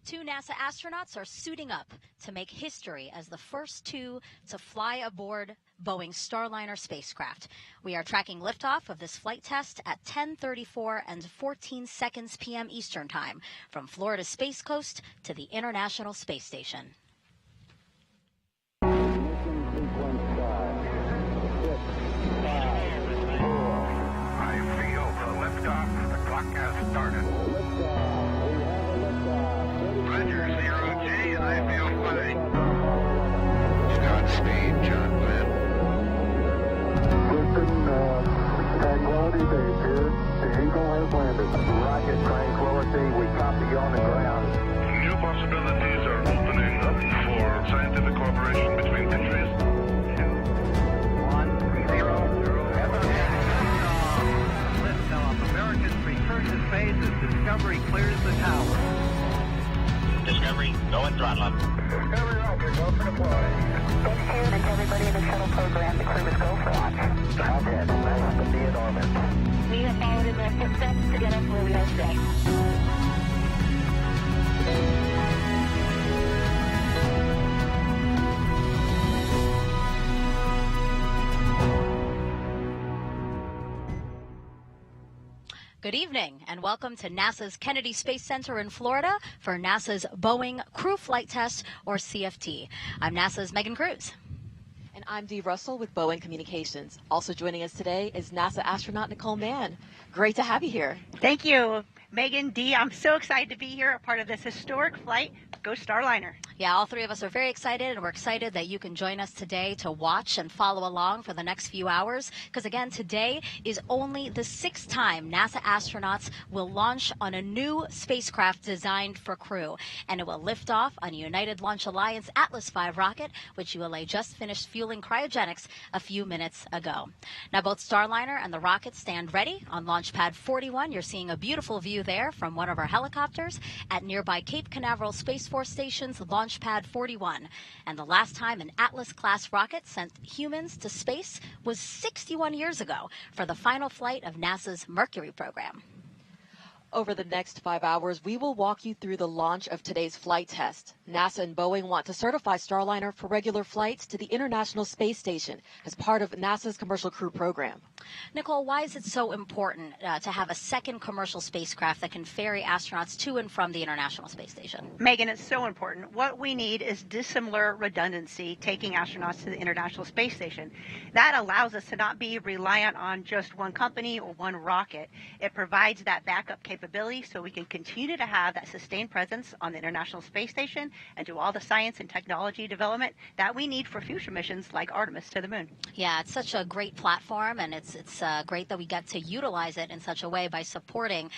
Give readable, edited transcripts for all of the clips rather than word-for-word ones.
Two NASA astronauts are suiting up to make history as the first two to fly aboard Boeing's Starliner spacecraft. We are tracking liftoff of this flight test at 10:34 and 14 seconds p.m. Eastern Time from Florida's Space Coast to the International Space Station. I feel the liftoff. The clock has started. Roger, 0G, I feel fine. Godspeed, John Glenn. Houston, Tranquility Base here. The Eagle has landed. Rocket Tranquility, we copy on the ground. New possibilities are opening up for scientific cooperation between countries. 1-0. Liftoff. Americans return to space as Discovery clears the tower. Discovery, go and throttle up. Discovery rocket, go for deploy. It's here that everybody in the shuttle program, the crew is go for launch. Rocket, nice to be in orbit. We have followed in their footsteps to get us where we are today. Good evening and welcome to NASA's Kennedy Space Center in Florida for NASA's Boeing Crew Flight Test, or CFT. I'm NASA's Megan Cruz. And I'm Dee Russell with Boeing Communications. Also joining us today is NASA astronaut Nicole Mann. Great to have you here. Thank you, Megan, Dee. I'm so excited to be here, a part of this historic flight. Go Starliner. Yeah, all three of us are very excited, and we're excited that you can join us today to watch and follow along for the next few hours. Because again, today is only the 6th time NASA astronauts will launch on a new spacecraft designed for crew. And it will lift off on a United Launch Alliance Atlas V rocket, which ULA just finished fueling cryogenics a few minutes ago. Now, both Starliner and the rocket stand ready on Launch Pad 41. You're seeing a beautiful view there from one of our helicopters at nearby Cape Canaveral Space Force Station's Launch Pad 41. And the last time an Atlas-class rocket sent humans to space was 61 years ago for the final flight of NASA's Mercury program. Over the next 5 hours, we will walk you through the launch of today's flight test. NASA and Boeing want to certify Starliner for regular flights to the International Space Station as part of NASA's Commercial Crew program. Nicole, why is it so important to have a second commercial spacecraft that can ferry astronauts to and from the International Space Station? Megan, it's so important. What we need is dissimilar redundancy taking astronauts to the International Space Station. That allows us to not be reliant on just one company or one rocket. It provides that backup capability capability so we can continue to have that sustained presence on the International Space Station and do all the science and technology development that we need for future missions like Artemis to the moon. Yeah, it's such a great platform, and it's great that we get to utilize it in such a way by supporting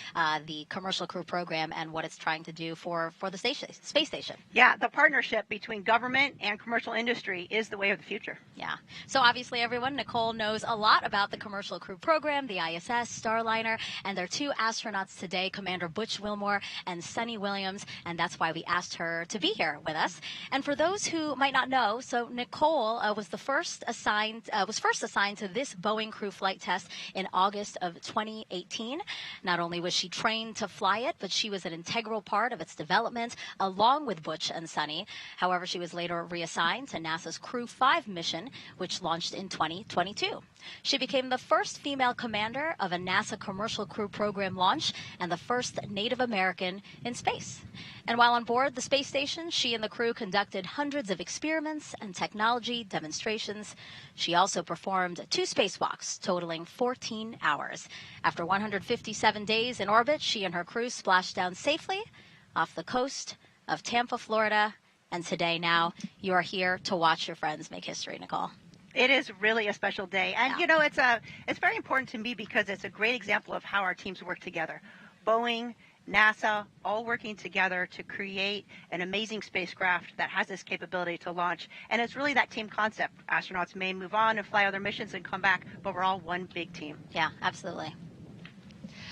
the Commercial Crew Program and what it's trying to do for the space station. Yeah, the partnership between government and commercial industry is the way of the future. Yeah. So obviously, everyone, Nicole knows a lot about the Commercial Crew Program, the ISS, Starliner, and their two astronauts today, Commander Butch Wilmore and Sunny Williams, and that's why we asked her to be here with us. And for those who might not know, so Nicole was first assigned to this Boeing crew flight test in August of 2018. Not only was she trained to fly it, but she was an integral part of its development, along with Butch and Sunny. However, she was later reassigned to NASA's Crew 5 mission, which launched in 2022. She became the first female commander of a NASA Commercial Crew Program launch and the first Native American in space. And while on board the space station, she and the crew conducted hundreds of experiments and technology demonstrations. She also performed 2 spacewalks, totaling 14 hours. After 157 days in orbit, she and her crew splashed down safely off the coast of Tampa, Florida. And today, now, you are here to watch your friends make history, Nicole. It is really a special day. And, Yeah. you know, it's very important to me because it's a great example of how our teams work together. Boeing, NASA, all working together to create an amazing spacecraft that has this capability to launch. And it's really that team concept. Astronauts may move on and fly other missions and come back, but we're all one big team. Yeah, absolutely.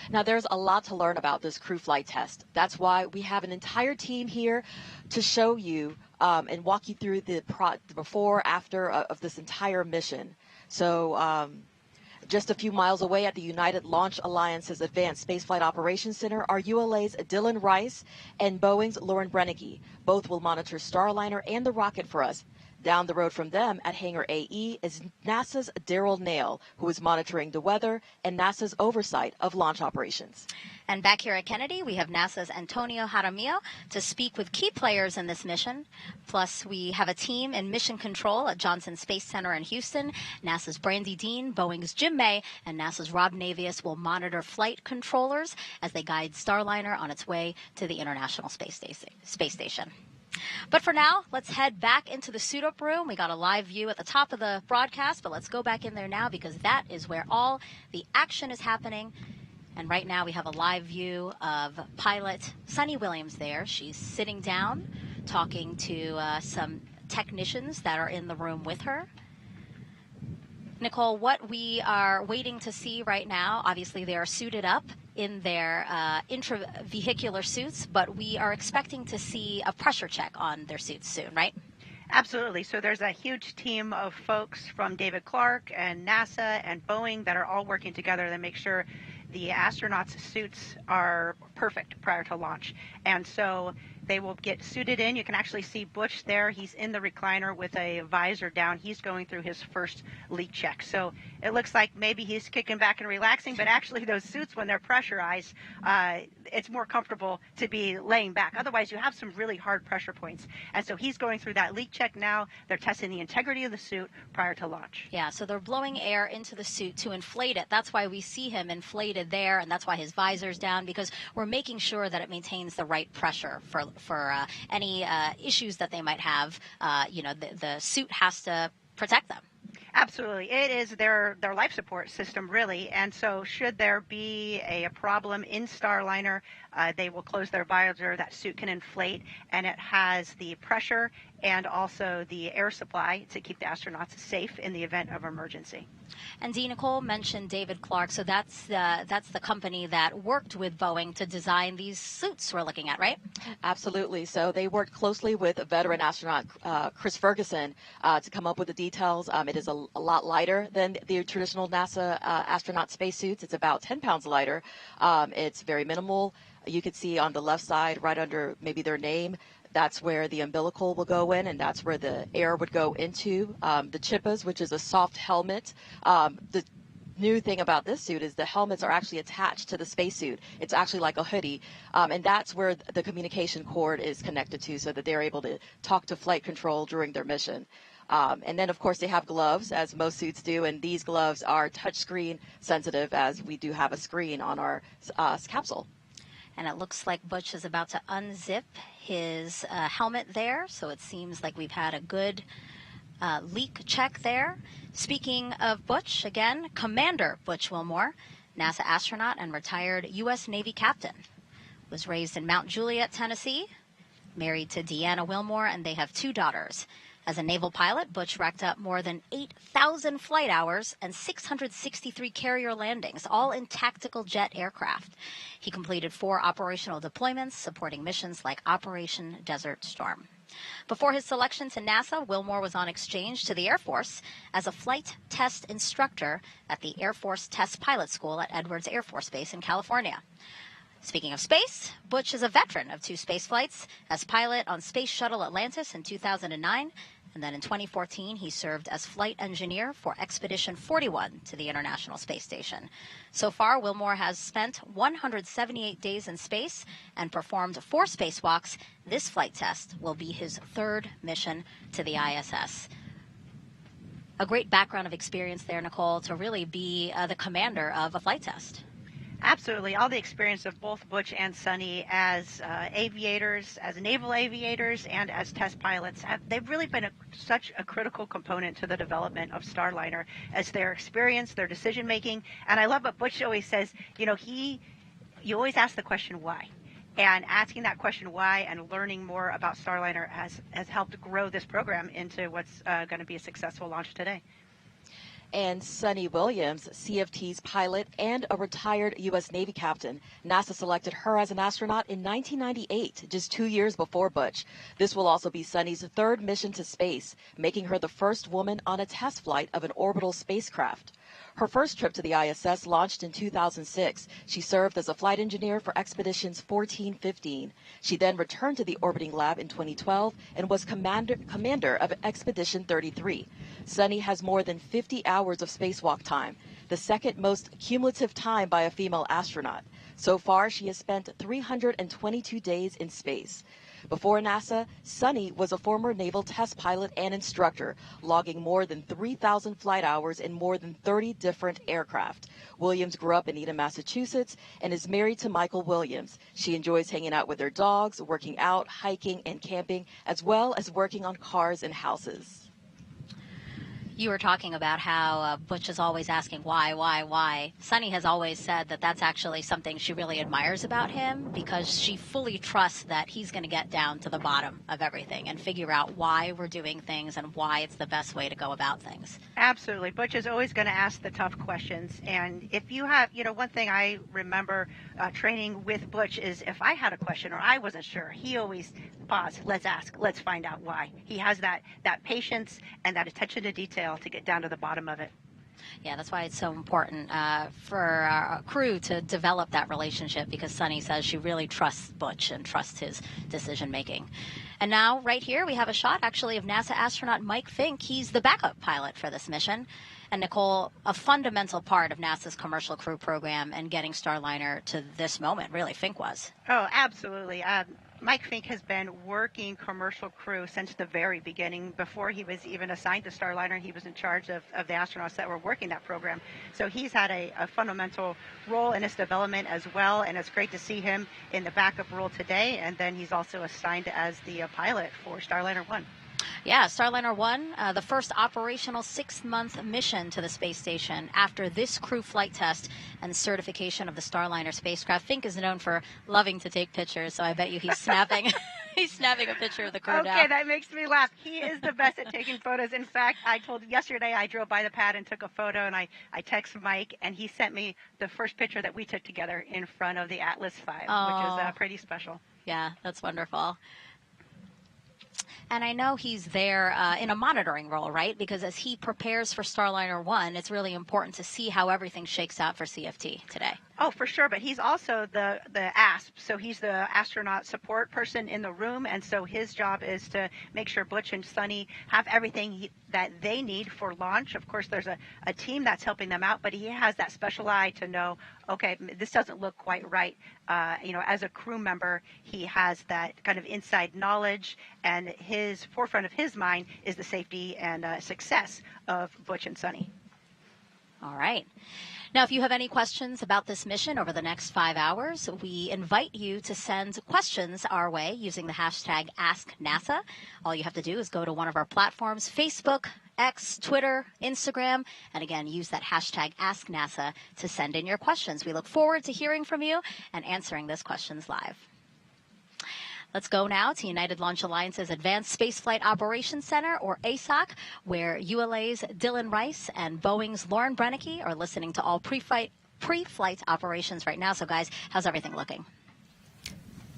Now, there's a lot to learn about this crew flight test. That's why we have an entire team here to show you and walk you through the before, after of this entire mission. So just a few miles away at the United Launch Alliance's Advanced Spaceflight Operations Center are ULA's Dylan Rice and Boeing's Lauren Brennicky. Both will monitor Starliner and the rocket for us. Down the road from them at Hangar AE is NASA's Daryl Nail, who is monitoring the weather and NASA's oversight of launch operations. And back here at Kennedy, we have NASA's Antonio Jaramillo to speak with key players in this mission. Plus, we have a team in mission control at Johnson Space Center in Houston. NASA's Brandy Dean, Boeing's Jim May, and NASA's Rob Navius will monitor flight controllers as they guide Starliner on its way to the International Space Station. But for now, let's head back into the suit-up room. We got a live view at the top of the broadcast, but let's go back in there now because that is where all the action is happening. And right now we have a live view of pilot Sunny Williams there. She's sitting down talking to some technicians that are in the room with her. Nicole, what we are waiting to see right now, obviously they are suited up in their intravehicular suits, but we are expecting to see a pressure check on their suits soon, right? Absolutely. So there's a huge team of folks from David Clark and NASA and Boeing that are all working together to make sure the astronauts' suits are perfect prior to launch. And so they will get suited in. You can actually see Butch there. He's in the recliner with a visor down. He's going through his first leak check. So it looks like maybe he's kicking back and relaxing, but actually those suits, when they're pressurized, it's more comfortable to be laying back. Otherwise, you have some really hard pressure points. And so he's going through that leak check now. They're testing the integrity of the suit prior to launch. Yeah, so they're blowing air into the suit to inflate it. That's why we see him inflated there, and that's why his visor's down, because we're making sure that it maintains the right pressure for any issues that they might have. The suit has to protect them. Absolutely. It is their life support system, really. And so should there be a problem in Starliner, they will close their visor. That suit can inflate, and it has the pressure and also the air supply to keep the astronauts safe in the event of emergency. And Dee, Nicole mentioned David Clark, so that's the company that worked with Boeing to design these suits we're looking at, right? Absolutely. So they worked closely with veteran astronaut Chris Ferguson to come up with the details. It is a lot lighter than the traditional NASA astronaut spacesuits. It's about 10 pounds lighter. It's very minimal. You can see on the left side, right under maybe their name, that's where the umbilical will go in, and that's where the air would go into. The chippas, which is a soft helmet. The new thing about this suit is the helmets are actually attached to the spacesuit. It's actually like a hoodie, and that's where the communication cord is connected to, so that they're able to talk to flight control during their mission. And then, of course, they have gloves, as most suits do, and these gloves are touchscreen sensitive, as we do have a screen on our capsule. And it looks like Butch is about to unzip his helmet there. So it seems like we've had a good leak check there. Speaking of Butch, again, Commander Butch Wilmore, NASA astronaut and retired U.S. Navy captain, was raised in Mount Juliet, Tennessee, married to Deanna Wilmore, and they have 2 daughters. As a naval pilot, Butch racked up more than 8,000 flight hours and 663 carrier landings, all in tactical jet aircraft. He completed 4 operational deployments, supporting missions like Operation Desert Storm. Before his selection to NASA, Wilmore was on exchange to the Air Force as a flight test instructor at the Air Force Test Pilot School at Edwards Air Force Base in California. Speaking of space, Butch is a veteran of 2 space flights as pilot on Space Shuttle Atlantis in 2009, and then in 2014 he served as flight engineer for Expedition 41 to the International Space Station. So far, Wilmore has spent 178 days in space and performed 4 spacewalks. This flight test will be his 3rd mission to the ISS. A great background of experience there, Nicole, to really be the commander of a flight test. Absolutely. All the experience of both Butch and Sonny as aviators, as naval aviators, and as test pilots, they've really been such a critical component to the development of Starliner as their experience, their decision making. And I love what Butch always says, you always ask the question why. And asking that question why and learning more about Starliner has helped grow this program into what's going to be a successful launch today. And Sunny Williams, CFT's pilot and a retired U.S. Navy captain. NASA selected her as an astronaut in 1998, just 2 years before Butch. This will also be Sunny's 3rd mission to space, making her the first woman on a test flight of an orbital spacecraft. Her first trip to the ISS launched in 2006. She served as a flight engineer for Expeditions 14-15. She then returned to the orbiting lab in 2012 and was commander of Expedition 33. Sunny has more than 50 hours of spacewalk time, the 2nd most cumulative time by a female astronaut. So far, she has spent 322 days in space. Before NASA, Sunny was a former naval test pilot and instructor, logging more than 3,000 flight hours in more than 30 different aircraft. Williams grew up in Eden, Massachusetts, and is married to Michael Williams. She enjoys hanging out with her dogs, working out, hiking, and camping, as well as working on cars and houses. You were talking about how Butch is always asking why. Sunny has always said that that's actually something she really admires about him, because she fully trusts that he's going to get down to the bottom of everything and figure out why we're doing things and why it's the best way to go about things. Absolutely. Butch is always going to ask the tough questions. And if you have, one thing I remember training with Butch is if I had a question or I wasn't sure, he always pause, let's ask, let's find out why. He has that patience and that attention to detail to get down to the bottom of it. Yeah, that's why it's so important for our crew to develop that relationship, because Sunny says she really trusts Butch and trusts his decision making. And now, right here, we have a shot actually of NASA astronaut Mike Fink. He's the backup pilot for this mission. And Nicole, a fundamental part of NASA's commercial crew program and getting Starliner to this moment, really, Fink was. Oh, absolutely. Mike Fink has been working commercial crew since the very beginning. Before he was even assigned to Starliner, he was in charge of the astronauts that were working that program. So he's had a fundamental role in its development as well, and it's great to see him in the backup role today. And then he's also assigned as the pilot for Starliner 1. Yeah, Starliner 1, the first operational 6-month mission to the space station after this crew flight test and certification of the Starliner spacecraft. Fink is known for loving to take pictures, so I bet you he's snapping he's snapping a picture of the crew now. Okay, that makes me laugh. He is the best at taking photos. In fact, yesterday I drove by the pad and took a photo, and I texted Mike, and he sent me the first picture that we took together in front of the Atlas V, which is pretty special. Yeah, that's wonderful. And I know he's there in a monitoring role, right? Because as he prepares for Starliner 1, it's really important to see how everything shakes out for CFT today. Oh, for sure. But he's also the ASP. So he's the astronaut support person in the room. And so his job is to make sure Butch and Sunny have everything that they need for launch. Of course, there's a team that's helping them out, but he has that special eye to know, okay, this doesn't look quite right. As a crew member, he has that kind of inside knowledge, and his forefront of his mind is the safety and success of Butch and Sunny. All right. Now, if you have any questions about this mission over the next 5 hours, we invite you to send questions our way using the hashtag AskNASA. All you have to do is go to one of our platforms, Facebook, X, Twitter, Instagram, and again, use that hashtag AskNASA to send in your questions. We look forward to hearing from you and answering those questions live. Let's go now to United Launch Alliance's Advanced Spaceflight Operations Center, or ASOC, where ULA's Dylan Rice and Boeing's Lauren Brennicke are listening to all pre-flight operations right now. So, guys, how's everything looking?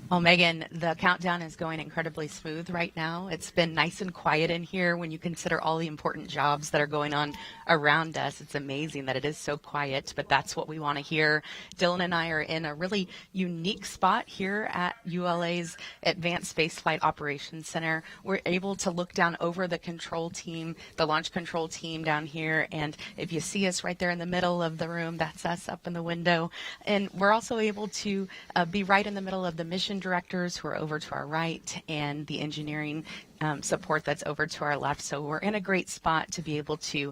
Well, Megan, the countdown is going incredibly smooth right now. It's been nice and quiet in here when you consider all the important jobs that are going on around us. It's amazing that it is so quiet, but that's what we want to hear. Dylan and I are in a really unique spot here at ULA's Advanced Spaceflight Operations Center. We're able to look down over the control team, the launch control team down here, and if you see us right there in the middle of the room, that's us up in the window. And we're also able to be right in the middle of the mission directors who are over to our right and the engineering support that's over to our left. So we're in a great spot to be able to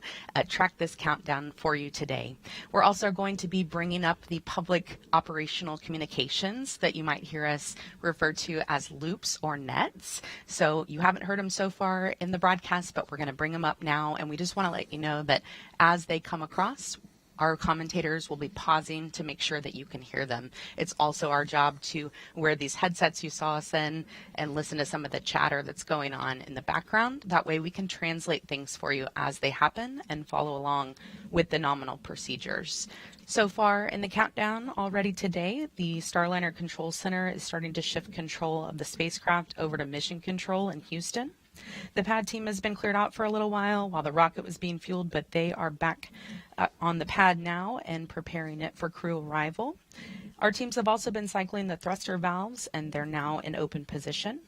track this countdown for you today. We're also going to be bringing up the public operational communications that you might hear us refer to as loops or nets. So you haven't heard them so far in the broadcast, but we're going to bring them up now. And we just want to let you know that as they come across, our commentators will be pausing to make sure that you can hear them. It's also our job to wear these headsets you saw us in and listen to some of the chatter that's going on in the background. That way we can translate things for you as they happen and follow along with the nominal procedures. So far in the countdown already today, the Starliner Control Center is starting to shift control of the spacecraft over to mission control in Houston. The pad team has been cleared out for a little while the rocket was being fueled, but they are back on the pad now and preparing it for crew arrival. Our teams have also been cycling the thruster valves, and they're now in open position.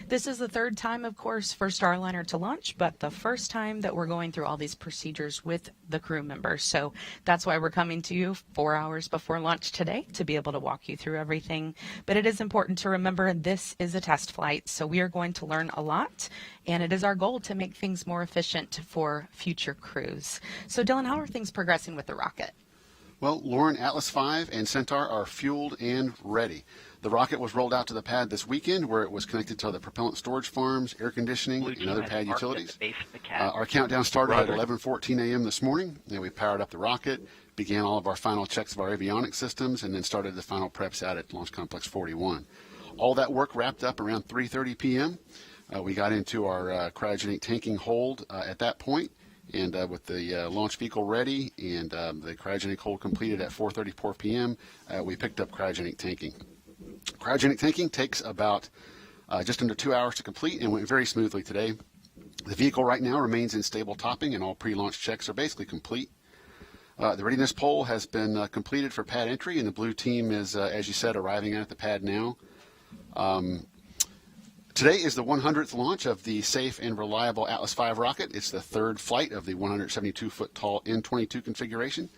This is the third time, of course, for Starliner to launch, but the first time that we're going through all these procedures with the crew members. So that's why we're coming to you 4 hours before launch today to be able to walk you through everything. But it is important to remember this is a test flight, so we are going to learn a lot, and it is our goal to make things more efficient for future crews. So Dylan, how are things progressing with the rocket? Well, Lauren, Atlas V and Centaur are fueled and ready. The rocket was rolled out to the pad this weekend where it was connected to the propellant storage farms, air conditioning, and other pad utilities. Our countdown started at 11:14 a.m. this morning, and we powered up the rocket, began all of our final checks of our avionics systems, and then started the final preps out at Launch Complex 41. All that work wrapped up around 3:30 p.m. We got into our cryogenic tanking hold at that point. And with the launch vehicle ready and the cryogenic hold completed at 4:34 p.m., we picked up cryogenic tanking. Cryogenic tanking takes about just under 2 hours to complete and went very smoothly today. The vehicle right now remains in stable topping and all pre-launch checks are basically complete. The readiness poll has been completed for pad entry, and the blue team is, as you said, arriving at the pad now. Today is the 100th launch of the safe and reliable Atlas V rocket. It's the third flight of the 172-foot tall N-22 configuration.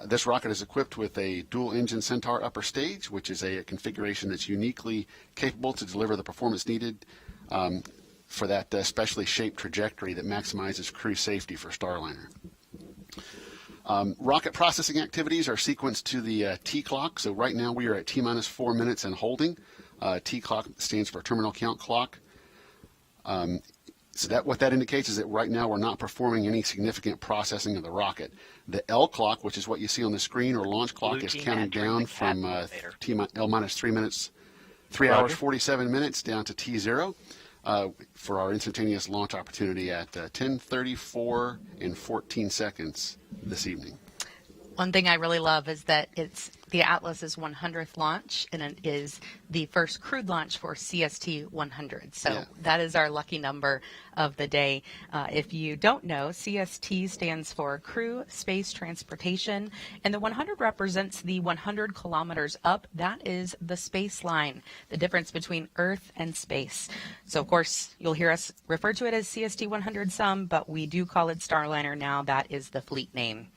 This rocket is equipped with a dual-engine Centaur upper stage, which is a configuration that's uniquely capable to deliver the performance needed for that specially shaped trajectory that maximizes crew safety for Starliner. Rocket processing activities are sequenced to the T-clock. So right now we are at T-minus 4 minutes and holding. T-clock stands for terminal count clock. So what that indicates is that right now we're not performing any significant processing of the rocket. The L clock, which is what you see on the screen, or launch clock, is counting down from L minus 3 minutes, 3 hours 47 minutes down to T0 for our instantaneous launch opportunity at 10:34 and 14 seconds this evening. One thing I really love is that it's the Atlas's 100th launch, and it is the first crewed launch for CST 100. So that is our lucky number of the day. If you don't know, CST stands for Crew Space Transportation, and the 100 represents the 100 kilometers up. That is the space line, the difference between Earth and space. So, of course, you'll hear us refer to it as CST 100 some, but we do call it Starliner now. That is the fleet name.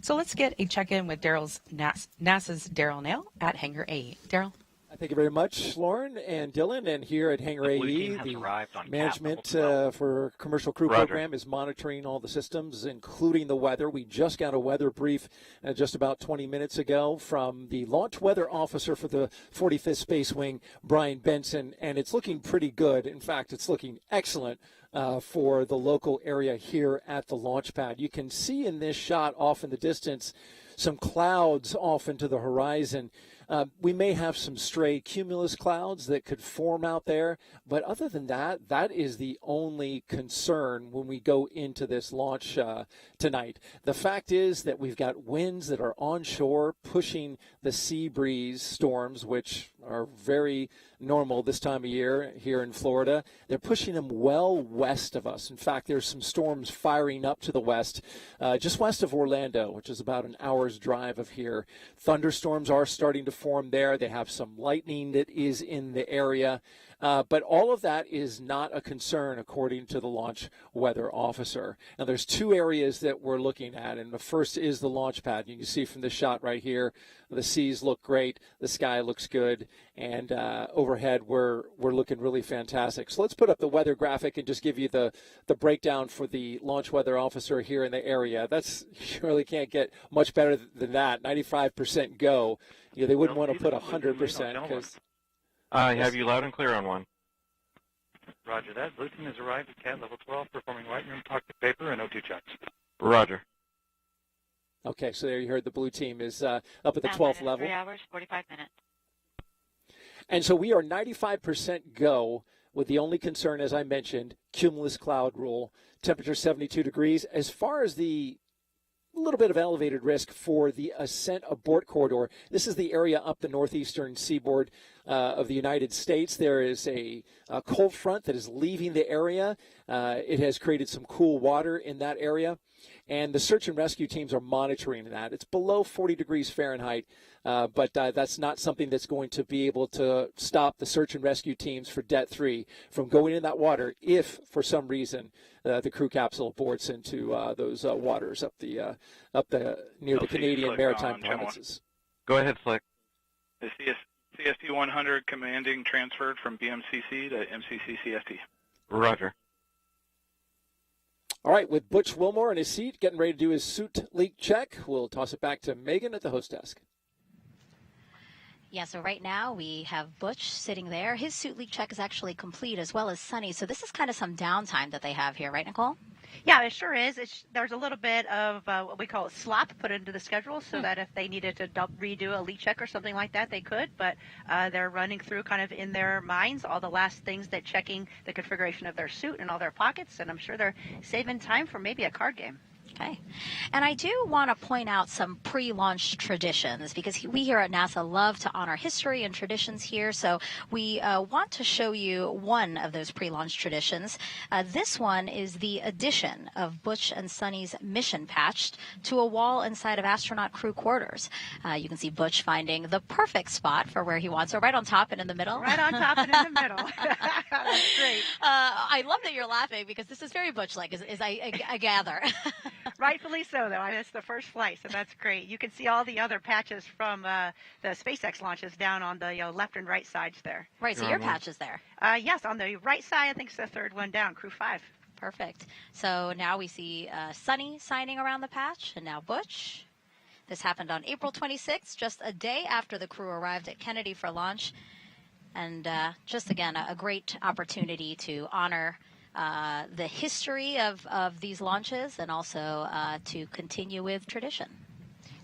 So let's get a check-in with NASA's Daryl Nail at Hangar A. Daryl? Thank you very much, Lauren and Dylan. And here at Hangar AE, the management for Commercial Crew Program is monitoring all the systems, including the weather. We just got a weather brief just about 20 minutes ago from the launch weather officer for the 45th Space Wing, Brian Benson, and it's looking pretty good. In fact, it's looking excellent for the local area here at the launch pad. You can see in this shot off in the distance some clouds off into the horizon. We may have some stray cumulus clouds that could form out there, but other than that, that is the only concern when we go into this launch tonight. The fact is that we've got winds that are onshore pushing the sea breeze storms, which are very normal this time of year here in Florida. They're pushing them well west of us. In fact, there's some storms firing up to the west, just west of Orlando, which is about an hour's drive of here. Thunderstorms are starting to form there. They have some lightning that is in the area. But all of that is not a concern, according to the launch weather officer. Now, there's two areas that we're looking at, and the first is the launch pad. You can see from the shot right here, the seas look great, the sky looks good, and overhead we're looking really fantastic. So let's put up the weather graphic and just give you the breakdown for the launch weather officer here in the area. You really can't get much better than that. 95% go. They wouldn't want to put 100% because. I have you loud and clear on 1. Roger that. Blue team has arrived at CAT level 12, performing white room cockpit paper and O2 checks. Roger. Okay, so there you heard the blue team is up at the 12th level. 3 hours, 45 minutes. And so we are 95% go, with the only concern, as I mentioned, cumulus cloud rule, temperature 72 degrees. As far as the little bit of elevated risk for the ascent abort corridor. This is the area up the northeastern seaboard of the United States. There is a cold front that is leaving the area. It has created some cool water in that area, and the search and rescue teams are monitoring that. It's below 40 degrees Fahrenheit, but that's not something that's going to be able to stop the search and rescue teams for Det 3 from going in that water if, for some reason, the crew capsule boards into those waters up the near the Canadian Maritime Provinces. Go ahead, Slick. The CST 100 commanding transferred from BMCC to MCC CST. Roger. All right, with Butch Wilmore in his seat, getting ready to do his suit leak check, we'll toss it back to Megan at the host desk. Yeah, so right now we have Butch sitting there. His suit leak check is actually complete, as well as Sunny. So this is kind of some downtime that they have here, right, Nicole? Yeah, it sure is. There's a little bit of what we call slop put into the schedule so that if they needed to redo a leak check or something like that, they could. But they're running through kind of in their minds all the last things that checking the configuration of their suit and all their pockets. And I'm sure they're saving time for maybe a card game. Okay. And I do want to point out some pre-launch traditions because we here at NASA love to honor history and traditions here. So we want to show you one of those pre-launch traditions. This one is the addition of Butch and Sunny's mission patch to a wall inside of astronaut crew quarters. You can see Butch finding the perfect spot for where he wants. So right on top and in the middle. Right on top and in the middle. That's great. I love that you're laughing because this is very Butch-like, as I gather. Rightfully so, though. It's the first flight, so that's great. You can see all the other patches from the SpaceX launches down on the left and right sides there. Right, so your patch is there. Yes, on the right side, I think it's the third one down, Crew 5. Perfect. So now we see Sunny signing around the patch, and now Butch. This happened on April 26th, just a day after the crew arrived at Kennedy for launch. And just, again, a great opportunity to honor the history of these launches and also to continue with tradition.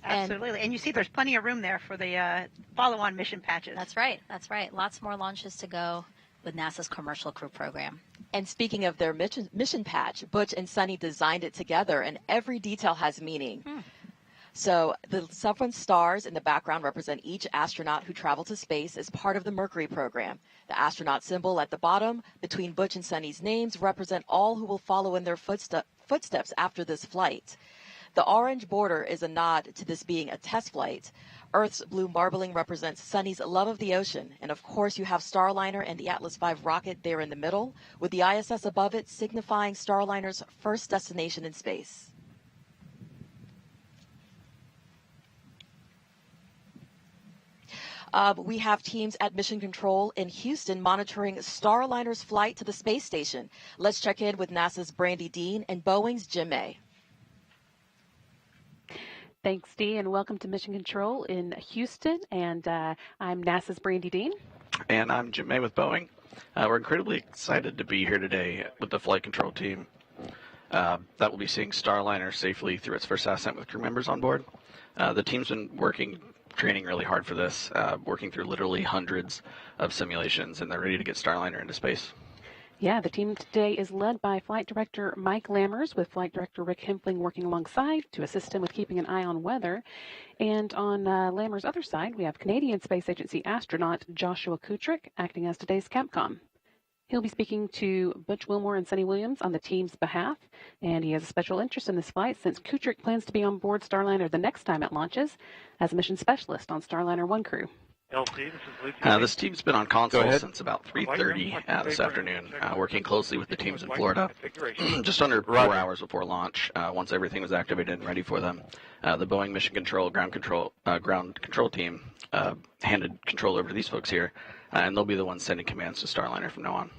Absolutely. And you see there's plenty of room there for the follow-on mission patches. That's right. That's right. Lots more launches to go with NASA's Commercial Crew Program. And speaking of their mission patch, Butch and Sunny designed it together, and every detail has meaning. So the 7 stars in the background represent each astronaut who traveled to space as part of the Mercury program. The astronaut symbol at the bottom between Butch and Sunny's names represent all who will follow in their footsteps after this flight. The orange border is a nod to this being a test flight. Earth's blue marbling represents Sunny's love of the ocean. And of course, you have Starliner and the Atlas V rocket there in the middle, with the ISS above it signifying Starliner's first destination in space. We have teams at Mission Control in Houston monitoring Starliner's flight to the space station. Let's check in with NASA's Brandy Dean and Boeing's Jim May. Thanks, Dee, and welcome to Mission Control in Houston. And I'm NASA's Brandy Dean. And I'm Jim May with Boeing. We're incredibly excited to be here today with the flight control team that will be seeing Starliner safely through its first ascent with crew members on board. The team's been training really hard for this, working through literally hundreds of simulations, and they're ready to get Starliner into space. Yeah, the team today is led by Flight Director Mike Lammers, with Flight Director Rick Hempling working alongside to assist him with keeping an eye on weather. And on Lammers' other side, we have Canadian Space Agency astronaut Joshua Kutrick acting as today's Capcom. He'll be speaking to Butch Wilmore and Sonny Williams on the team's behalf, and he has a special interest in this flight since Kutrick plans to be on board Starliner the next time it launches as a mission specialist on Starliner 1 crew. LC, this is Luke. This team's been on console since about 3:30 this afternoon, working closely with the teams in Florida. Just under 4 hours before launch, once everything was activated and ready for them, the Boeing Mission Control ground control team handed control over to these folks here, and they'll be the ones sending commands to Starliner from now on.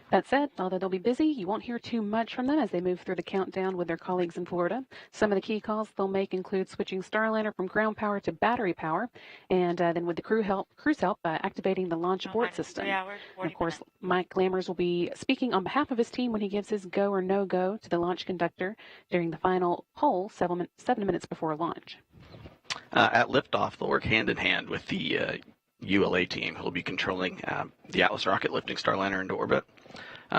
That said, although they'll be busy, you won't hear too much from them as they move through the countdown with their colleagues in Florida. Some of the key calls they'll make include switching Starliner from ground power to battery power, and then with the crew's help, activating the launch abort system. And of course, Mike Lammers will be speaking on behalf of his team when he gives his go or no-go to the launch conductor during the final poll 7 minutes before launch. At liftoff, they'll work hand-in-hand with the ULA team, who will be controlling the Atlas rocket lifting Starliner into orbit.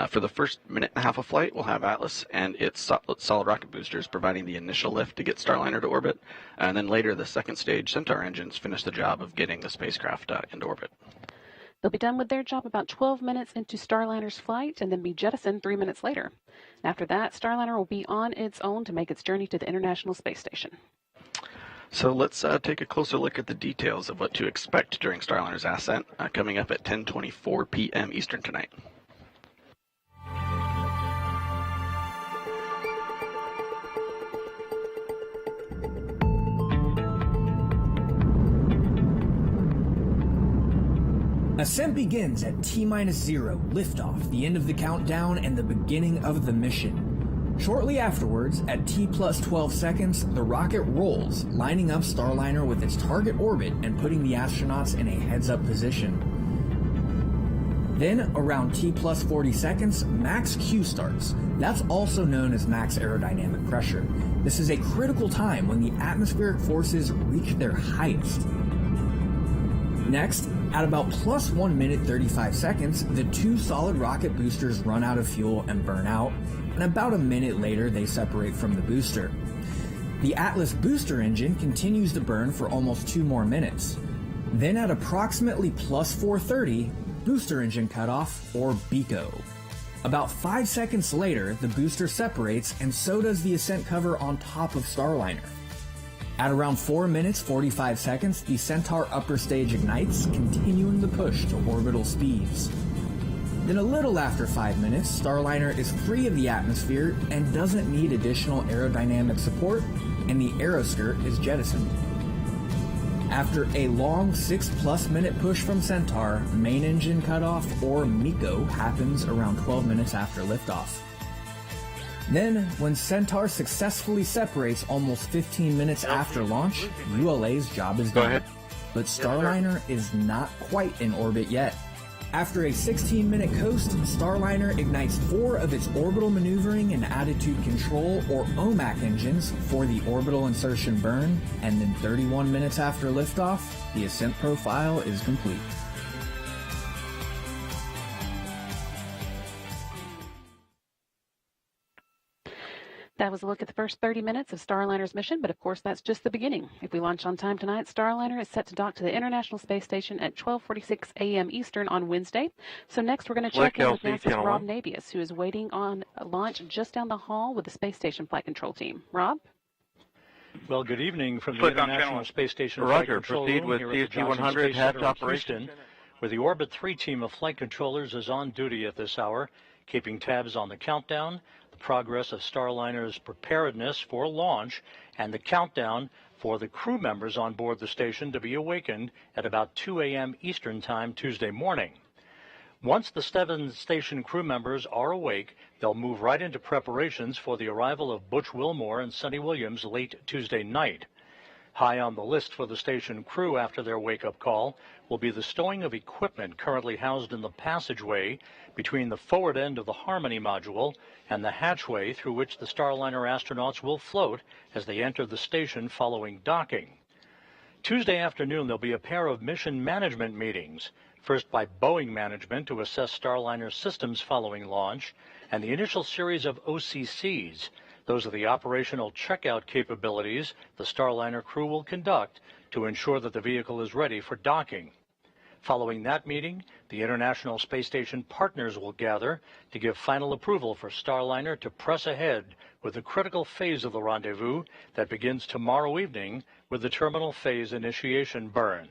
For the first minute and a half of flight, we'll have Atlas and its solid rocket boosters providing the initial lift to get Starliner to orbit, and then later the second stage Centaur engines finish the job of getting the spacecraft into orbit. They'll be done with their job about 12 minutes into Starliner's flight and then be jettisoned 3 minutes later. After that, Starliner will be on its own to make its journey to the International Space Station. So let's take a closer look at the details of what to expect during Starliner's ascent, coming up at 10:24 p.m. Eastern tonight. Ascent begins at T-0, liftoff, the end of the countdown, and the beginning of the mission. Shortly afterwards, at T+12 seconds, the rocket rolls, lining up Starliner with its target orbit and putting the astronauts in a heads-up position. Then, around T+40 seconds, max Q starts. That's also known as max aerodynamic pressure. This is a critical time when the atmospheric forces reach their highest. Next, at about +1 minute 35 seconds, the two solid rocket boosters run out of fuel and burn out, and about a minute later they separate from the booster. The Atlas booster engine continues to burn for almost 2 more minutes. Then at approximately +430, booster engine cutoff, or BECO. About 5 seconds later, the booster separates, and so does the ascent cover on top of Starliner. At around 4 minutes 45 seconds, the Centaur upper stage ignites, continuing the push to orbital speeds. Then a little after 5 minutes, Starliner is free of the atmosphere and doesn't need additional aerodynamic support, and the aeroskirt is jettisoned. After a long 6+ minute push from Centaur, main engine cutoff, or MECO, happens around 12 minutes after liftoff. Then, when Centaur successfully separates almost 15 minutes after launch, ULA's job is done. But Starliner is not quite in orbit yet. After a 16-minute coast, Starliner ignites 4 of its orbital maneuvering and attitude control, or OMAC engines, for the orbital insertion burn, and then 31 minutes after liftoff, the ascent profile is complete. That was a look at the first 30 minutes of Starliner's mission, but of course that's just the beginning. If we launch on time tonight, Starliner is set to dock to the International Space Station at 12:46 a.m. Eastern on Wednesday. So next we're going to check in with NASA's Rob Nabius, who is waiting on launch just down the hall with the Space Station Flight Control Team. Rob? Well, good evening from the International Space Station Flight Control Room here at the Johnson Space Center in Houston, where the Orbit 3 team of flight controllers is on duty at this hour, keeping tabs on the countdown, the progress of Starliner's preparedness for launch, and the countdown for the crew members on board the station to be awakened at about 2 a.m. Eastern Time Tuesday morning. Once the 7 station crew members are awake, they'll move right into preparations for the arrival of Butch Wilmore and Sonny Williams late Tuesday night. High on the list for the station crew after their wake-up call will be the stowing of equipment currently housed in the passageway between the forward end of the Harmony module and the hatchway through which the Starliner astronauts will float as they enter the station following docking. Tuesday afternoon, there'll be a pair of mission management meetings, first by Boeing management to assess Starliner systems following launch, and the initial series of OCCs. Those are the operational checkout capabilities the Starliner crew will conduct to ensure that the vehicle is ready for docking. Following that meeting, the International Space Station partners will gather to give final approval for Starliner to press ahead with the critical phase of the rendezvous that begins tomorrow evening with the terminal phase initiation burn.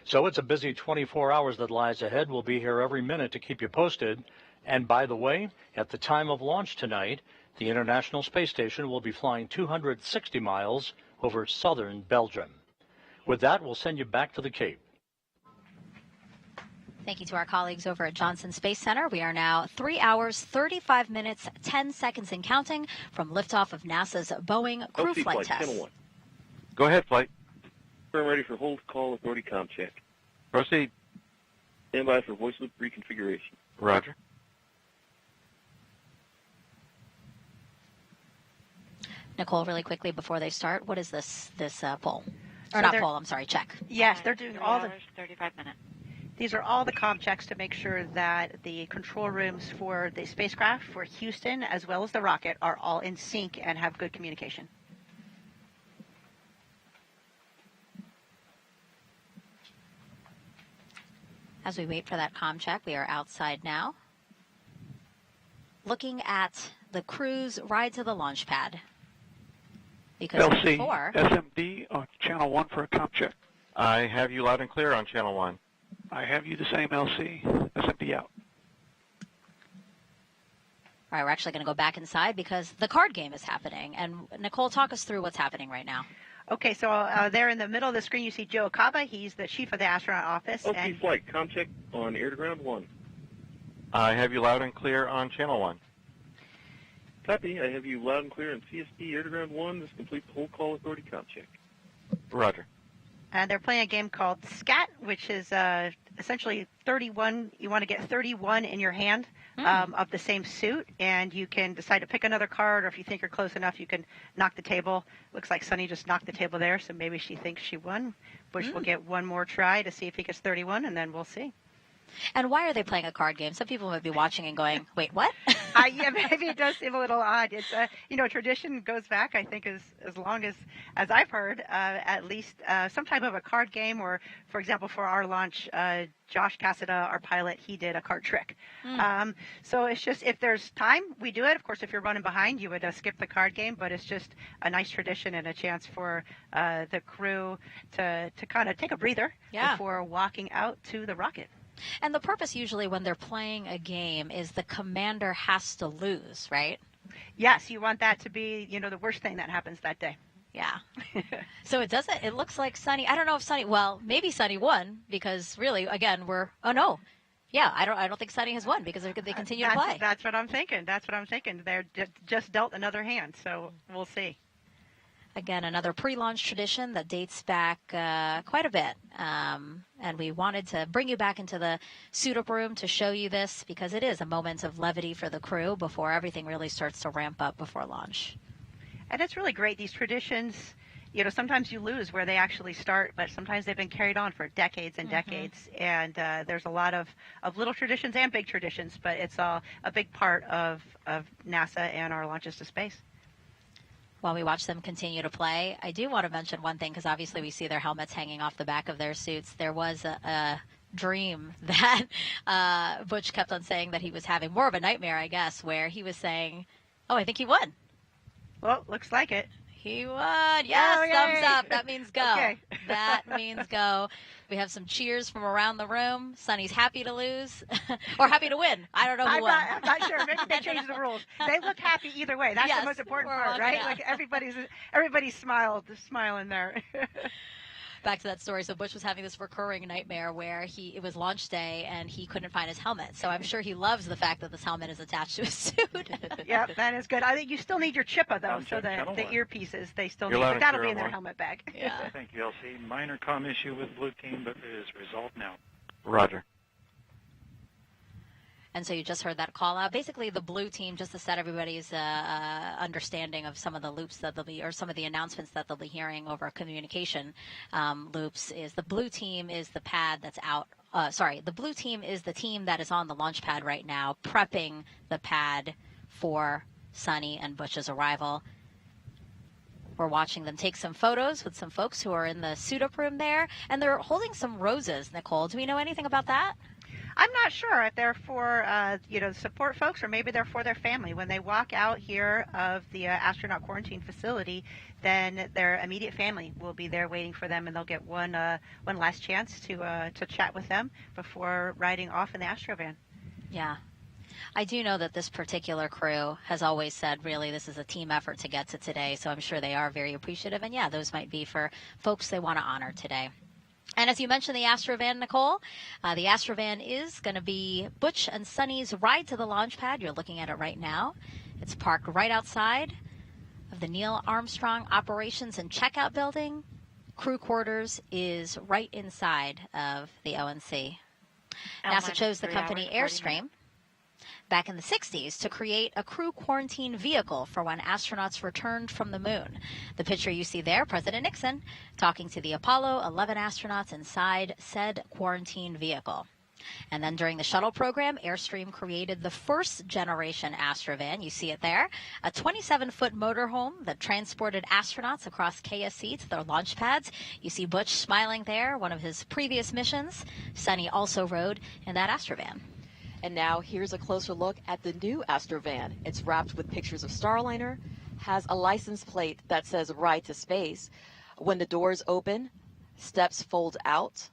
So it's a busy 24 hours that lies ahead. We'll be here every minute to keep you posted. And by the way, at the time of launch tonight, the International Space Station will be flying 260 miles over southern Belgium. With that, we'll send you back to the Cape. Thank you to our colleagues over at Johnson Space Center. We are now 3 hours, 35 minutes, 10 seconds and counting from liftoff of NASA's Boeing crew LC flight test. Channel 1. Go ahead, flight. Firm ready for hold call authority comm check. Proceed. Stand by for voice loop reconfiguration. Roger. Nicole, really quickly before they start, what is this poll? Or not poll, I'm sorry, check. Yes, they're doing all the 35 minutes. These are all the comm checks to make sure that the control rooms for the spacecraft, for Houston, as well as the rocket, are all in sync and have good communication. As we wait for that comm check, we are outside now, looking at the crew's ride to the launch pad. Because LC, before, SMD on channel 1 for a comm check. I have you loud and clear on channel 1. I have you the same, LC. SMD out. All right, we're actually going to go back inside because the card game is happening. And Nicole, talk us through what's happening right now. Okay, so there in the middle of the screen, you see Joe Acaba. He's the chief of the astronaut office. LC and flight, comm check on air to ground 1. I have you loud and clear on channel 1. Copy. I have you loud and clear on CST air to ground 1. This completes the whole call authority comm check. Roger. And they're playing a game called SCAT, which is essentially 31. You want to get 31 in your hand of the same suit, and you can decide to pick another card, or if you think you're close enough, you can knock the table. Looks like Sunny just knocked the table there, so maybe she thinks she won. Bush will get one more try to see if he gets 31, and then we'll see. And why are they playing a card game? Some people might be watching and going, wait, what? Yeah, maybe it does seem a little odd. It's tradition goes back, I think, as long as I've heard, at least some type of a card game, or, for example, for our launch, Josh Cassada, our pilot, he did a card trick. So it's just, if there's time, we do it. Of course, if you're running behind, you would skip the card game, but it's just a nice tradition and a chance for the crew to kind of take a breather before walking out to the rocket. And the purpose usually when they're playing a game is the commander has to lose, right? Yes, you want that to be, the worst thing that happens that day. Yeah. So it looks like Sunny, I don't know if Sunny, well, maybe Sunny won because really, again, I don't think Sunny has won because they continue to play. That's what I'm thinking. They're just dealt another hand, so we'll see. Again, another pre-launch tradition that dates back quite a bit. And we wanted to bring you back into the suit-up room to show you this because it is a moment of levity for the crew before everything really starts to ramp up before launch. And it's really great. These traditions, sometimes you lose where they actually start, but sometimes they've been carried on for decades and decades. And there's a lot of little traditions and big traditions, but it's a big part of NASA and our launches to space. While we watch them continue to play, I do want to mention one thing because obviously we see their helmets hanging off the back of their suits. There was a dream that Butch kept on saying that he was having, more of a nightmare, I guess, where he was saying, oh, I think he won. Well, looks like it. He won. Yes, Oh, thumbs yay. up. That means go. Okay. That means go. We have some cheers from around the room. Sonny's happy to lose or happy to win. I don't know who won. I'm not sure. Maybe they changed the rules. They look happy either way. That's Yes, the most important we're part, on right? that. Like everybody's smiling there. Back to that story. So Butch was having this recurring nightmare where it was launch day and he couldn't find his helmet. So I'm sure he loves the fact that this helmet is attached to his suit. Yeah, that is good. I think you still need your chippa though, so the earpieces they still need. But that'll be in their helmet bag. Yeah. Thank you, LC. Minor comm issue with blue team, but it is resolved now. Roger. And so you just heard that call out. Basically, the blue team, just to set everybody's understanding of some of the loops that they'll be, or some of the announcements that they'll be hearing over communication loops, is the blue team is the pad that's out. The blue team is the team that is on the launch pad right now, prepping the pad for Sonny and Butch's arrival. We're watching them take some photos with some folks who are in the suit-up room there, and they're holding some roses, Nicole. Do we know anything about that? I'm not sure if they're for support folks or maybe they're for their family. When they walk out here of the astronaut quarantine facility, then their immediate family will be there waiting for them, and they'll get one last chance to chat with them before riding off in the Astrovan. Yeah. I do know that this particular crew has always said, really, this is a team effort to get to today, so I'm sure they are very appreciative. And, yeah, those might be for folks they want to honor today. And as you mentioned, the Astrovan, Nicole, the Astrovan is going to be Butch and Sonny's ride to the launch pad. You're looking at it right now. It's parked right outside of the Neil Armstrong Operations and Checkout Building. Crew quarters is right inside of the ONC. NASA chose the company Airstream back in the 60s to create a crew quarantine vehicle for when astronauts returned from the moon. The picture you see there, President Nixon talking to the Apollo 11 astronauts inside said quarantine vehicle. And then during the shuttle program, Airstream created the first generation Astrovan. You see it there, a 27-foot motorhome that transported astronauts across KSC to their launch pads. You see Butch smiling there, one of his previous missions. Sonny also rode in that Astrovan. And now here's a closer look at the new Astrovan. It's wrapped with pictures of Starliner, has a license plate that says Ride to Space. When the doors open, steps fold out.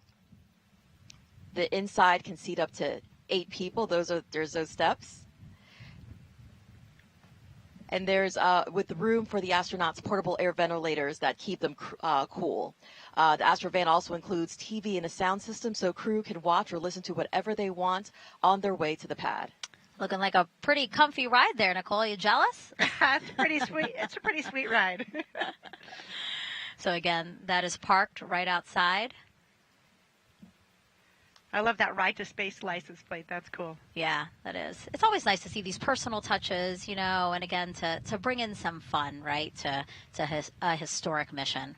The inside can seat up to 8 people. There's those steps. And there's with the room for the astronauts, portable air ventilators that keep them cool. The Astrovan also includes TV and a sound system, so crew can watch or listen to whatever they want on their way to the pad. Looking like a pretty comfy ride there, Nicole. Are you jealous? It's pretty sweet. It's a pretty sweet ride. So again, that is parked right outside. I love that Ride to Space license plate. That's cool. Yeah, that is. It's always nice to see these personal touches, and again, to bring in some fun, right, to a historic mission.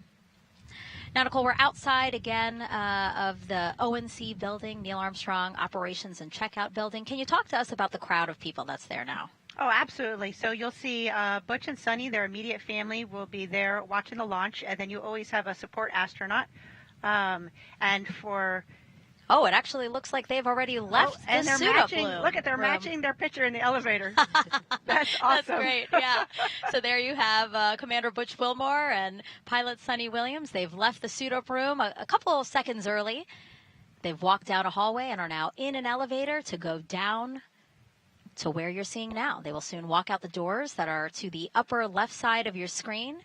Now, Nicole, we're outside again of the ONC building, Neil Armstrong Operations and Checkout Building. Can you talk to us about the crowd of people that's there now? Oh, absolutely. So you'll see Butch and Sonny, their immediate family, will be there watching the launch, and then you always have a support astronaut. And for... Oh, it actually looks like they've already left and the they're suit-up matching. room. Look at they're matching their picture in the elevator. That's awesome. That's great. Yeah. So there you have Commander Butch Wilmore and pilot Sonny Williams. They've left the suit-up room a couple of seconds early. They've walked down a hallway and are now in an elevator to go down to where you're seeing now. They will soon walk out the doors that are to the upper left side of your screen.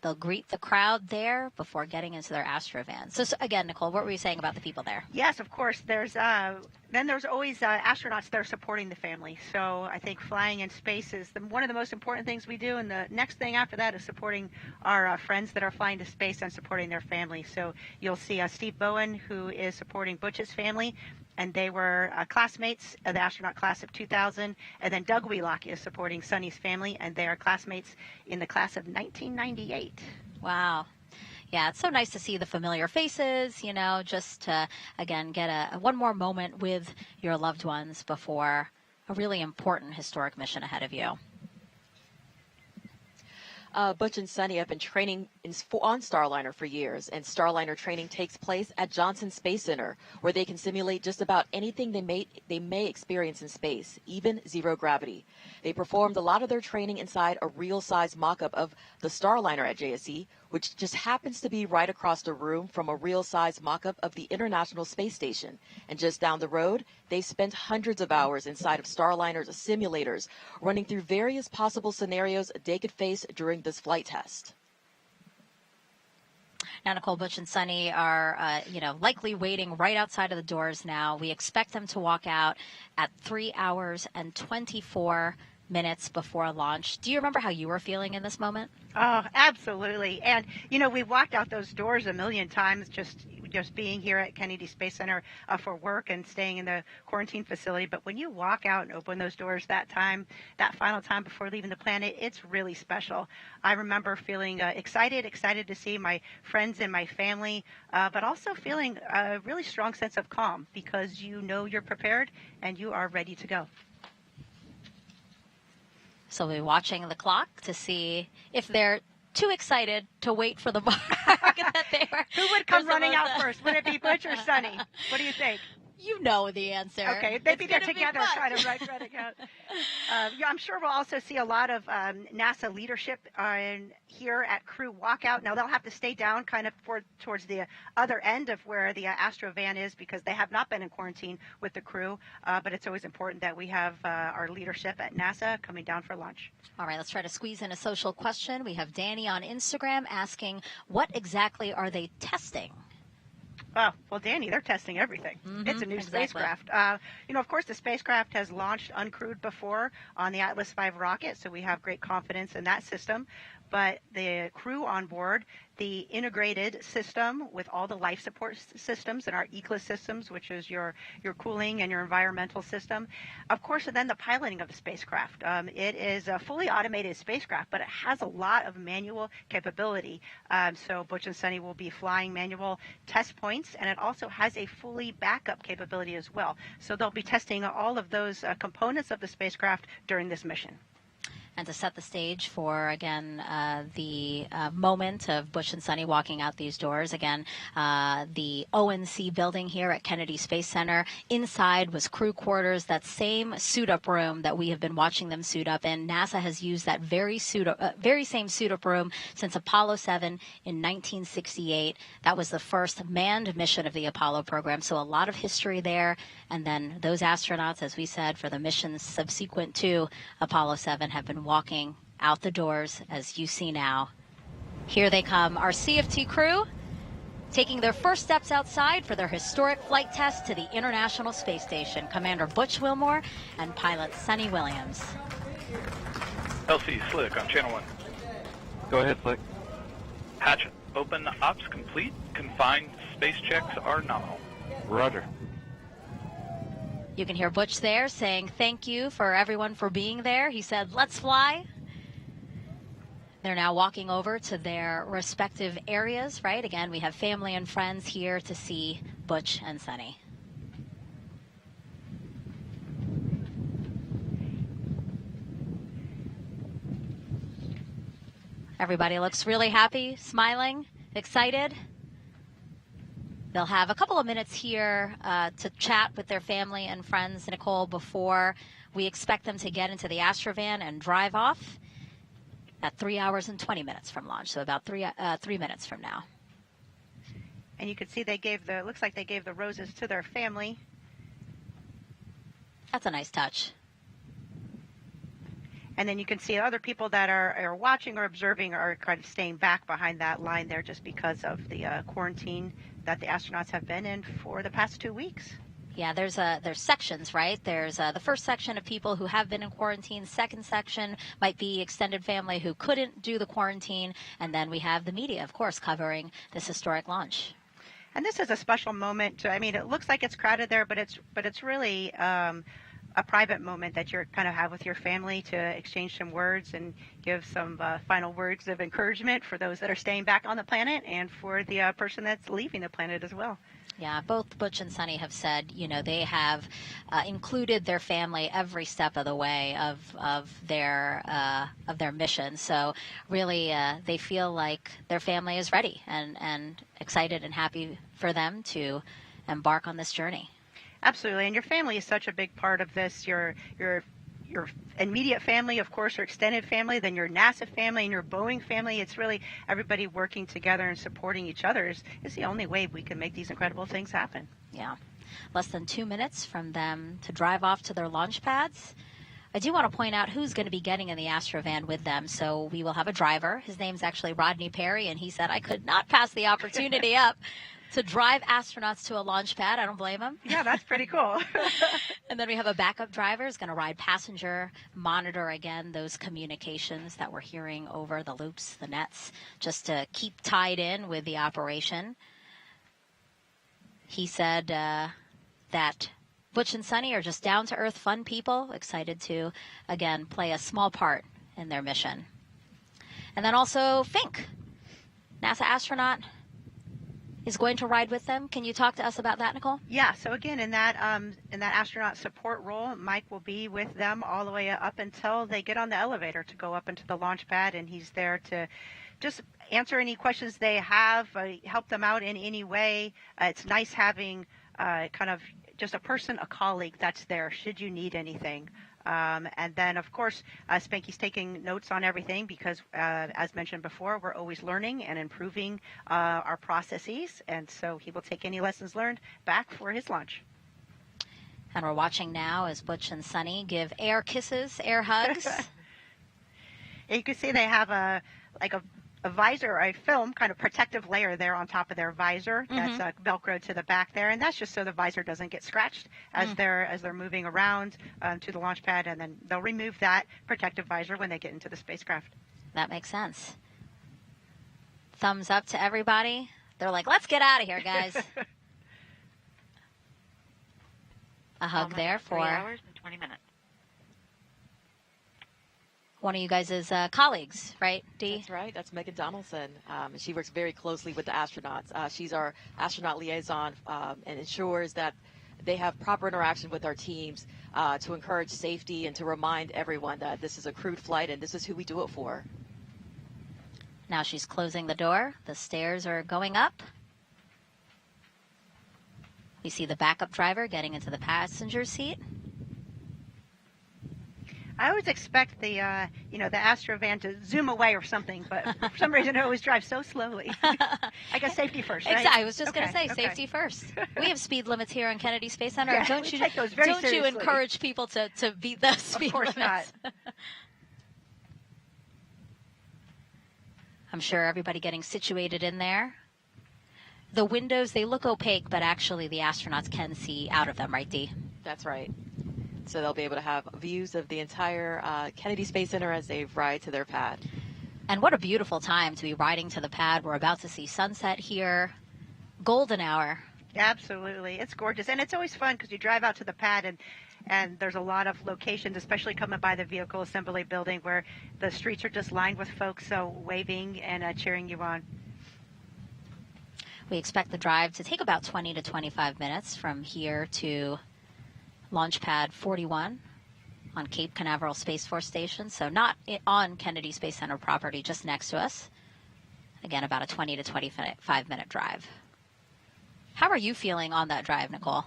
They'll greet the crowd there before getting into their Astrovan. So again, Nicole, what were you saying about the people there? Yes, of course. There's always astronauts that are supporting the family. So I think flying in space is one of the most important things we do. And the next thing after that is supporting our friends that are flying to space and supporting their family. So you'll see Steve Boeing, who is supporting Butch's family. And they were classmates of the astronaut class of 2000. And then Doug Wheelock is supporting Sonny's family, and they are classmates in the class of 1998. Wow. Yeah, it's so nice to see the familiar faces, just to, again, get one more moment with your loved ones before a really important historic mission ahead of you. Butch and Sunny have been training on Starliner for years, and Starliner training takes place at Johnson Space Center, where they can simulate just about anything they may experience in space, even zero gravity. They performed a lot of their training inside a real-size mock-up of the Starliner at JSC, which just happens to be right across the room from a real-size mock-up of the International Space Station. And just down the road, they spent hundreds of hours inside of Starliner's simulators, running through various possible scenarios they could face during this flight test. Now, Nicole, Butch and Sunny are, likely waiting right outside of the doors now. We expect them to walk out at 3 hours and 24 minutes before launch. Do you remember how you were feeling in this moment? Oh, absolutely. And, we walked out those doors a million times just being here at Kennedy Space Center for work and staying in the quarantine facility. But when you walk out and open those doors that final time before leaving the planet, it's really special. I remember feeling excited to see my friends and my family, but also feeling a really strong sense of calm because you're prepared and you are ready to go. So we'll be watching the clock to see if they're too excited to wait for the mark that they were. Who would come running out first? Would it be Butch or Sunny? What do you think? You know the answer. Okay, maybe they're together kind of running out. I'm sure we'll also see a lot of NASA leadership here at crew walkout. Now, they'll have to stay down kind of towards the other end of where the Astro van is because they have not been in quarantine with the crew. But it's always important that we have our leadership at NASA coming down for lunch. All right, let's try to squeeze in a social question. We have Danny on Instagram asking, what exactly are they testing? Oh, well, Danny, they're testing everything. It's a new spacecraft. Of course, the spacecraft has launched uncrewed before on the Atlas V rocket, so we have great confidence in that system. But the crew on board, the integrated system with all the life support systems and our egress systems, which is your cooling and your environmental system. Of course, and then the piloting of the spacecraft. It is a fully automated spacecraft, but it has a lot of manual capability. So Butch and Sunny will be flying manual test points, and it also has a fully backup capability as well. So they'll be testing all of those components of the spacecraft during this mission. And to set the stage for, again, the moment of Butch and Sunny walking out these doors. Again, the ONC building here at Kennedy Space Center. Inside was crew quarters, that same suit-up room that we have been watching them suit up in. NASA has used that very same suit-up room since Apollo 7 in 1968. That was the first manned mission of the Apollo program, so a lot of history there. And then those astronauts, as we said, for the missions subsequent to Apollo 7 have been walking out the doors, as you see now. Here they come, our CFT crew, taking their first steps outside for their historic flight test to the International Space Station. Commander Butch Wilmore and pilot Sunny Williams. LC Slick on Channel 1. Go ahead, Slick. Hatch open, ops complete, confined space checks are nominal. Roger. You can hear Butch there saying thank you for everyone for being there. He said, let's fly. They're now walking over to their respective areas, right? Again, we have family and friends here to see Butch and Sunny. Everybody looks really happy, smiling, excited. They'll have a couple of minutes here to chat with their family and friends, Nicole, before we expect them to get into the Astrovan and drive off at 3 hours and 20 minutes from launch, so about 3 minutes from now. And you can see looks like they gave the roses to their family. That's a nice touch. And then you can see other people that are watching or observing are kind of staying back behind that line there just because of the quarantine that the astronauts have been in for the past 2 weeks. Yeah, there's sections, right? There's the first section of people who have been in quarantine. Second section might be extended family who couldn't do the quarantine. And then we have the media, of course, covering this historic launch. And this is a special moment. I mean, it looks like it's crowded there, but it's really a private moment that you're kind of have with your family to exchange some words and give some final words of encouragement for those that are staying back on the planet and for the person that's leaving the planet as well. Yeah, both Butch and Sunny have said, they have included their family every step of the way of their mission. So really, they feel like their family is ready and excited and happy for them to embark on this journey. Absolutely, and your family is such a big part of this. Your immediate family, of course, your extended family, then your NASA family and your Boeing family. It's really everybody working together and supporting each other is the only way we can make these incredible things happen. Yeah. Less than 2 minutes from them to drive off to their launch pads. I do want to point out who's going to be getting in the Astrovan with them. So we will have a driver. His name's actually Rodney Perry, and he said I could not pass the opportunity up to drive astronauts to a launch pad. I don't blame him. Yeah, that's pretty cool. And then we have a backup driver who's going to ride passenger, monitor again those communications that we're hearing over the loops, the nets, just to keep tied in with the operation. He said that Butch and Sunny are just down-to-earth fun people, excited to, again, play a small part in their mission. And then also Fink, NASA astronaut, is going to ride with them. Can you talk to us about that, Nicole? Yeah, so again, in that astronaut support role, Mike will be with them all the way up until they get on the elevator to go up into the launch pad, and he's there to just answer any questions they have, help them out in any way. It's nice having kind of just a person, a colleague that's there should you need anything. And then, of course, Spanky's taking notes on everything because, as mentioned before, we're always learning and improving our processes. And so he will take any lessons learned back for his launch. And we're watching now as Butch and Sunny give air kisses, air hugs. You can see they have a visor, a film kind of protective layer there on top of their visor. Mm-hmm. That's velcroed to the back there, and that's just so the visor doesn't get scratched as they're moving around to the launch pad, and then they'll remove that protective visor when they get into the spacecraft. That makes sense. Thumbs up to everybody. They're like, let's get out of here, guys. A hug there for 3 hours and 20 minutes. One of you guys' colleagues, right, Dee? That's right. That's Megan Donaldson. She works very closely with the astronauts. She's our astronaut liaison and ensures that they have proper interaction with our teams to encourage safety and to remind everyone that this is a crewed flight and this is who we do it for. Now she's closing the door. The stairs are going up. We see the backup driver getting into the passenger seat. I always expect the Astrovan to zoom away or something, but for some reason it always drives so slowly. I guess safety first, right? Exactly. I was just going to say safety first. We have speed limits here on Kennedy Space Center. Yeah, don't you take those very seriously. You encourage people to beat the speed limits? Of course not. I'm sure everybody getting situated in there. The windows, they look opaque, but actually the astronauts can see out of them, right, Dee? That's right. So they'll be able to have views of the entire Kennedy Space Center as they ride to their pad. And what a beautiful time to be riding to the pad. We're about to see sunset here. Golden hour. Absolutely. It's gorgeous. And it's always fun because you drive out to the pad and there's a lot of locations, especially coming by the vehicle assembly building where the streets are just lined with folks waving and cheering you on. We expect the drive to take about 20 to 25 minutes from here to Launch Pad 41 on Cape Canaveral Space Force Station, so not on Kennedy Space Center property, just next to us. Again, about a 20 to 25-minute drive. How are you feeling on that drive, Nicole?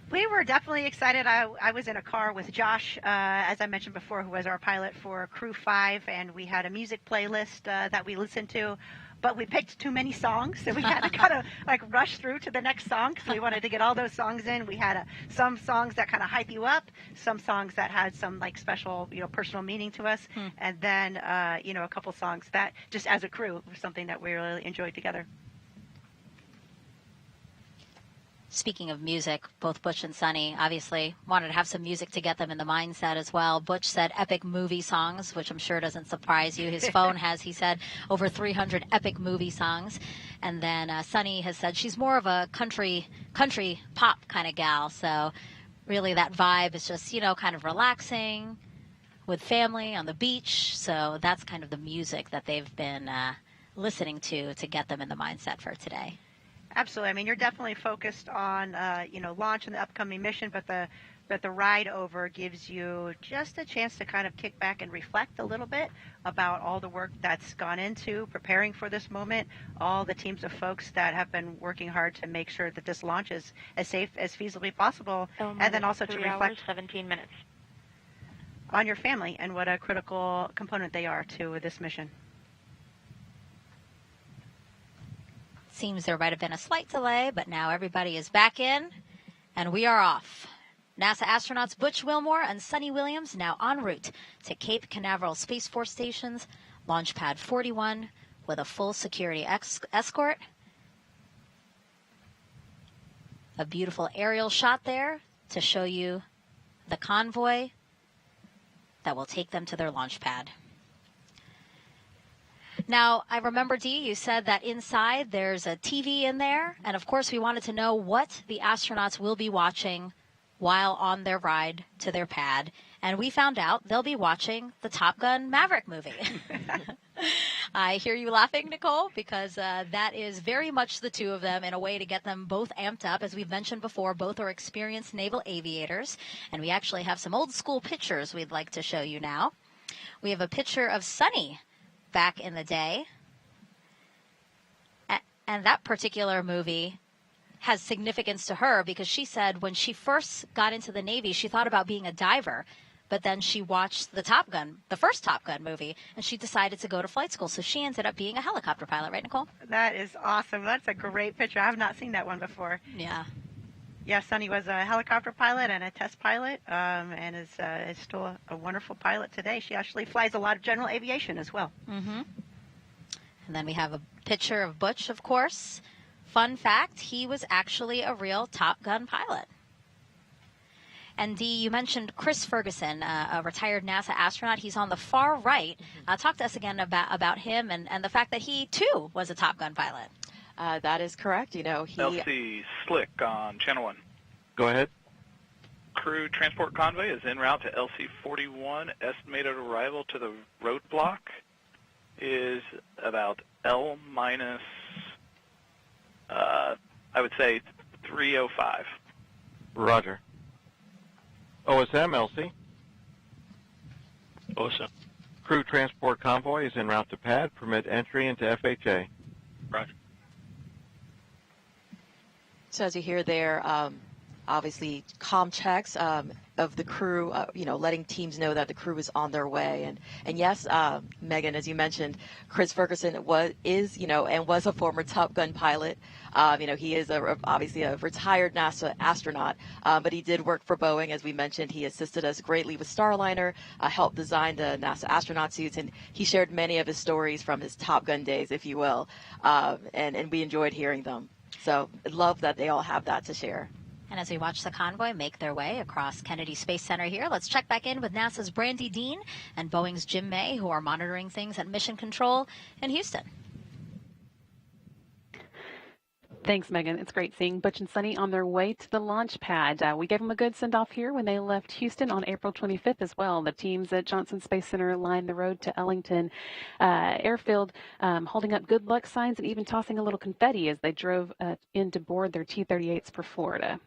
We were definitely excited. I was in a car with Josh, as I mentioned before, who was our pilot for Crew 5, and we had a music playlist that we listened to. But we picked too many songs, so we had to kind of rush through to the next song because we wanted to get all those songs in. We had some songs that kind of hype you up, some songs that had some special, personal meaning to us, and then a couple songs that just as a crew was something that we really enjoyed together. Speaking of music, both Butch and Sunny obviously wanted to have some music to get them in the mindset as well. Butch said epic movie songs, which I'm sure doesn't surprise you. His phone has, he said, over 300 epic movie songs. And then Sunny has said she's more of a country pop kind of gal. So really that vibe is just, kind of relaxing with family on the beach. So that's kind of the music that they've been listening to get them in the mindset for today. Absolutely. I mean, you're definitely focused on, launch and the upcoming mission, but the ride over gives you just a chance to kind of kick back and reflect a little bit about all the work that's gone into preparing for this moment, all the teams of folks that have been working hard to make sure that this launch is as safe as feasibly possible, and then also to reflect 17 minutes. on your family and what a critical component they are to this mission. Seems there might have been a slight delay, but now everybody is back in, and we are off. NASA astronauts Butch Wilmore and Sunny Williams now en route to Cape Canaveral Space Force Station's Launch Pad 41 with a full security escort. A beautiful aerial shot there to show you the convoy that will take them to their launch pad. Now, I remember, Dee, you said that inside there's a TV in there, and of course we wanted to know what the astronauts will be watching while on their ride to their pad, and we found out they'll be watching the Top Gun Maverick movie. I hear you laughing, Nicole, because that is very much the two of them in a way to get them both amped up. As we've mentioned before, both are experienced naval aviators, and we actually have some old school pictures we'd like to show you now. We have a picture of Sunny back in the day, and that particular movie has significance to her because she said when she first got into the Navy, she thought about being a diver, but then she watched the first Top Gun movie, and she decided to go to flight school. So she ended up being a helicopter pilot, right, Nicole? That is awesome. That's a great picture. I have not seen that one before. Yeah. Yeah, Sunny was a helicopter pilot and a test pilot, and is still a wonderful pilot today. She actually flies a lot of general aviation as well. Mm-hmm. And then we have a picture of Butch, of course. Fun fact, he was actually a real Top Gun pilot. And Dee, you mentioned Chris Ferguson, a retired NASA astronaut. He's on the far right. Talk to us again about him and the fact that he, too, was a Top Gun pilot. That is correct. LC Slick on Channel 1. Go ahead. Crew transport convoy is en route to LC-41. Estimated arrival to the roadblock is about L minus, I would say, 3:05. Roger. OSM, LC. OSM. Crew transport convoy is en route to pad. Permit entry into FHA. Roger. So as you hear there, obviously comm checks of the crew, letting teams know that the crew is on their way. And yes, Megan, as you mentioned, Chris Ferguson was a former Top Gun pilot. He is obviously a retired NASA astronaut, but he did work for Boeing. As we mentioned, he assisted us greatly with Starliner, helped design the NASA astronaut suits, and he shared many of his stories from his Top Gun days, if you will, and we enjoyed hearing them. So I love that they all have that to share. And as we watch the convoy make their way across Kennedy Space Center here, let's check back in with NASA's Brandy Dean and Boeing's Jim May, who are monitoring things at Mission Control in Houston. Thanks, Megan. It's great seeing Butch and Sunny on their way to the launch pad. We gave them a good send-off here when they left Houston on April 25th as well. The teams at Johnson Space Center lined the road to Ellington Airfield, holding up good luck signs and even tossing a little confetti as they drove in to board their T-38s for Florida.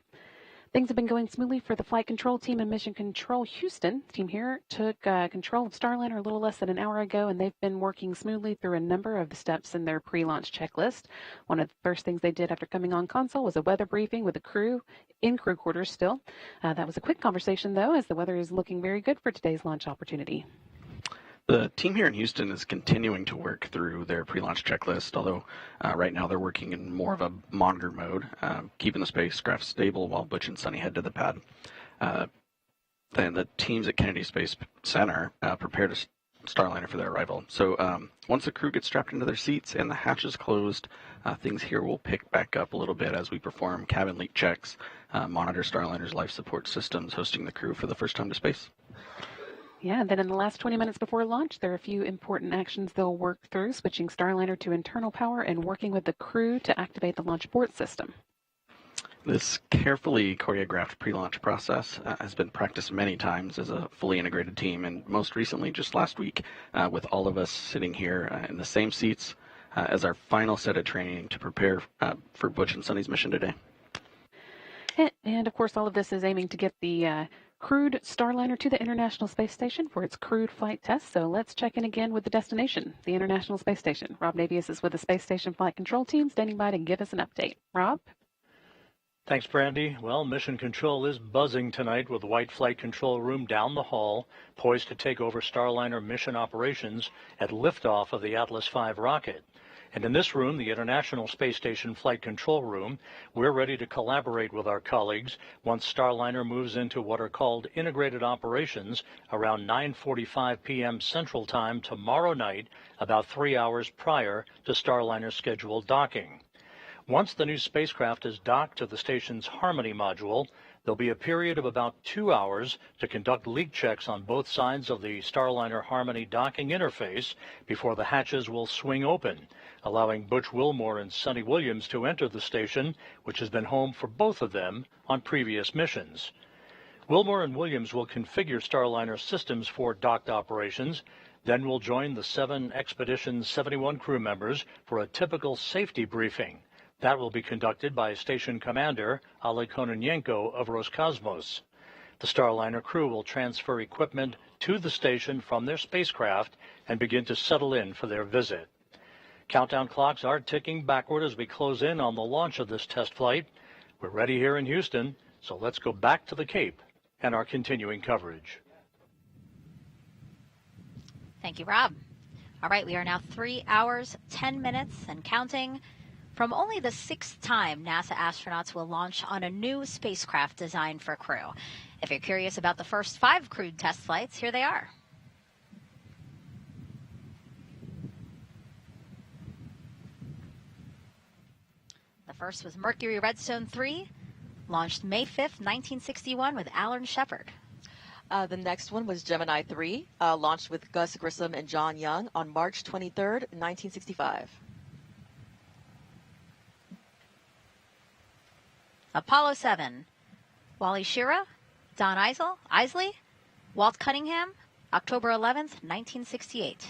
Things have been going smoothly for the flight control team in Mission Control Houston. The team here took control of Starliner a little less than an hour ago, and they've been working smoothly through a number of the steps in their pre-launch checklist. One of the first things they did after coming on console was a weather briefing with the crew in crew quarters still. That was a quick conversation, though, as the weather is looking very good for today's launch opportunity. The team here in Houston is continuing to work through their pre-launch checklist, although right now they're working in more of a monitor mode, keeping the spacecraft stable while Butch and Sunny head to the pad. Then the teams at Kennedy Space Center prepare to Starliner for their arrival. So once the crew gets strapped into their seats and the hatches closed, things here will pick back up a little bit as we perform cabin leak checks, monitor Starliner's life support systems, hosting the crew for the first time to space. Yeah, then in the last 20 minutes before launch, there are a few important actions they'll work through, switching Starliner to internal power and working with the crew to activate the launch abort system. This carefully choreographed pre-launch process has been practiced many times as a fully integrated team, and most recently just last week with all of us sitting here in the same seats, as our final set of training to prepare for Butch and Sonny's mission today. And of course, all of this is aiming to get the crewed Starliner to the International Space Station for its crewed flight test. So let's check in again with the destination, the International Space Station. Rob Navius is with the Space Station Flight Control Team, standing by to give us an update. Rob? Thanks, Brandy. Well, Mission Control is buzzing tonight with the White Flight Control Room down the hall, poised to take over Starliner mission operations at liftoff of the Atlas V rocket. And in this room, the International Space Station Flight Control Room, we're ready to collaborate with our colleagues once Starliner moves into what are called integrated operations around 9:45 p.m. Central Time tomorrow night, about 3 hours prior to Starliner's scheduled docking. Once the new spacecraft is docked to the station's Harmony module, there'll be a period of about 2 hours to conduct leak checks on both sides of the Starliner Harmony docking interface before the hatches will swing open, allowing Butch Wilmore and Sonny Williams to enter the station, which has been home for both of them on previous missions. Wilmore and Williams will configure Starliner systems for docked operations, then will join the 7 Expedition 71 crew members for a typical safety briefing. That will be conducted by Station Commander Oleg Kononenko of Roscosmos. The Starliner crew will transfer equipment to the station from their spacecraft and begin to settle in for their visit. Countdown clocks are ticking backward as we close in on the launch of this test flight. We're ready here in Houston, so let's go back to the Cape and our continuing coverage. Thank you, Rob. All right, we are now 3 hours, 10 minutes and counting from only the 6th time NASA astronauts will launch on a new spacecraft designed for crew. If you're curious about the first 5 crewed test flights, here they are. The first was Mercury Redstone 3, launched May 5th, 1961 with Alan Shepard. The next one was Gemini 3, launched with Gus Grissom and John Young on March 23rd, 1965. Apollo 7, Wally Schirra, Don Isley, Walt Cunningham, October 11th, 1968.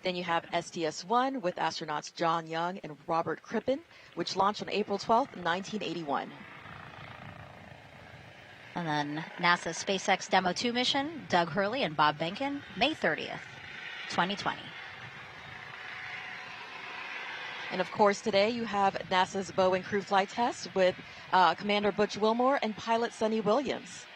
Then you have STS-1 with astronauts John Young and Robert Crippen, which launched on April 12th, 1981. And then NASA's SpaceX Demo 2 mission, Doug Hurley and Bob Behnken, May 30th, 2020. And of course, today you have NASA's Boeing crew flight test with Commander Butch Wilmore and pilot Sonny Williams.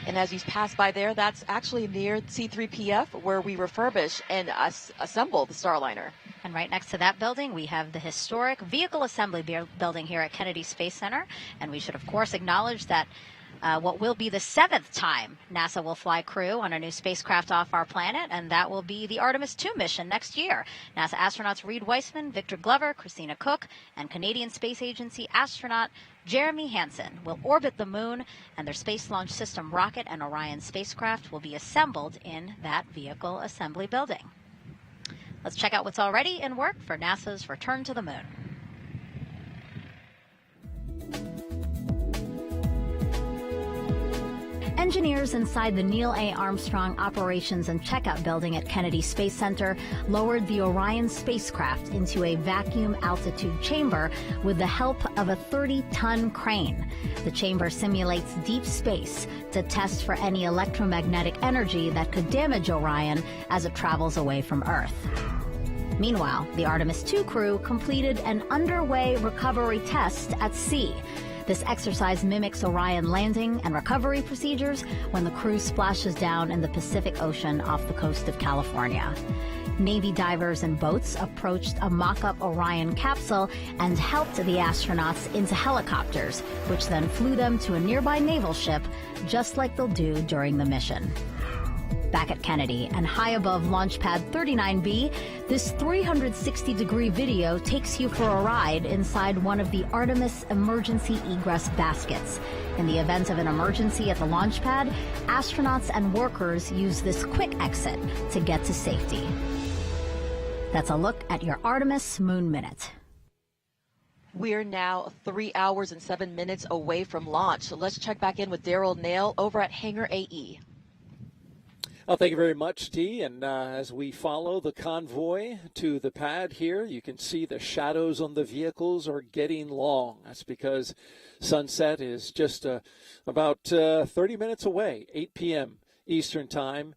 And as you pass by there, that's actually near C3PF, where we refurbish and assemble the Starliner. And right next to that building, we have the historic Vehicle Assembly Building here at Kennedy Space Center. And we should, of course, acknowledge that what will be the 7th time NASA will fly crew on a new spacecraft off our planet, and that will be the Artemis 2 mission next year. NASA astronauts Reed Weissman, Victor Glover, Christina Cook, and Canadian Space Agency astronaut Jeremy Hansen will orbit the moon, and their Space Launch System rocket and Orion spacecraft will be assembled in that Vehicle Assembly Building. Let's check out what's already in work for NASA's return to the moon. Engineers inside the Neil A. Armstrong Operations and Checkout Building at Kennedy Space Center lowered the Orion spacecraft into a vacuum altitude chamber with the help of a 30-ton crane. The chamber simulates deep space to test for any electromagnetic energy that could damage Orion as it travels away from Earth. Meanwhile, the Artemis 2 crew completed an underway recovery test at sea. This exercise mimics Orion landing and recovery procedures when the crew splashes down in the Pacific Ocean off the coast of California. Navy divers and boats approached a mock-up Orion capsule and helped the astronauts into helicopters, which then flew them to a nearby naval ship, just like they'll do during the mission. Back at Kennedy and high above Launch Pad 39B, this 360-degree video takes you for a ride inside one of the Artemis emergency egress baskets. In the event of an emergency at the launch pad, astronauts and workers use this quick exit to get to safety. That's a look at your Artemis Moon Minute. We're now 3 hours and 7 minutes away from launch. So let's check back in with Daryl Nail over at Hangar AE. Well, thank you very much, Dee. And as we follow the convoy to the pad here, you can see the shadows on the vehicles are getting long. That's because sunset is just about 30 minutes away, 8 p.m. Eastern Time.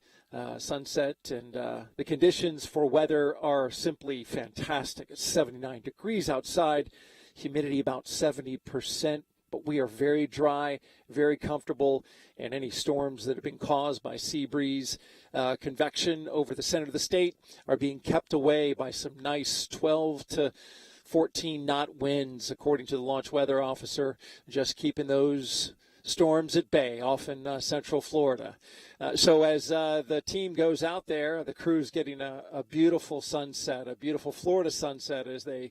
Sunset, and the conditions for weather are simply fantastic. It's 79 degrees outside, humidity about 70%, but we are very dry, very comfortable, and any storms that have been caused by sea breeze, convection over the center of the state are being kept away by some nice 12 to 14 knot winds, according to the launch weather officer, just keeping those storms at bay off in central Florida. So as the team goes out there, the crew's getting a beautiful sunset, a beautiful Florida sunset as they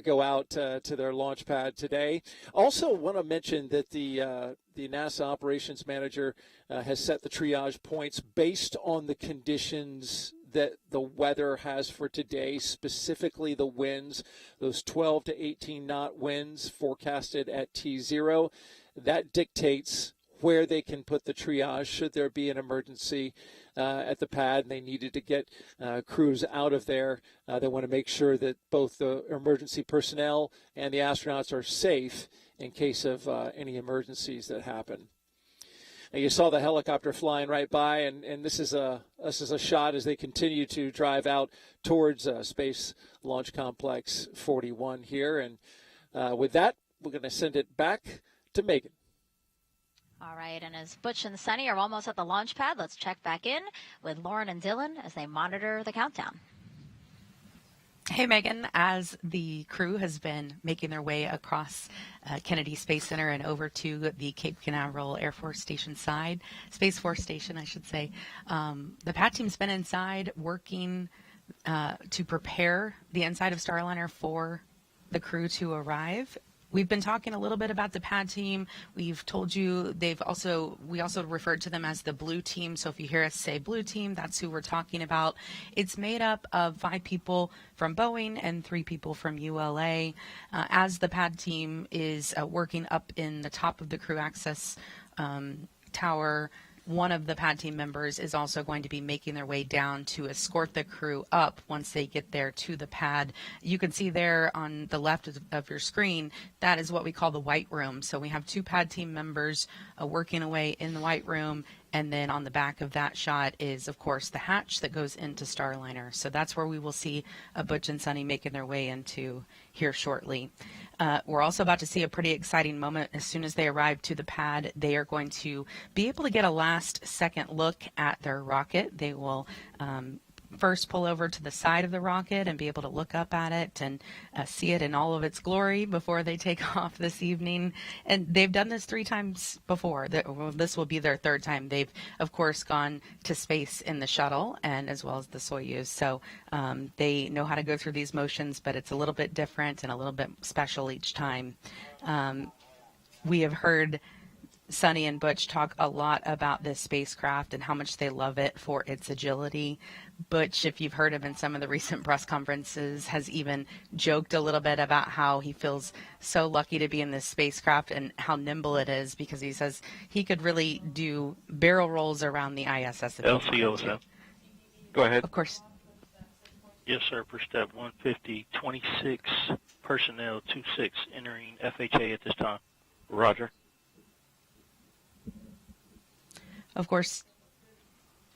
go out to their launch pad today. Also want to mention that the NASA operations manager has set the triage points based on the conditions that the weather has for today, specifically the winds, those 12 to 18 knot winds forecasted at T0. That dictates where they can put the triage should there be an emergency at the pad and they needed to get crews out of there. They want to make sure that both the emergency personnel and the astronauts are safe in case of any emergencies that happen. Now you saw the helicopter flying right by, and this is a shot as they continue to drive out towards Space Launch Complex 41 here. And with that, we're going to send it back to Megan. All right, and as Butch and Sunny are almost at the launch pad, let's check back in with Lauren and Dylan as they monitor the countdown. Hey, Megan, as the crew has been making their way across Kennedy Space Center and over to the Cape Canaveral Air Force Station side, Space Force Station, I should say, the pad team's been inside working to prepare the inside of Starliner for the crew to arrive. We've been talking a little bit about the pad team. We've told you we also referred to them as the blue team. So if you hear us say blue team, that's who we're talking about. It's made up of 5 people from Boeing and 3 people from ULA. As the pad team is working up in the top of the crew access tower, one of the pad team members is also going to be making their way down to escort the crew up once they get there to the pad. You can see there on the left of your screen, that is what we call the white room. So we have 2 pad team members working away in the white room. And then on the back of that shot is, of course, the hatch that goes into Starliner. So that's where we will see Butch and Sunny making their way into here shortly. We're also about to see a pretty exciting moment. As soon as they arrive to the pad, they are going to be able to get a last-second look at their rocket. They will first pull over to the side of the rocket and be able to look up at it and see it in all of its glory before they take off this evening. And they've done this 3 times before. This will be their 3rd time. They've, of course, gone to space in the shuttle and as well as the Soyuz. So they know how to go through these motions, but it's a little bit different and a little bit special each time. We have heard Sunny and Butch talk a lot about this spacecraft and how much they love it for its agility. Butch, if you've heard him in some of the recent press conferences, has even joked a little bit about how he feels so lucky to be in this spacecraft and how nimble it is, because he says he could really do barrel rolls around the ISS. LCO, Go ahead. Of course. Yes, sir. Per step 150, 26 personnel, 26 entering FHA at this time. Roger. Of course,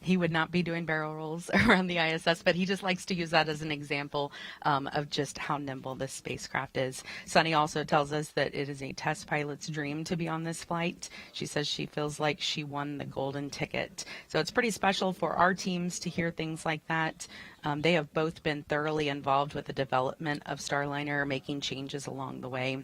he would not be doing barrel rolls around the ISS, but he just likes to use that as an example of just how nimble this spacecraft is. Sunny also tells us that it is a test pilot's dream to be on this flight. She says she feels like she won the golden ticket. So it's pretty special for our teams to hear things like that. They have both been thoroughly involved with the development of Starliner, making changes along the way.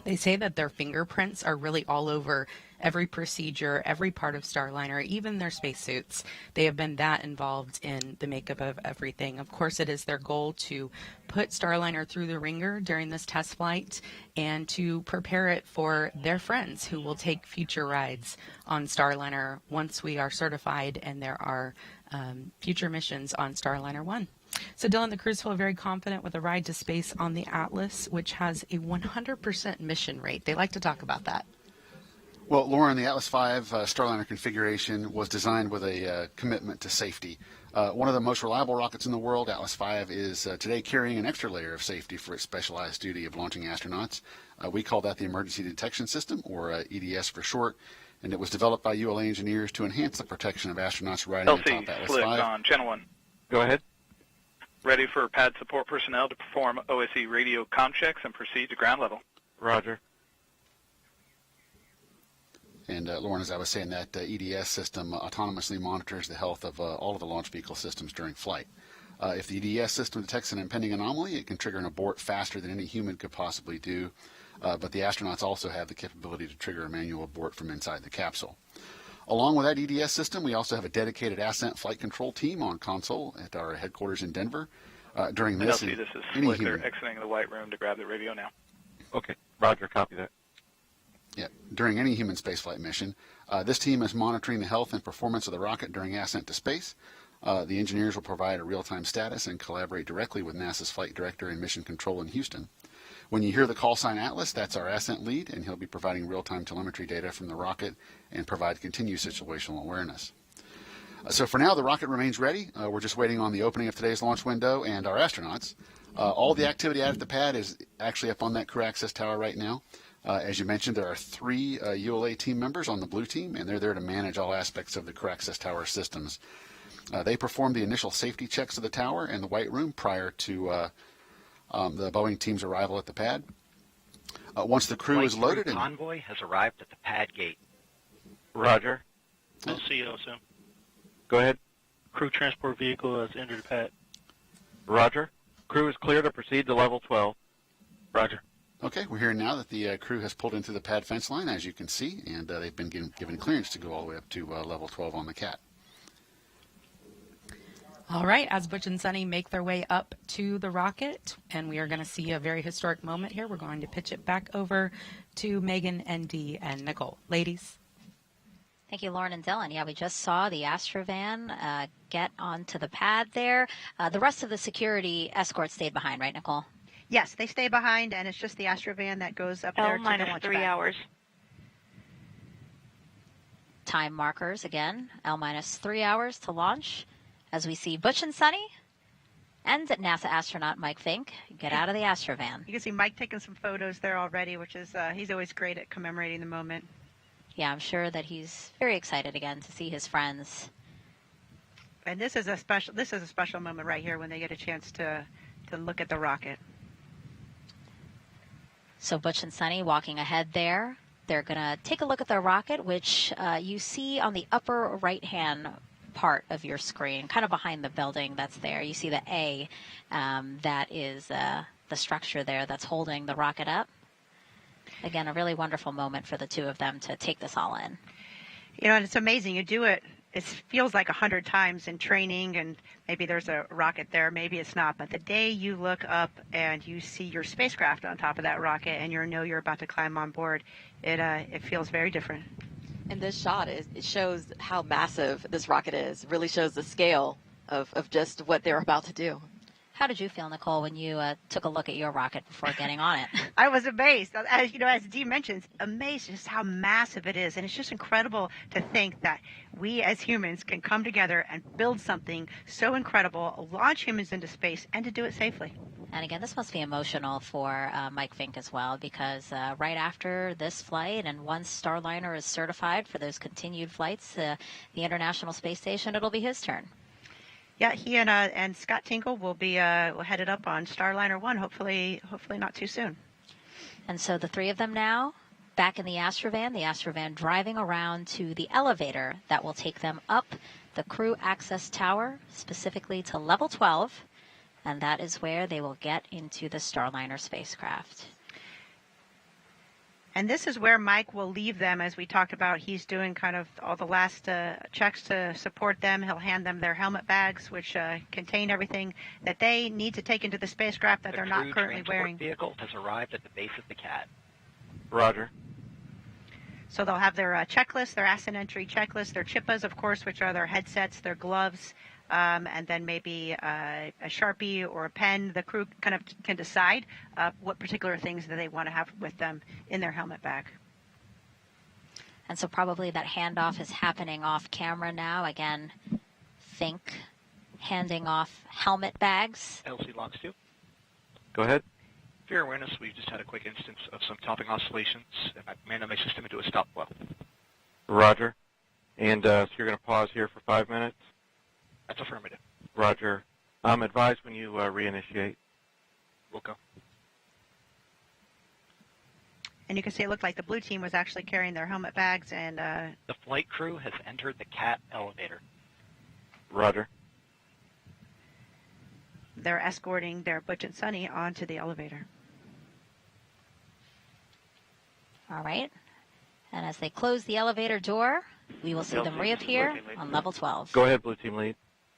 They say that their fingerprints are really all over every procedure, every part of Starliner, even their spacesuits. They have been that involved in the makeup of everything. Of course, it is their goal to put Starliner through the ringer during this test flight and to prepare it for their friends who will take future rides on Starliner once we are certified and there are future missions on Starliner 1. So, Dylan, the crews feel very confident with a ride to space on the Atlas, which has a 100% mission rate. They like to talk about that. Well, Lauren, the Atlas V Starliner configuration was designed with a commitment to safety. One of the most reliable rockets in the world, Atlas V, is today carrying an extra layer of safety for its specialized duty of launching astronauts. We call that the Emergency Detection System, or EDS for short, and it was developed by ULA engineers to enhance the protection of astronauts riding atop Atlas V. On Channel 1. Go ahead. Ready for pad support personnel to perform OSE radio comm checks and proceed to ground level. Roger. And Lauren, as I was saying, that EDS system autonomously monitors the health of all of the launch vehicle systems during flight. If the EDS system detects an impending anomaly, it can trigger an abort faster than any human could possibly do. But the astronauts also have the capability to trigger a manual abort from inside the capsule. Along with that EDS system, we also have a dedicated ascent flight control team on console at our headquarters in Denver. During this, this is Slick. They're exiting the White Room to grab the radio now. Okay. Roger. Copy that. Yeah, during any human spaceflight mission, this team is monitoring the health and performance of the rocket during ascent to space. The engineers will provide a real-time status and collaborate directly with NASA's flight director and mission control in Houston. When you hear the call sign Atlas, that's our ascent lead, and he'll be providing real-time telemetry data from the rocket and provide continued situational awareness. So for now, the rocket remains ready. We're just waiting on the opening of today's launch window and our astronauts. All the activity out at the pad is actually up on that crew access tower right now. As you mentioned, there are 3 ULA team members on the blue team, and they're there to manage all aspects of the crew access tower systems. They performed the initial safety checks of the tower and the White Room prior to the Boeing team's arrival at the pad. Once the crew is loaded, and convoy has arrived at the pad gate. Roger. We'll see you soon. Go ahead. Crew transport vehicle has entered the pad. Roger. Crew is clear to proceed to level 12. Roger. Okay, we're hearing now that the crew has pulled into the pad fence line, as you can see, and they've been given clearance to go all the way up to level 12 on the CAT. All right, as Butch and Sunny make their way up to the rocket, and we are going to see a very historic moment here, we're going to pitch it back over to Megan and Dee and Nicole. Ladies. Thank you, Lauren and Dylan. Yeah, we just saw the Astrovan get onto the pad there. The rest of the security escort stayed behind, right, Nicole? Yes, they stay behind, and it's just the Astrovan that goes up there to the launch pad. L-3 hours. Time markers again, L-3 hours to launch. As we see Butch and Sunny and NASA astronaut Mike Fink get out of the Astrovan. You can see Mike taking some photos there already, which is he's always great at commemorating the moment. Yeah, I'm sure that he's very excited again to see his friends. And this is a special moment right here when they get a chance to look at the rocket. So Butch and Sunny walking ahead there. They're going to take a look at the rocket, which you see on the upper right-hand part of your screen, kind of behind the building that's there. You see the A, that is the structure there that's holding the rocket up. Again, a really wonderful moment for the two of them to take this all in. You know, and it's amazing. You do it, it feels like 100 times in training, and maybe there's a rocket there, maybe it's not. But the day you look up and you see your spacecraft on top of that rocket and you know you're about to climb on board, it feels very different. And this shot, it shows how massive this rocket is. It really shows the scale of just what they're about to do. How did you feel, Nicole, when you took a look at your rocket before getting on it? I was amazed. As Dee mentions, amazed just how massive it is. And it's just incredible to think that we as humans can come together and build something so incredible, launch humans into space, and to do it safely. And again, this must be emotional for Mike Fink as well, because right after this flight, and once Starliner is certified for those continued flights to the International Space Station, it'll be his turn. Yeah, he and Scott Tingle will be headed up on Starliner 1, hopefully not too soon. And so the three of them now back in the Astrovan driving around to the elevator that will take them up the crew access tower, specifically to level 12. And that is where they will get into the Starliner spacecraft. And this is where Mike will leave them, as we talked about. He's doing kind of all the last checks to support them. He'll hand them their helmet bags, which contain everything that they need to take into the spacecraft that they're not currently wearing. The vehicle has arrived at the base of the CAT. Roger. So they'll have their checklist, their ascent entry checklist, their chippas, of course, which are their headsets, their gloves, and then maybe a Sharpie or a pen. The crew kind of can decide what particular things that they want to have with them in their helmet bag. And so probably that handoff is happening off camera now. Again, think handing off helmet bags. LC locks 2. Go ahead. For your awareness, we've just had a quick instance of some topping oscillations, and I've manned my system into a stop flow. Roger. And so you're going to pause here for 5 minutes? That's affirmative. Roger. Advise when you reinitiate. We'll go. And you can see it looked like the blue team was actually carrying their helmet bags and... The flight crew has entered the CAT elevator. Roger. They're escorting their Butch and Sunny onto the elevator. All right. And as they close the elevator door, we will see them reappear on level 12. Go ahead, Blue Team Lead.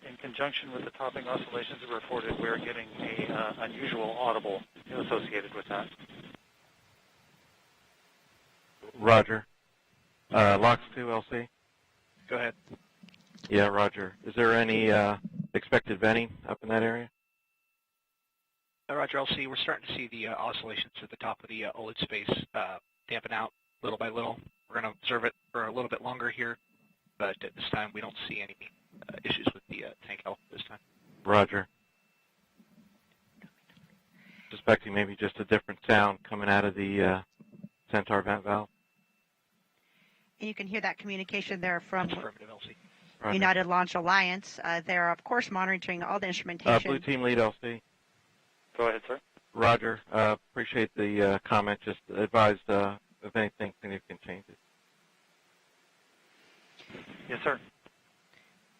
In conjunction with the topping oscillations reported, we're getting a unusual audible associated with that. Roger. Locks 2, LC. Go ahead. Yeah, Roger. Is there any expected venting up in that area? Roger, LC, we're starting to see the oscillations at the top of the OLED space dampen out little by little. We're going to observe it for a little bit longer here, but at this time we don't see any issues with the tank health this time. Roger. Suspecting maybe just a different sound coming out of the Centaur vent valve. And you can hear that communication there from affirmative, LC. Roger. United Launch Alliance. They're, of course, monitoring all the instrumentation. Blue Team Lead, LC. Go ahead, sir. Roger. Appreciate the comment. Just advised if anything significant changes. Yes, sir.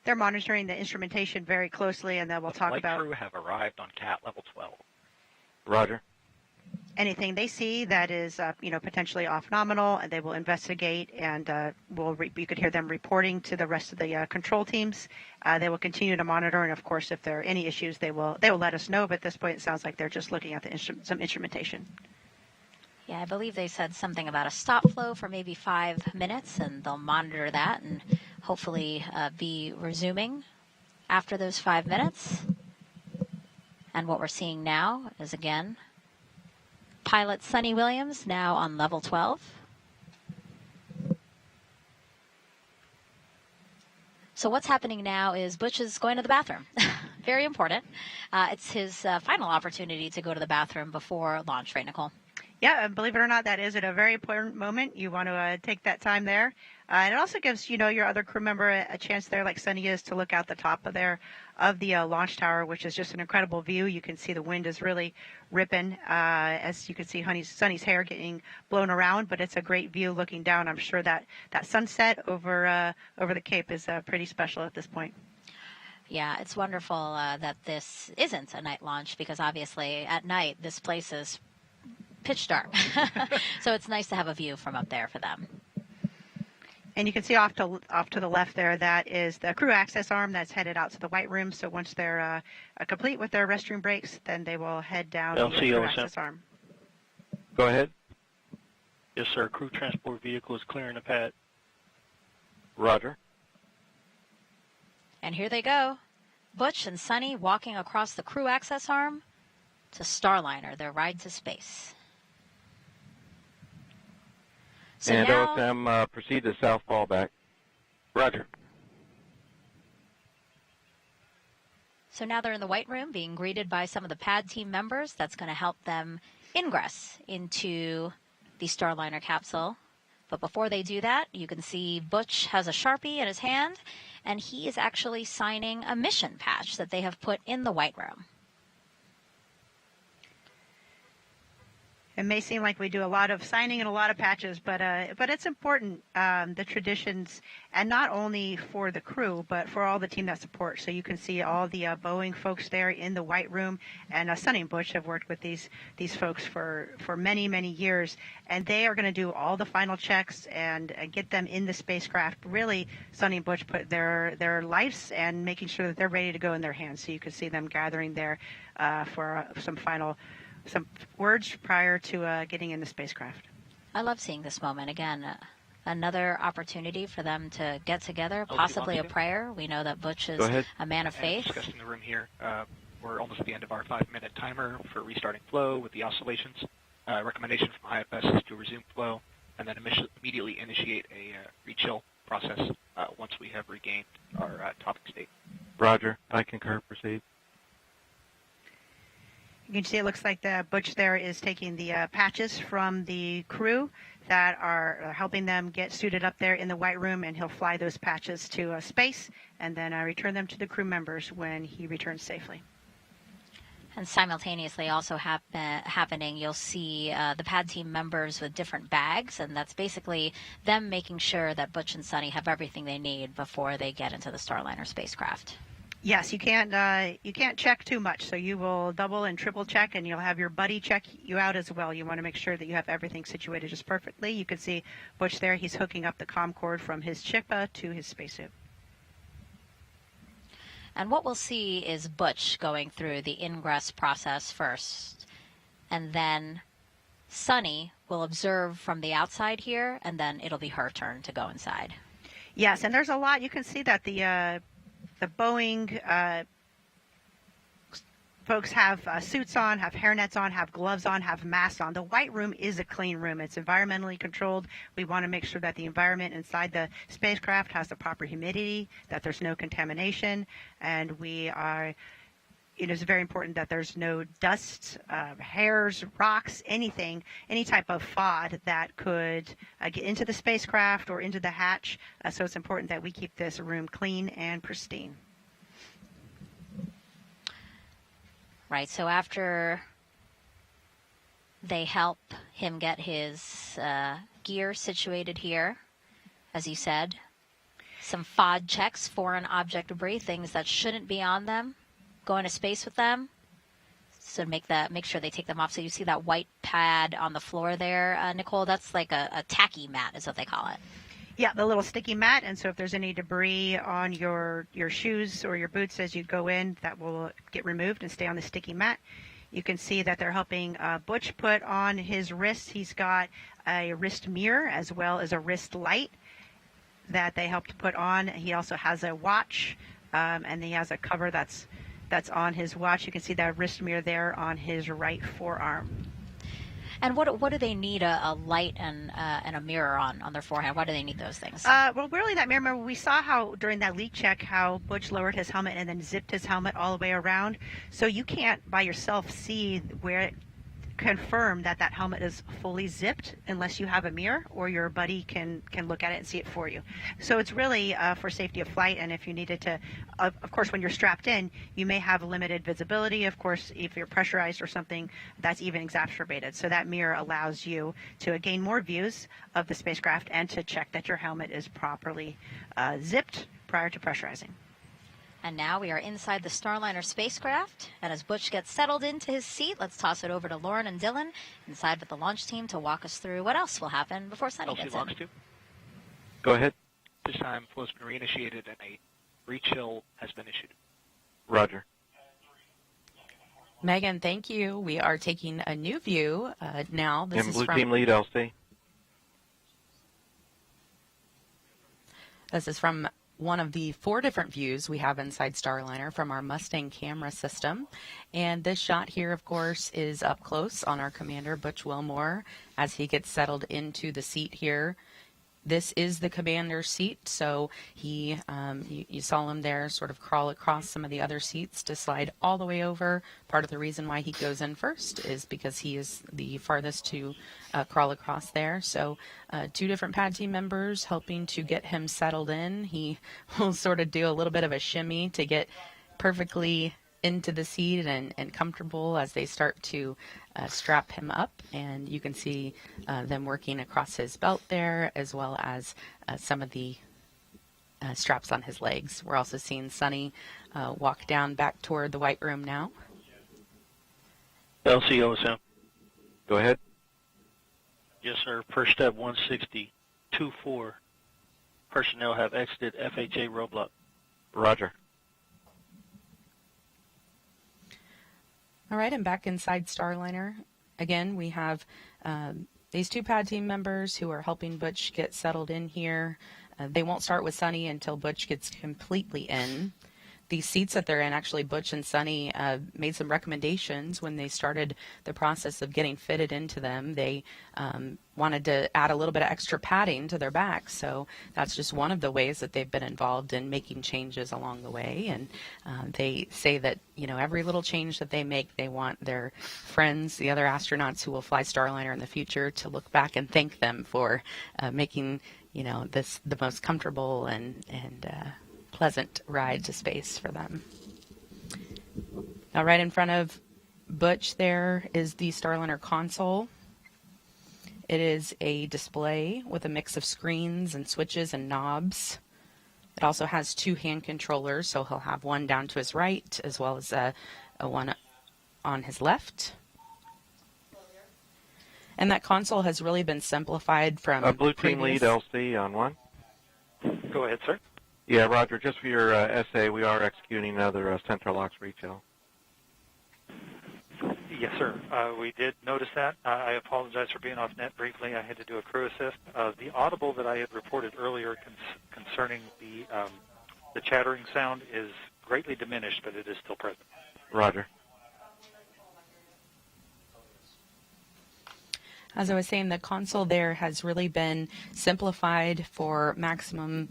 They're monitoring the instrumentation very closely, and then we'll talk about... The flight crew have arrived on CAT level 12. Roger. Anything they see that is, potentially off-nominal, and they will investigate, and you could hear them reporting to the rest of the control teams. They will continue to monitor, and of course, if there are any issues, they will let us know. But at this point, it sounds like they're just looking at some instrumentation. Yeah, I believe they said something about a stop flow for maybe 5 minutes, and they'll monitor that and hopefully be resuming after those 5 minutes. And what we're seeing now is, again, pilot Sunny Williams now on level 12. So what's happening now is Butch is going to the bathroom. Very important. It's his final opportunity to go to the bathroom before launch, right, Nicole? Yeah, and believe it or not, that is at a very important moment. You want to take that time there. And it also gives, your other crew member a chance there, like Sunny is, to look out the top of the launch tower, which is just an incredible view. You can see the wind is really ripping, as you can see Sunny's hair getting blown around, but it's a great view looking down. I'm sure that sunset over the Cape is pretty special at this point. Yeah, it's wonderful that this isn't a night launch, because obviously at night this place is pitch dark. So it's nice to have a view from up there for them. And you can see off to the left there, that is the crew access arm that's headed out to the white room. So once they're complete with their restroom breaks, then they will head down the crew access arm. Go ahead. Yes, sir. Crew transport vehicle is clearing the pad. Roger. And here they go. Butch and Sunny walking across the crew access arm to Starliner, their ride to space. So and now, OSM proceed to south fallback. Roger. So now they're in the white room being greeted by some of the pad team members. That's going to help them ingress into the Starliner capsule. But before they do that, you can see Butch has a Sharpie in his hand, and he is actually signing a mission patch that they have put in the white room. It may seem like we do a lot of signing and a lot of patches, but it's important, the traditions, and not only for the crew, but for all the team that supports. So you can see all the Boeing folks there in the white room, and Sunny and Butch have worked with these folks for many, many years, and they are going to do all the final checks and get them in the spacecraft. Really, Sunny and Butch put their lives and making sure that they're ready to go in their hands. So you can see them gathering there for some words prior to getting in the spacecraft. I love seeing this moment. Again, another opportunity for them to get together, possibly a prayer. We know that Butch is a man of faith. Discussed in the room here, we're almost at the end of our 5-minute timer for restarting flow with the oscillations. Recommendation from IFS is to resume flow and then immediately initiate a rechill process once we have regained our topic state. Roger. I concur. Proceed. You can see it looks like the Butch there is taking the patches from the crew that are helping them get suited up there in the White Room, and he'll fly those patches to space and then return them to the crew members when he returns safely. And simultaneously also happening, you'll see the pad team members with different bags, and that's basically them making sure that Butch and Sunny have everything they need before they get into the Starliner spacecraft. Yes, you can't check too much, so you will double and triple check, and you'll have your buddy check you out as well. You want to make sure that you have everything situated just perfectly. You can see Butch there; he's hooking up the comm cord from his Chippa to his spacesuit. And what we'll see is Butch going through the ingress process first, and then Sunny will observe from the outside here, and then it'll be her turn to go inside. Yes, and there's a lot. You can see that the Boeing folks have suits on, have hairnets on, have gloves on, have masks on. The White Room is a clean room. It's environmentally controlled. We want to make sure that the environment inside the spacecraft has the proper humidity, that there's no contamination, and it's very important that there's no dust, hairs, rocks, anything, any type of FOD that could get into the spacecraft or into the hatch. So it's important that we keep this room clean and pristine. Right, so after they help him get his gear situated here, as you said, some FOD checks, foreign object debris, things that shouldn't be on them, go into space with them, so make sure they take them off. So you see that white pad on the floor there, Nicole, that's like a tacky mat is what they call it. Yeah, the little sticky mat, and so if there's any debris on your shoes or your boots as you go in, that will get removed and stay on the sticky mat. You can see that they're helping Butch put on his wrist. He's got a wrist mirror as well as a wrist light that they helped put on. He also has a watch, and he has a cover that's on his watch. You can see that wrist mirror there on his right forearm. And what do they need a light and a mirror on their forehead? Why do they need those things? Well, really that mirror, remember we saw how during that leak check how Butch lowered his helmet and then zipped his helmet all the way around. So you can't by yourself see confirm that helmet is fully zipped unless you have a mirror or your buddy can look at it and see it for you. So it's really for safety of flight, and if you needed to, of course, when you're strapped in, you may have limited visibility. Of course, if you're pressurized or something, that's even exacerbated. So that mirror allows you to gain more views of the spacecraft and to check that your helmet is properly zipped prior to pressurizing. And now we are inside the Starliner spacecraft, and as Butch gets settled into his seat, let's toss it over to Lauren and Dylan inside with the launch team to walk us through what else will happen before Sunny gets in. Go ahead. This time, flow's been reinitiated and a rechill has been issued. Roger. Megan, thank you. We are taking a new view now. This and is Blue from Team Lead, LC. This is from one of the 4 different views we have inside Starliner from our Mustang camera system. And this shot here, of course, is up close on our commander, Butch Wilmore, as he gets settled into the seat here. This is the commander's seat, so he, you saw him there sort of crawl across some of the other seats to slide all the way over. Part of the reason why he goes in first is because he is the farthest to crawl across there. So 2 different pad team members helping to get him settled in. He will sort of do a little bit of a shimmy to get perfectly into the seat and comfortable as they start to strap him up, and you can see them working across his belt there, as well as some of the straps on his legs. We're also seeing Sunny walk down back toward the White Room now. LCOSM. Go ahead. Yes, sir. First step 160-24. Personnel have exited FHA roadblock. Roger. All right, I'm back inside Starliner. Again, we have these 2 pad team members who are helping Butch get settled in here. They won't start with Sunny until Butch gets completely in. these seats that they're in, actually Butch and Sunny made some recommendations when they started the process of getting fitted into them. They wanted to add a little bit of extra padding to their backs, so that's just one of the ways that they've been involved in making changes along the way. And they say that, you know, every little change that they make, they want their friends, the other astronauts who will fly Starliner in the future, to look back and thank them for making, you know, this the most comfortable and pleasant ride to space for them. Now, right in front of Butch there is the Starliner console. It is a display with a mix of screens and switches and knobs. It also has 2 hand controllers, so he'll have one down to his right as well as a one on his left. And that console has really been simplified from Blue team lead LC on 1. Go ahead, sir. Yeah, Roger, just for your essay, we are executing another Centaur LOX retail. Yes, sir. We did notice that. I apologize for being off net briefly. I had to do a crew assist. The audible that I had reported earlier concerning the chattering sound is greatly diminished, but it is still present. Roger. As I was saying, the console there has really been simplified for maximum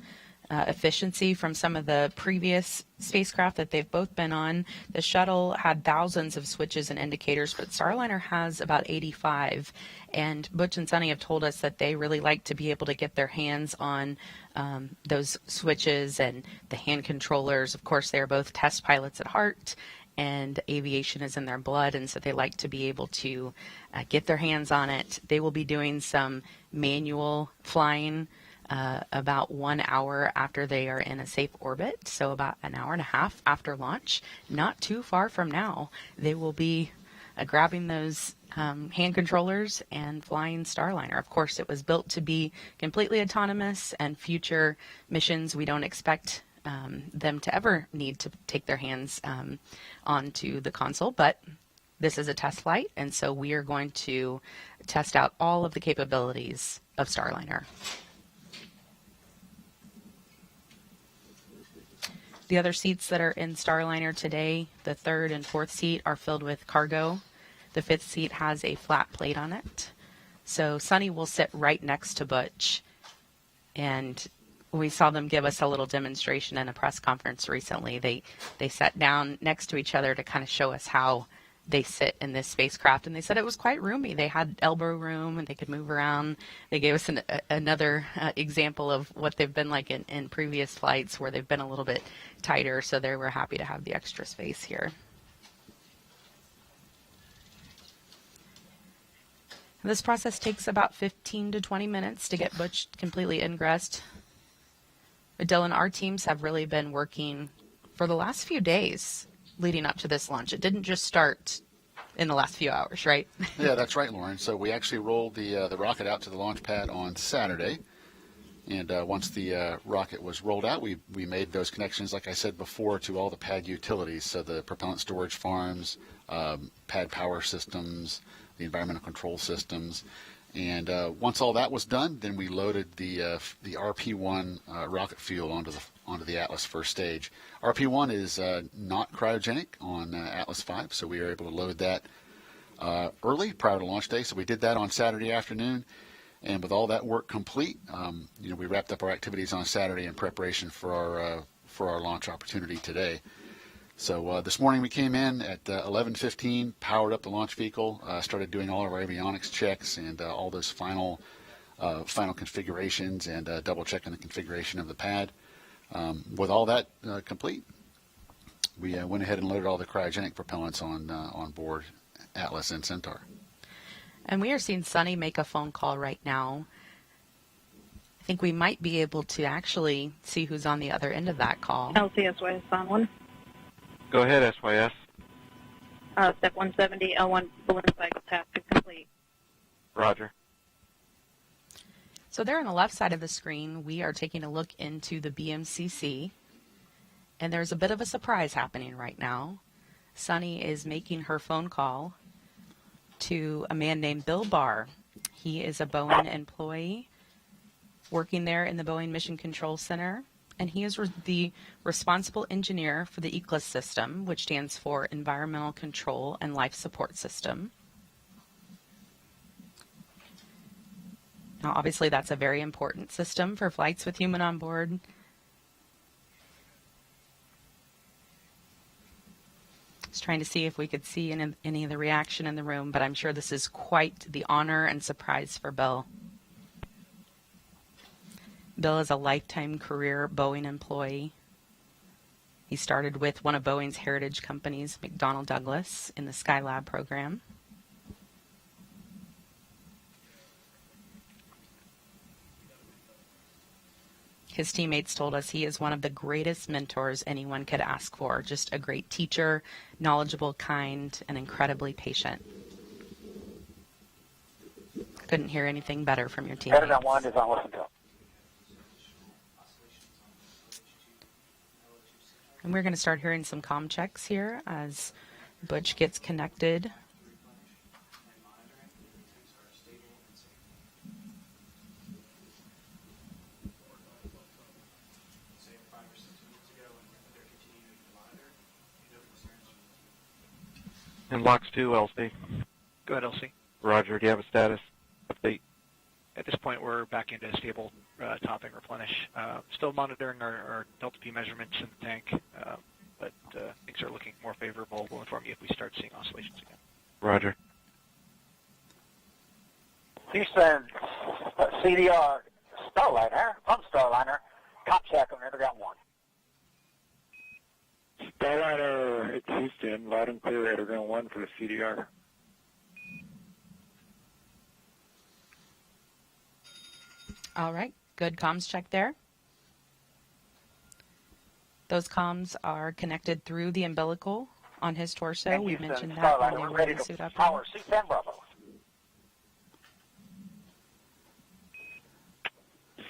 efficiency from some of the previous spacecraft that they've both been on. The shuttle had thousands of switches and indicators, but Starliner has about 85. And Butch and Sunny have told us that they really like to be able to get their hands on those switches and the hand controllers. Of course, they're both test pilots at heart, and aviation is in their blood, and so they like to be able to get their hands on it. They will be doing some manual flying about 1 hour after they are in a safe orbit, so about an hour and a half after launch. Not too far from now, they will be grabbing those hand controllers and flying Starliner. Of course, it was built to be completely autonomous, and future missions we don't expect them to ever need to take their hands onto the console, but this is a test flight, and so we are going to test out all of the capabilities of Starliner. The other seats that are in Starliner today, the 3rd and 4th seat, are filled with cargo. The 5th seat has a flat plate on it. So Sunny will sit right next to Butch, and we saw them give us a little demonstration in a press conference recently. They sat down next to each other to kind of show us how they sit in this spacecraft, and they said it was quite roomy. They had elbow room, and they could move around. They gave us another example of what they've been like in previous flights where they've been a little bit tighter, so they were happy to have the extra space here. This process takes about 15 to 20 minutes to get Butch completely ingressed. But Dylan, our teams have really been working for the last few days leading up to this launch. It didn't just start in the last few hours, right? Yeah, that's right, Lauren. So we actually rolled the rocket out to the launch pad on Saturday. And once the rocket was rolled out, we made those connections, like I said before, to all the pad utilities. So the propellant storage farms, pad power systems, the environmental control systems. And once all that was done, then we loaded the RP-1 rocket fuel onto the Atlas first stage. RP-1 is not cryogenic on Atlas V, so we were able to load that early prior to launch day. So we did that on Saturday afternoon, and with all that work complete, we wrapped up our activities on Saturday in preparation for our launch opportunity today. So this morning we came in at 11:15, powered up the launch vehicle, started doing all of our avionics checks and all those final configurations, and double checking the configuration of the pad. With all that complete, we went ahead and loaded all the cryogenic propellants on board Atlas and Centaur. And we are seeing Sunny make a phone call right now. I think we might be able to actually see who's on the other end of that call. LCSY on 1. Go ahead, SYS. Step 170, L1 balloon cycle task is complete. Roger. So there on the left side of the screen, we are taking a look into the BMCC, and there's a bit of a surprise happening right now. Sunny is making her phone call to a man named Bill Barr. He is a Boeing employee working there in the Boeing Mission Control Center. And he is the responsible engineer for the egress system, which stands for Environmental Control and Life Support System. Now, obviously, that's a very important system for flights with human on board. Just trying to see if we could see any of the reaction in the room, but I'm sure this is quite the honor and surprise for Bill. Bill is a lifetime career Boeing employee. He started with one of Boeing's heritage companies, McDonnell Douglas, in the Skylab program. His teammates told us he is one of the greatest mentors anyone could ask for. Just a great teacher, knowledgeable, kind, and incredibly patient. Couldn't hear anything better from your teammates. Editor 1 is on listen to. And we're going to start hearing some comm checks here as Butch gets connected. And LOX 2, LC. Go ahead, LC. Roger, do you have a status update? At this point, we're back into stable topping replenish. Still monitoring our Delta P measurements in the tank, but things are looking more favorable. We'll inform you if we start seeing oscillations again. Roger. Houston, CDR, Starliner, from Starliner, cop check on Editor 1. Starliner, it's Houston, loud and clear, Editor 1 for the CDR. All right, good comms check there. Those comms are connected through the umbilical on his torso. We mentioned that when they were in the suit up. Power C10 Bravo.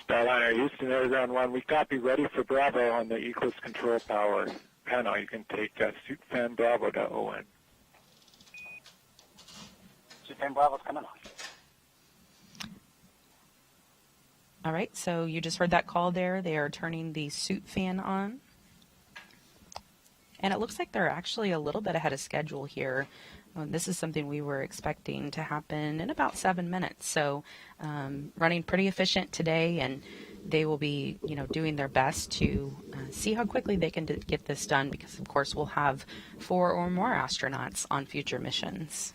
Starliner, Houston, Arizona 1, we copy, ready for Bravo on the egress control power panel. You can take suit fan Bravo to ON. Suit fan Bravo's coming on. All right, so you just heard that call there. They are turning the suit fan on. And it looks like they're actually a little bit ahead of schedule here. This is something we were expecting to happen in about 7 minutes. So running pretty efficient today, and they will be, doing their best to see how quickly they can get this done, because of course we'll have 4 or more astronauts on future missions.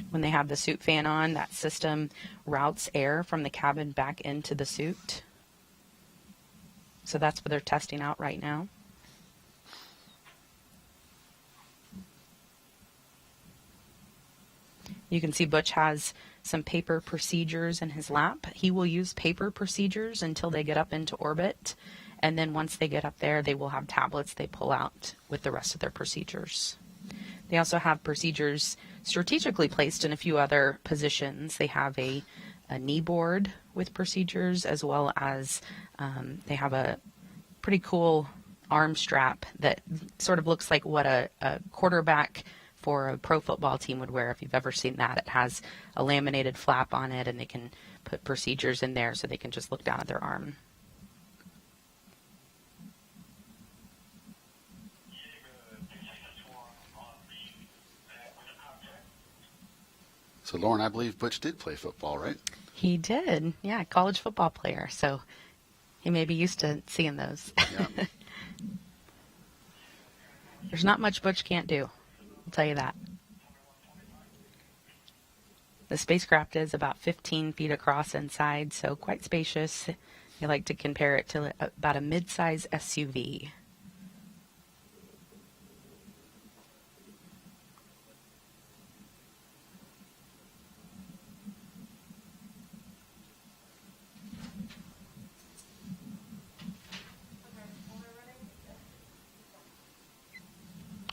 When they have the suit fan on, that system routes air from the cabin back into the suit. So that's what they're testing out right now. You can see Butch has some paper procedures in his lap. He will use paper procedures until they get up into orbit. And then once they get up there, they will have tablets they pull out with the rest of their procedures. They also have procedures strategically placed in a few other positions. They have a knee board with procedures, as well as they have a pretty cool arm strap that sort of looks like what a quarterback for a pro football team would wear, if you've ever seen that. It has a laminated flap on it, and they can put procedures in there so they can just look down at their arm. So, Lauren, I believe Butch did play football, right? He did. Yeah, college football player. So he may be used to seeing those. Yeah. There's not much Butch can't do. I'll tell you that. The spacecraft is about 15 feet across inside, so quite spacious. I like to compare it to about a mid-size SUV.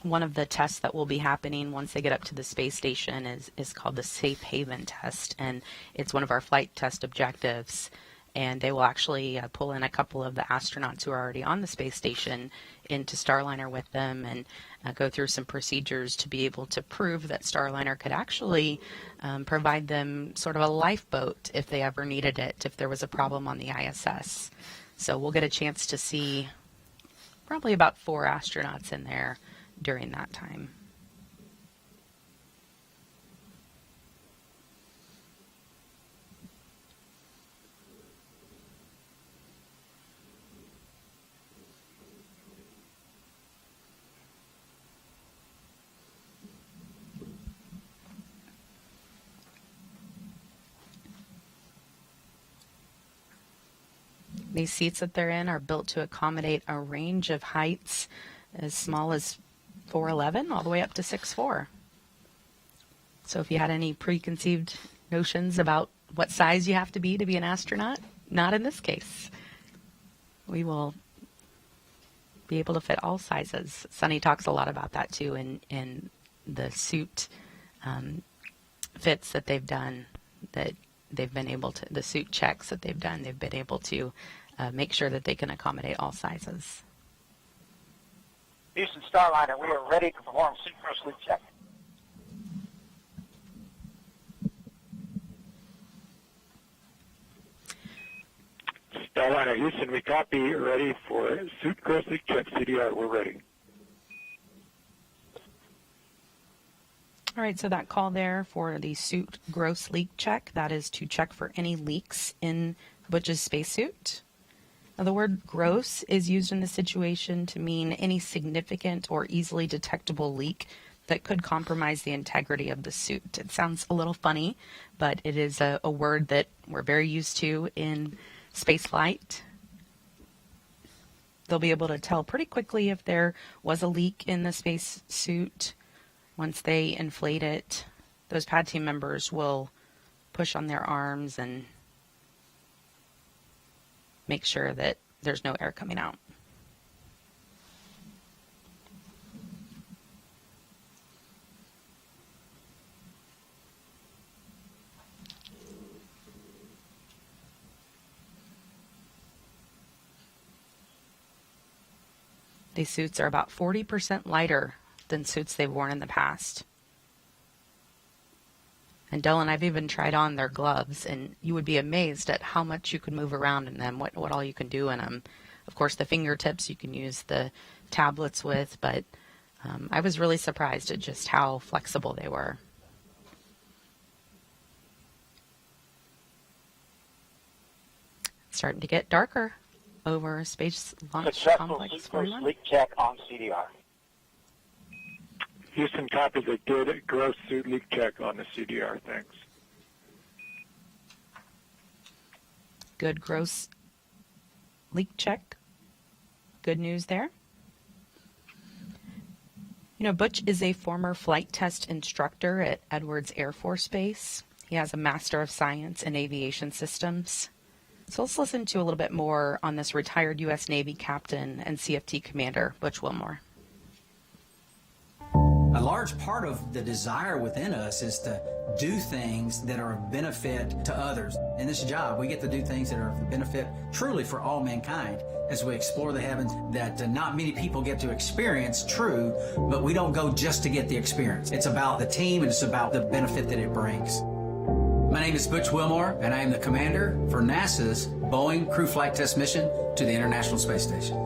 One of the tests that will be happening once they get up to the space station is called the Safe Haven test, and it's one of our flight test objectives. and they will actually pull in a couple of the astronauts who are already on the space station into Starliner with them and go through some procedures to be able to prove that Starliner could actually provide them sort of a lifeboat if they ever needed it, if there was a problem on the ISS. So we'll get a chance to see probably about 4 astronauts in there during that time. These seats that they're in are built to accommodate a range of heights as small as 4'11" all the way up to 6'4". So if you had any preconceived notions about what size you have to be an astronaut, not in this case. We will be able to fit all sizes. Sunny talks a lot about that too in the suit fits that they've done, that they've been able to, the suit checks that they've done, they've been able to make sure that they can accommodate all sizes. Houston Starliner, we are ready to perform suit gross leak check. Starliner Houston, we copy, ready for suit gross leak check. CDR, we're ready. All right, so that call there for the suit gross leak check, that is to check for any leaks in Butch's spacesuit. Now, the word gross is used in this situation to mean any significant or easily detectable leak that could compromise the integrity of the suit. It sounds a little funny, but it is a word that we're very used to in spaceflight. They'll be able to tell pretty quickly if there was a leak in the spacesuit. Once they inflate it, those pad team members will push on their arms and make sure that there's no air coming out. These suits are about 40% lighter than suits they've worn in the past. And Dylan, I've even tried on their gloves, and you would be amazed at how much you can move around in them, what all you can do in them. Of course, the fingertips you can use the tablets with, but I was really surprised at just how flexible they were. It's starting to get darker over Space Launch Complex 41. Leak check on CDR. Houston copies a good gross suit leak check on the CDR. Thanks. Good gross leak check. Good news there. You know, Butch is a former flight test instructor at Edwards Air Force Base. He has a Master of Science in Aviation Systems. So let's listen to a little bit more on this retired U.S. Navy captain and CFT commander, Butch Wilmore. A large part of the desire within us is to do things that are of benefit to others. In this job, we get to do things that are of benefit truly for all mankind as we explore the heavens that not many people get to experience, true, but we don't go just to get the experience. It's about the team and it's about the benefit that it brings. My name is Butch Wilmore, and I am the commander for NASA's Boeing Crew Flight Test Mission to the International Space Station.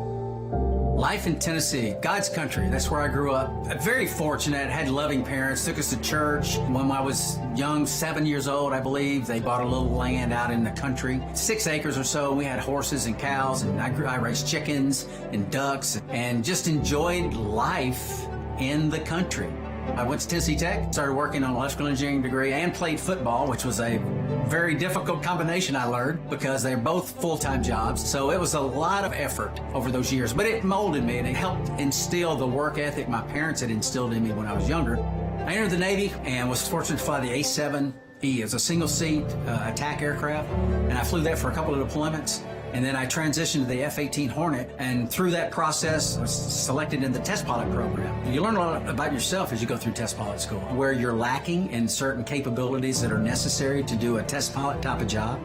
Life in Tennessee, God's country, that's where I grew up. I'm very fortunate, had loving parents, took us to church. When I was young, 7 years old, I believe, they bought a little land out in the country, 6 acres or so. We had horses and cows, and I raised chickens and ducks, and just enjoyed life in the country. I went to Tennessee Tech, started working on an electrical engineering degree, and played football, which was a very difficult combination, I learned, because they're both full-time jobs. So it was a lot of effort over those years, but it molded me and it helped instill the work ethic my parents had instilled in me when I was younger. I entered the Navy and was fortunate to fly the A-7E. It's a single-seat attack aircraft, and I flew that for a couple of deployments. And then I transitioned to the F-18 Hornet, and through that process, I was selected in the test pilot program. You learn a lot about yourself as you go through test pilot school, where you're lacking in certain capabilities that are necessary to do a test pilot type of job.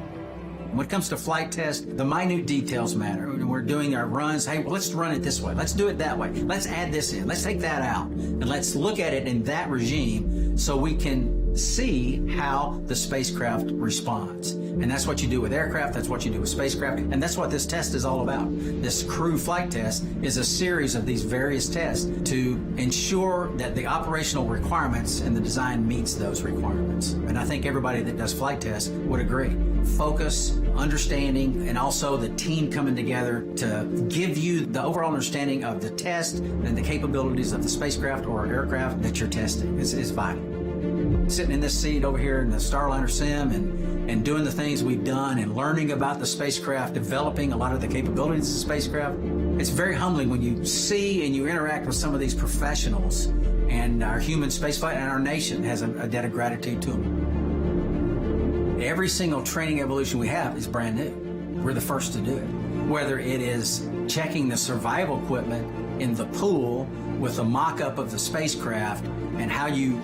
When it comes to flight test, the minute details matter. When we're doing our runs, hey, let's run it this way. Let's do it that way. Let's add this in. Let's take that out. And let's look at it in that regime so we can see how the spacecraft responds. And that's what you do with aircraft, that's what you do with spacecraft, and that's what this test is all about. This crew flight test is a series of these various tests to ensure that the operational requirements and the design meets those requirements. And I think everybody that does flight tests would agree. Focus, understanding, and also the team coming together to give you the overall understanding of the test and the capabilities of the spacecraft or aircraft that you're testing is vital. Sitting in this seat over here in the Starliner sim and doing the things we've done and learning about the spacecraft, developing a lot of the capabilities of the spacecraft, it's very humbling when you see and you interact with some of these professionals, and our human spaceflight and our nation has a debt of gratitude to them. Every single training evolution we have is brand new. We're the first to do it. Whether it is checking the survival equipment in the pool with a mock-up of the spacecraft and how you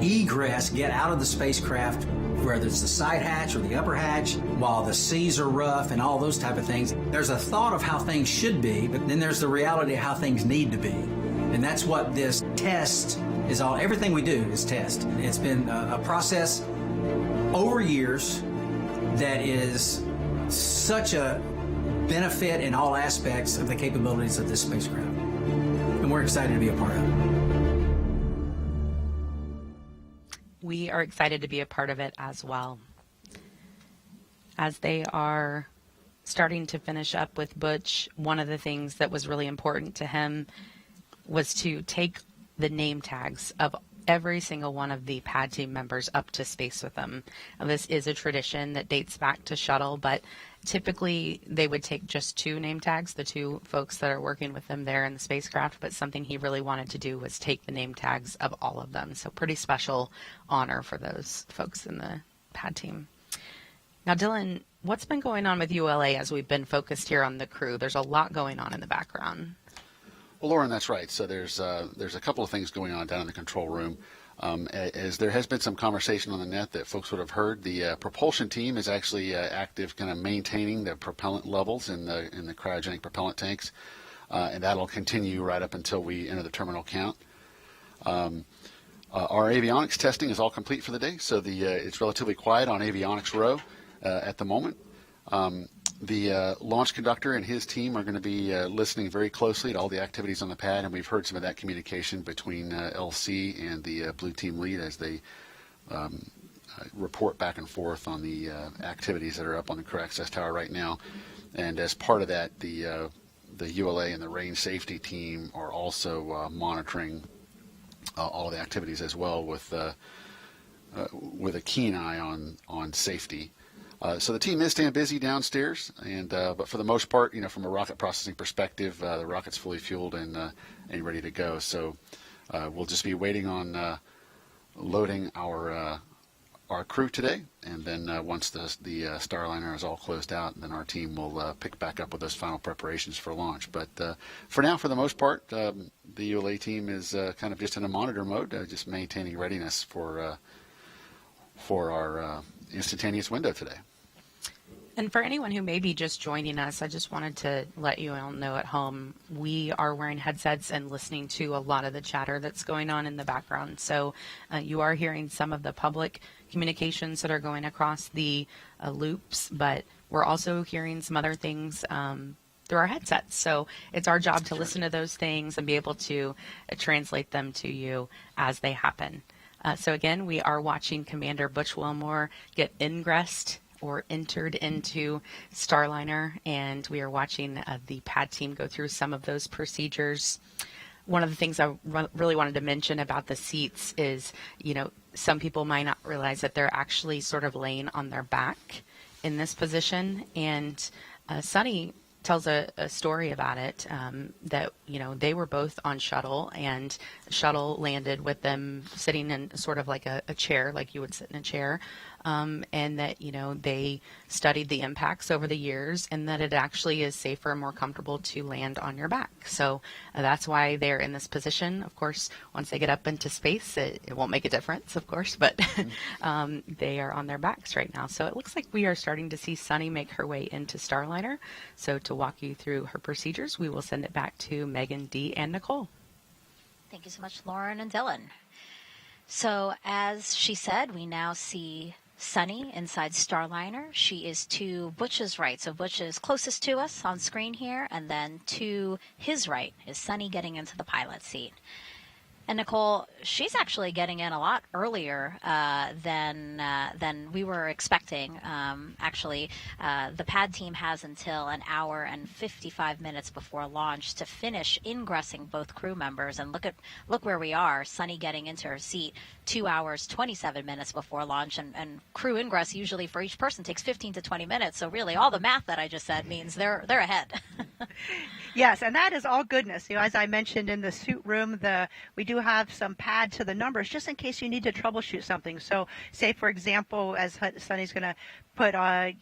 egress, get out of the spacecraft, whether it's the side hatch or the upper hatch, while the seas are rough and all those type of things. There's a thought of how things should be, but then there's the reality of how things need to be. And that's what this test is all. Everything we do is test. It's been a process over years that is such a benefit in all aspects of the capabilities of this spacecraft. And we're excited to be a part of it. We are excited to be a part of it as well. As they are starting to finish up with Butch, one of the things that was really important to him was to take the name tags of every single one of the pad team members up to space with them. Now, this is a tradition that dates back to shuttle, but typically they would take just 2 name tags, the 2 folks that are working with them there in the spacecraft, but something he really wanted to do was take the name tags of all of them. So pretty special honor for those folks in the pad team. Now, Dylan, what's been going on with ULA as we've been focused here on the crew? There's a lot going on in the background. Well, Lauren, that's right. So there's a couple of things going on down in the control room. As there has been some conversation on the net that folks would have heard, the propulsion team is actually active, kind of maintaining the propellant levels in the cryogenic propellant tanks, and that'll continue right up until we enter the terminal count. Our avionics testing is all complete for the day, so it's relatively quiet on avionics row at the moment. The launch conductor and his team are going to be listening very closely to all the activities on the pad, and we've heard some of that communication between LC and the Blue Team lead as they report back and forth on the activities that are up on the crew access tower right now. And as part of that, the ULA and the range safety team are also monitoring all of the activities as well with a keen eye on safety. So the team is staying busy downstairs, and but for the most part, from a rocket processing perspective, the rocket's fully fueled and ready to go. So we'll just be waiting on loading our crew today, and then once the Starliner is all closed out, then our team will pick back up with those final preparations for launch. But for now, for the most part, the ULA team is kind of just in a monitor mode, just maintaining readiness for our instantaneous window today. And for anyone who may be just joining us, I just wanted to let you all know at home, we are wearing headsets and listening to a lot of the chatter that's going on in the background. So you are hearing some of the public communications that are going across the loops, but we're also hearing some other things through our headsets. So it's our job to listen to those things and be able to translate them to you as they happen. So again, we are watching Commander Butch Wilmore get ingressed or entered into Starliner, and we are watching the pad team go through some of those procedures. One of the things I really wanted to mention about the seats is, some people might not realize that they're actually sort of laying on their back in this position, and Sunny tells a story about it, that, they were both on shuttle, and shuttle landed with them sitting in sort of like a chair, like you would sit in a chair, and that, they studied the impacts over the years, and that it actually is safer and more comfortable to land on your back. So that's why they're in this position. Of course, once they get up into space, it won't make a difference, of course, but they are on their backs right now. So it looks like we are starting to see Sunny make her way into Starliner. So to walk you through her procedures, we will send it back to Megan, Dee, and Nicole. Thank you so much, Lauren and Dylan. So as she said, we now see Sunny inside Starliner. She is to Butch's right. So Butch is closest to us on screen here, and then to his right is Sunny getting into the pilot seat. And Nicole, she's actually getting in a lot earlier than we were expecting. Actually, the pad team has until an hour and 55 minutes before launch to finish ingressing both crew members. And look where we are. Sunny getting into her seat 2 hours 27 minutes before launch, and crew ingress usually for each person takes 15 to 20 minutes. So really, all the math that I just said means they're ahead. Yes, and that is all goodness. As I mentioned in the suit room, we do have some pad to the numbers just in case you need to troubleshoot something. So say, for example, as Sunny's going to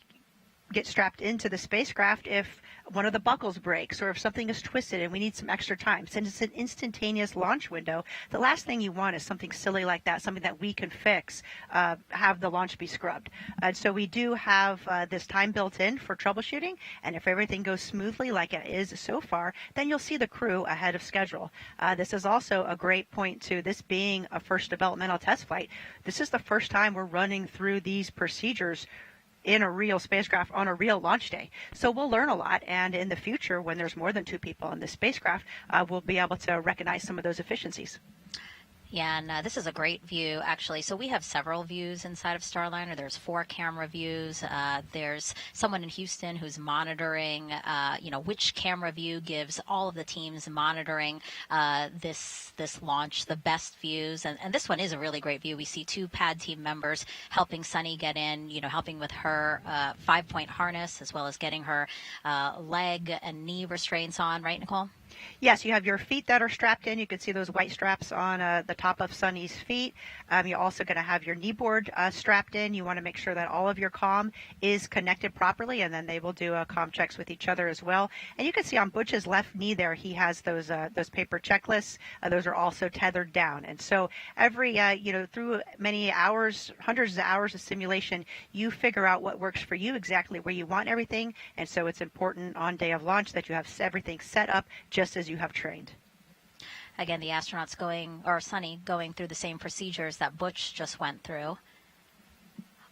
get strapped into the spacecraft, if one of the buckles breaks or if something is twisted and we need some extra time, since it's an instantaneous launch window, the last thing you want is something silly like that, something that we can fix, have the launch be scrubbed. So we do have this time built in for troubleshooting, and if everything goes smoothly like it is so far, then you'll see the crew ahead of schedule. This is also a great point to this being a first developmental test flight. This is the first time we're running through these procedures in a real spacecraft on a real launch day. So we'll learn a lot, and in the future, when there's more than 2 people in the spacecraft, we'll be able to recognize some of those efficiencies. Yeah, and this is a great view, actually. So we have several views inside of Starliner. There's 4 camera views. There's someone in Houston who's monitoring, which camera view gives all of the teams monitoring this launch the best views. And this one is a really great view. We see 2 pad team members helping Sunny get in, helping with her 5-point harness, as well as getting her leg and knee restraints on, right, Nicole? Yes, you have your feet that are strapped in. You can see those white straps on the top of Sunny's feet. You're also going to have your knee board strapped in. You want to make sure that all of your comm is connected properly, and then they will do comm checks with each other as well. And you can see on Butch's left knee there, he has those paper checklists. Those are also tethered down. And so every, through many hours, hundreds of hours of simulation, you figure out what works for you, exactly where you want everything. And so it's important on day of launch that you have everything set up just as you have trained. Again, the astronauts Sunny going through the same procedures that Butch just went through.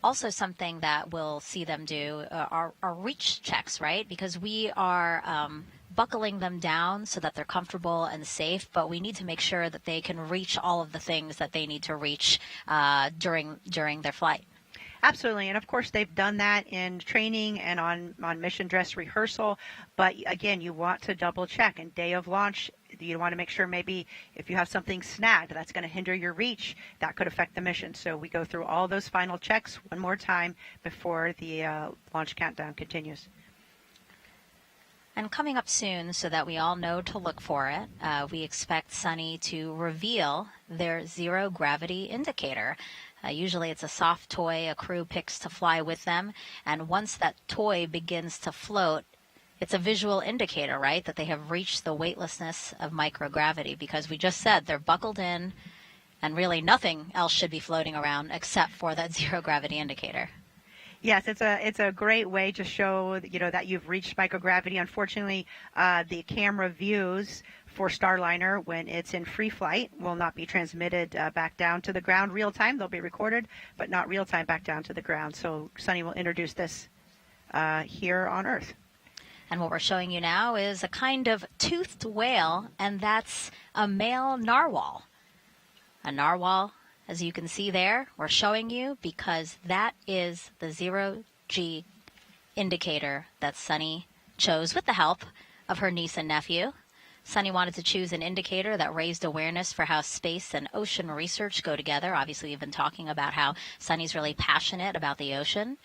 Also, something that we'll see them do are reach checks, right? Because we are buckling them down so that they're comfortable and safe, but we need to make sure that they can reach all of the things that they need to reach during their flight. Absolutely, and of course they've done that in training and on mission dress rehearsal, but again, you want to double check. And day of launch, you want to make sure maybe if you have something snagged that's going to hinder your reach, that could affect the mission. So we go through all those final checks one more time before the launch countdown continues. And coming up soon, so that we all know to look for it, we expect Sunny to reveal their zero gravity indicator. Usually it's a soft toy a crew picks to fly with them, and once that toy begins to float, it's a visual indicator, right, that they have reached the weightlessness of microgravity, because we just said they're buckled in, and really nothing else should be floating around except for that zero gravity indicator. Yes, it's a great way to show that you've reached microgravity. Unfortunately, the camera views for Starliner, when it's in free flight, will not be transmitted back down to the ground real time. They'll be recorded, but not real time back down to the ground. So Sunny will introduce this here on Earth. And what we're showing you now is a kind of toothed whale, and that's a male narwhal. A narwhal, as you can see there, we're showing you because that is the zero-G indicator that Sunny chose with the help of her niece and nephew. Sunny wanted to choose an indicator that raised awareness for how space and ocean research go together. Obviously, we've been talking about how Sunny's really passionate about the ocean.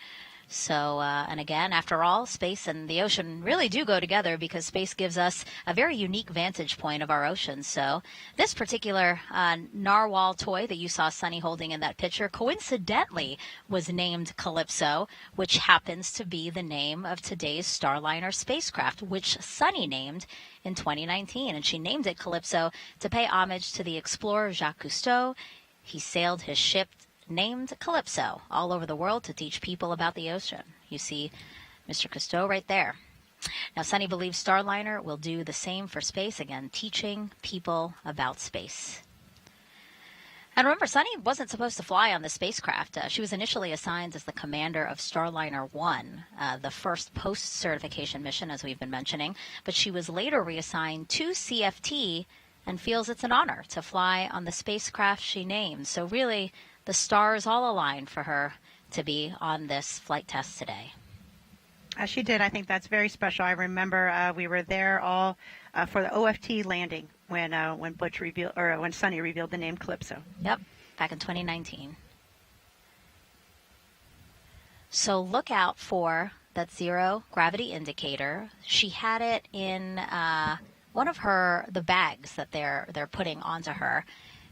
So, and again, after all, space and the ocean really do go together because space gives us a very unique vantage point of our oceans. So this particular narwhal toy that you saw Sunny holding in that picture coincidentally was named Calypso, which happens to be the name of today's Starliner spacecraft, which Sunny named in 2019. And she named it Calypso to pay homage to the explorer Jacques Cousteau. He sailed his ship named Calypso all over the world to teach people about the ocean. You see Mr. Cousteau right there. Now, Sunny believes Starliner will do the same for space, again, teaching people about space. And remember, Sunny wasn't supposed to fly on the spacecraft. She was initially assigned as the commander of Starliner 1, the first post-certification mission, as we've been mentioning. But she was later reassigned to CFT and feels it's an honor to fly on the spacecraft she named. So really, the stars all aligned for her to be on this flight test today. She did. I think that's very special. I remember we were there all for the OFT landing when Butch revealed, or when Sunny revealed the name Calypso. Yep, back in 2019. So look out for that zero gravity indicator. She had it in one of the bags that they're putting onto her.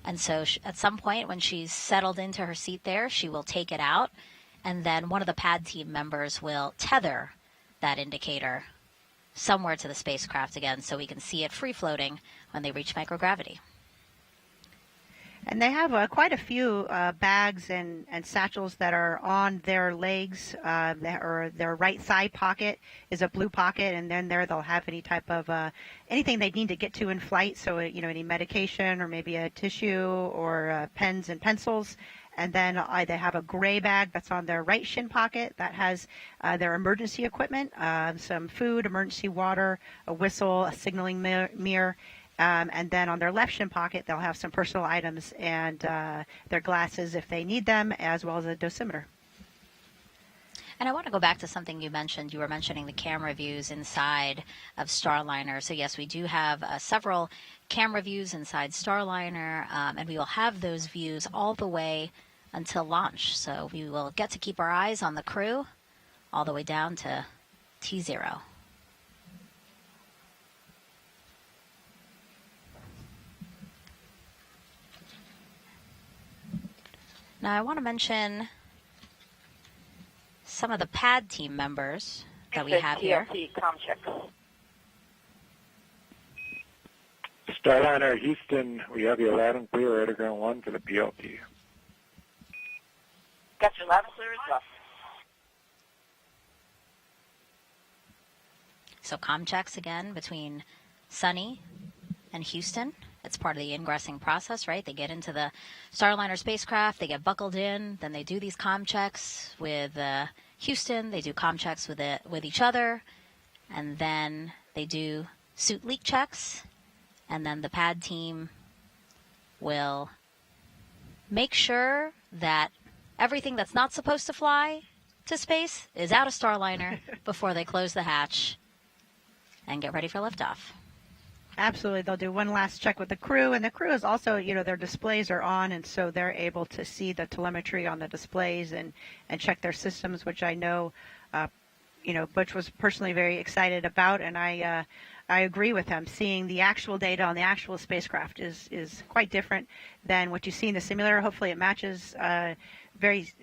And so at some point when she's settled into her seat there, she will take it out, and then one of the pad team members will tether that indicator somewhere to the spacecraft again so we can see it free floating when they reach microgravity. And they have quite a few bags and satchels that are on their legs. Their right thigh pocket is a blue pocket, and then there they'll have any type of anything they need to get to in flight. So any medication or maybe a tissue or pens and pencils. And then they have a gray bag that's on their right shin pocket that has their emergency equipment, some food, emergency water, a whistle, a signaling mirror. And then on their left shin pocket, they'll have some personal items and their glasses if they need them, as well as a dosimeter. And I want to go back to something you mentioned. You were mentioning the camera views inside of Starliner. So yes, we do have several camera views inside Starliner, and we will have those views all the way until launch. So we will get to keep our eyes on the crew all the way down to T0. Now, I want to mention some of the pad team members that we have here. Starliner Houston, we have you loud and clear, radar ground 1 for the PLT. Got you loud and clear as well. So comm checks again between Sunny and Houston. It's part of the ingressing process, right? They get into the Starliner spacecraft, they get buckled in, then they do these comm checks with Houston, they do comm checks with each other, and then they do suit leak checks, and then the pad team will make sure that everything that's not supposed to fly to space is out of Starliner before they close the hatch and get ready for liftoff. Absolutely. They'll do one last check with the crew, and the crew is also, their displays are on, and so they're able to see the telemetry on the displays and check their systems, which I know, Butch was personally very excited about, and I agree with him. Seeing the actual data on the actual spacecraft is quite different than what you see in the simulator. Hopefully it matches very,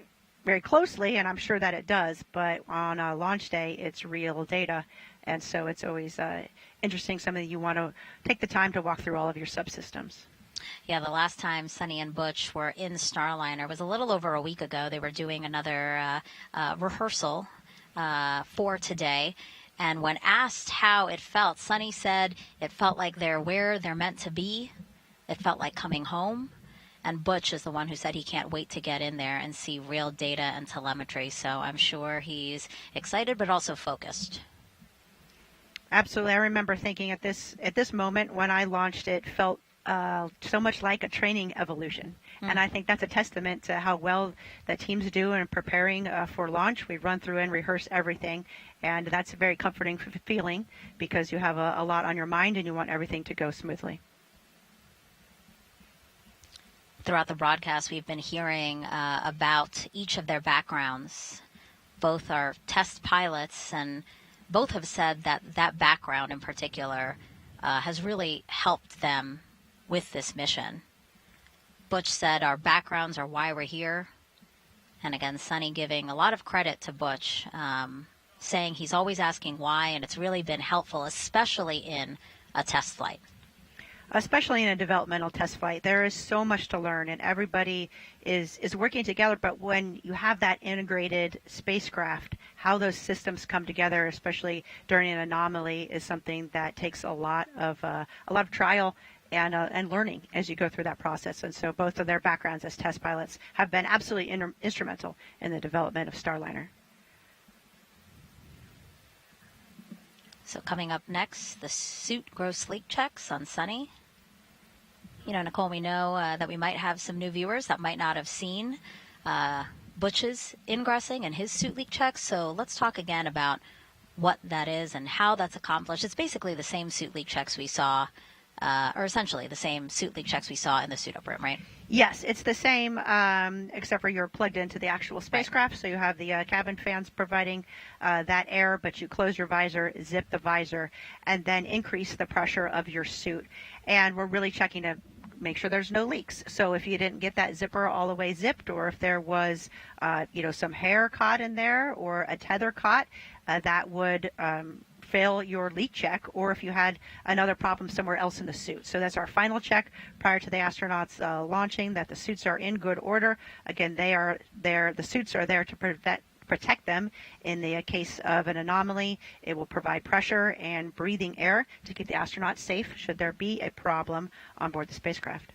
very closely, and I'm sure that it does, but on a launch day, it's real data. And so it's always interesting, something you want to take the time to walk through all of your subsystems. Yeah, the last time Sunny and Butch were in Starliner was a little over a week ago. They were doing another rehearsal for today. And when asked how it felt, Sunny said it felt like they're where they're meant to be. It felt like coming home. And Butch is the one who said he can't wait to get in there and see real data and telemetry. So I'm sure he's excited but also focused. Absolutely. I remember thinking at this moment when I launched it felt so much like a training evolution. And I think that's a testament to how well the teams do in preparing for launch. We run through and rehearse everything, and that's a very comforting feeling because you have a lot on your mind and you want everything to go smoothly. Throughout the broadcast, we've been hearing about each of their backgrounds. both are test pilots, and both have said that that background in particular has really helped them with this mission. Butch said our backgrounds are why we're here. And again, Sunny giving a lot of credit to Butch, saying he's always asking why, and it's really been helpful, especially in a test flight. Especially in a developmental test flight, there is so much to learn, and everybody is working together. But when you have that integrated spacecraft, how those systems come together, especially during an anomaly, is something that takes a lot of trial and learning as you go through that process. And so both of their backgrounds as test pilots have been absolutely instrumental in the development of Starliner. So coming up next, the suit gross leak checks on Sunny. You know, Nicole, we know that we might have some new viewers that might not have seen Butch's ingressing and his suit leak checks. So let's talk again about what that is and how that's accomplished. It's basically the same suit leak checks we saw, or essentially the same suit leak checks we saw in the suit-up room, right? Yes, it's the same, except for you're plugged into the actual spacecraft, right. So you have the cabin fans providing that air, but you close your visor, zip the visor, and then increase the pressure of your suit. And we're really checking to make sure there's no leaks. So if you didn't get that zipper all the way zipped, or if there was, some hair caught in there or a tether caught, that would fail your leak check, or if you had another problem somewhere else in the suit. So that's our final check prior to the astronauts launching, that the suits are in good order. Again, the suits are there to protect them in the case of an anomaly. It will provide pressure and breathing air to keep the astronauts safe should there be a problem on board the spacecraft.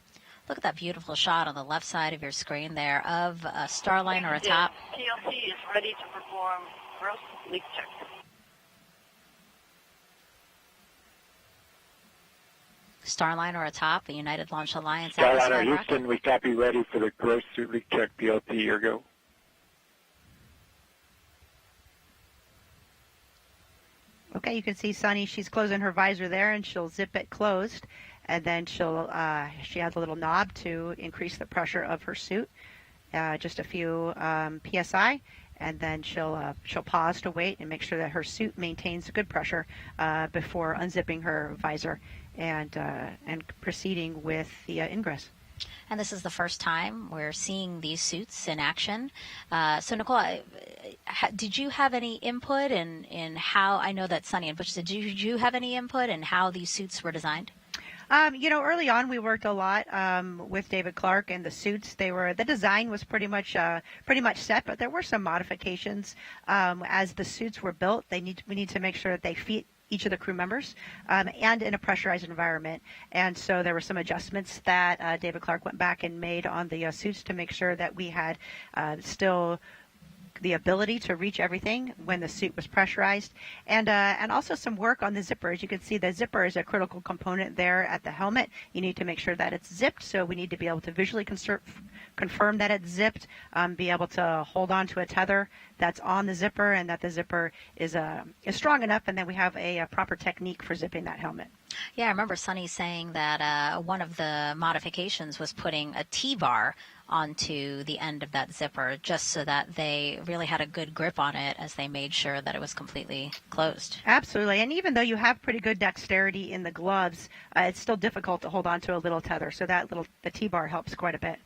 Look at that beautiful shot on the left side of your screen there of a Starliner atop. TLC is ready to perform gross leak check. Starliner atop the United Launch Alliance. Starliner Houston, we copy, ready for the gross suit leak check. BLT, your go. Okay, you can see Sunny, she's closing her visor there, and she'll zip it closed, and then she has a little knob to increase the pressure of her suit, just a few psi, and then she'll pause to wait and make sure that her suit maintains good pressure before unzipping her visor and proceeding with the ingress. And this is the first time we're seeing these suits in action. So, Nicole, did you have any input in how, I know that Sunny and Butch said, did you have any input in how these suits were designed? Early on we worked a lot with David Clark and the suits. The design was pretty much set, but there were some modifications as the suits were built. We need to make sure that they fit each of the crew members and in a pressurized environment. And so there were some adjustments that David Clark went back and made on the suits to make sure that we had still the ability to reach everything when the suit was pressurized, and also some work on the zipper. As you can see, the zipper is a critical component there at the helmet. You need to make sure that it's zipped, so we need to be able to visually confirm that it's zipped, be able to hold on to a tether that's on the zipper, and that the zipper is strong enough, and then we have a proper technique for zipping that helmet. Yeah, I remember Sunny saying that one of the modifications was putting a T-bar onto the end of that zipper, just so that they really had a good grip on it as they made sure that it was completely closed. Absolutely, and even though you have pretty good dexterity in the gloves, it's still difficult to hold on to a little tether, so the T-bar helps quite a bit.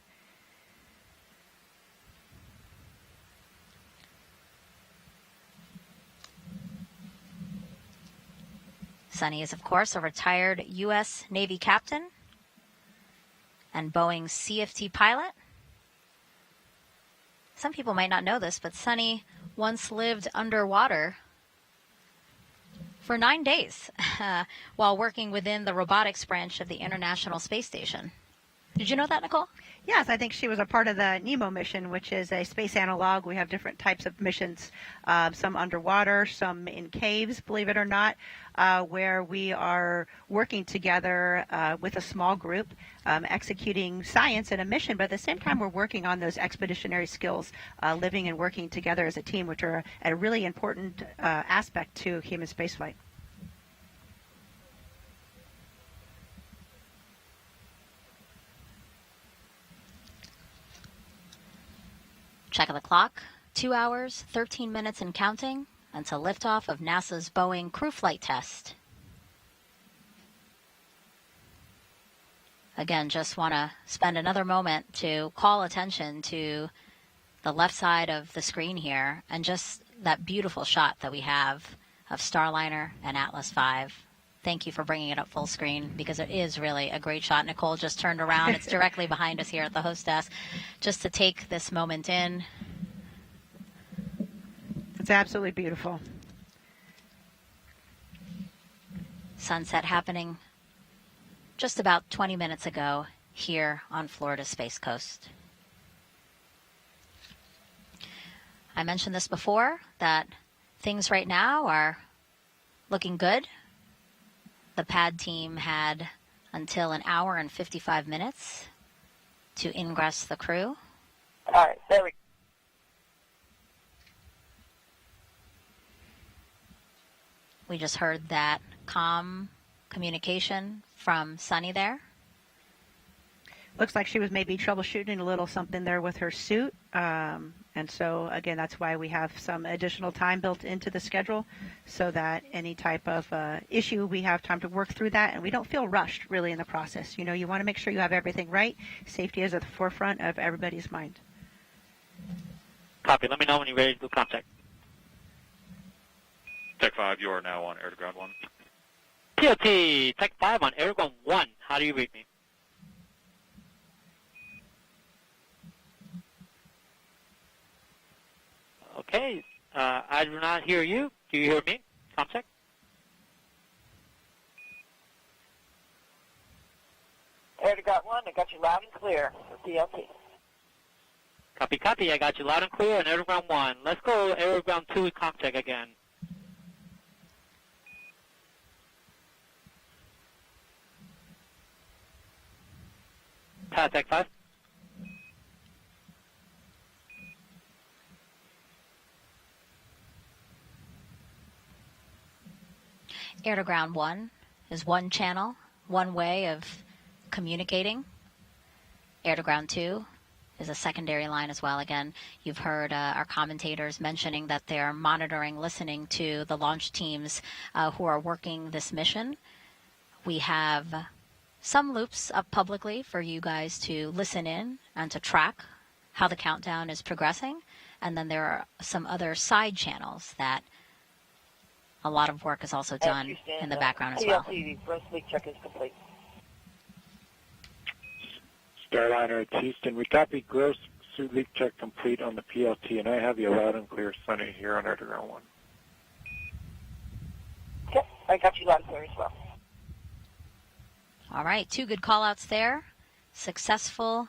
Sunny is, of course, a retired U.S. Navy captain and Boeing CFT pilot. Some people might not know this, but Sunny once lived underwater for 9 days while working within the robotics branch of the International Space Station. Did you know that, Nicole? Yes, I think she was a part of the NEMO mission, which is a space analog. We have different types of missions, some underwater, some in caves, believe it or not, where we are working together with a small group, executing science in a mission, but at the same time we're working on those expeditionary skills, living and working together as a team, which are a really important aspect to human spaceflight. Check of the clock. 2 hours, 13 minutes and counting until liftoff of NASA's Boeing crew flight test. Again, just want to spend another moment to call attention to the left side of the screen here and just that beautiful shot that we have of Starliner and Atlas V. Thank you for bringing it up full screen because it is really a great shot. Nicole just turned around. It's directly behind us here at the host desk. Just to take this moment in. It's absolutely beautiful. Sunset happening just about 20 minutes ago here on Florida's Space Coast. I mentioned this before, that things right now are looking good. The pad team had until 1 hour and 55 minutes to ingress the crew. All right, there we go. We just heard that comm communication from Sunny there. Looks like she was maybe troubleshooting a little something there with her suit. And so, again, that's why we have some additional time built into the schedule so that any type of issue, we have time to work through that and we don't feel rushed really in the process. You know, you want to make sure you have everything right. Safety is at the forefront of everybody's mind. Copy. Let me know when you're ready to do contact. Tech 5, you are now on air to ground 1. PLT, Tech 5 on air to ground 1. How do you read me? Okay, I do not hear you. Do you hear me? Contact. Air to ground 1, I got you loud and clear for PLT. Copy, copy. I got you loud and clear on air to ground 1. Let's go air to ground 2 with contact again. Tech 5. Air to ground 1 is one channel, one way of communicating. Air to ground 2 is a secondary line as well. Again, you've heard our commentators mentioning that they're monitoring, listening to the launch teams who are working this mission. We have some loops up publicly for you guys to listen in and to track how the countdown is progressing. And then there are some other side channels that a lot of work is also done in the background as well. PLT, first leak check is complete. Starliner at Houston, we copy gross suit leak check complete on the PLT, and I have you loud and clear, Sunny, here on air to ground 1. Okay, I got you loud and clear as well. All right, 2 good call-outs there. Successful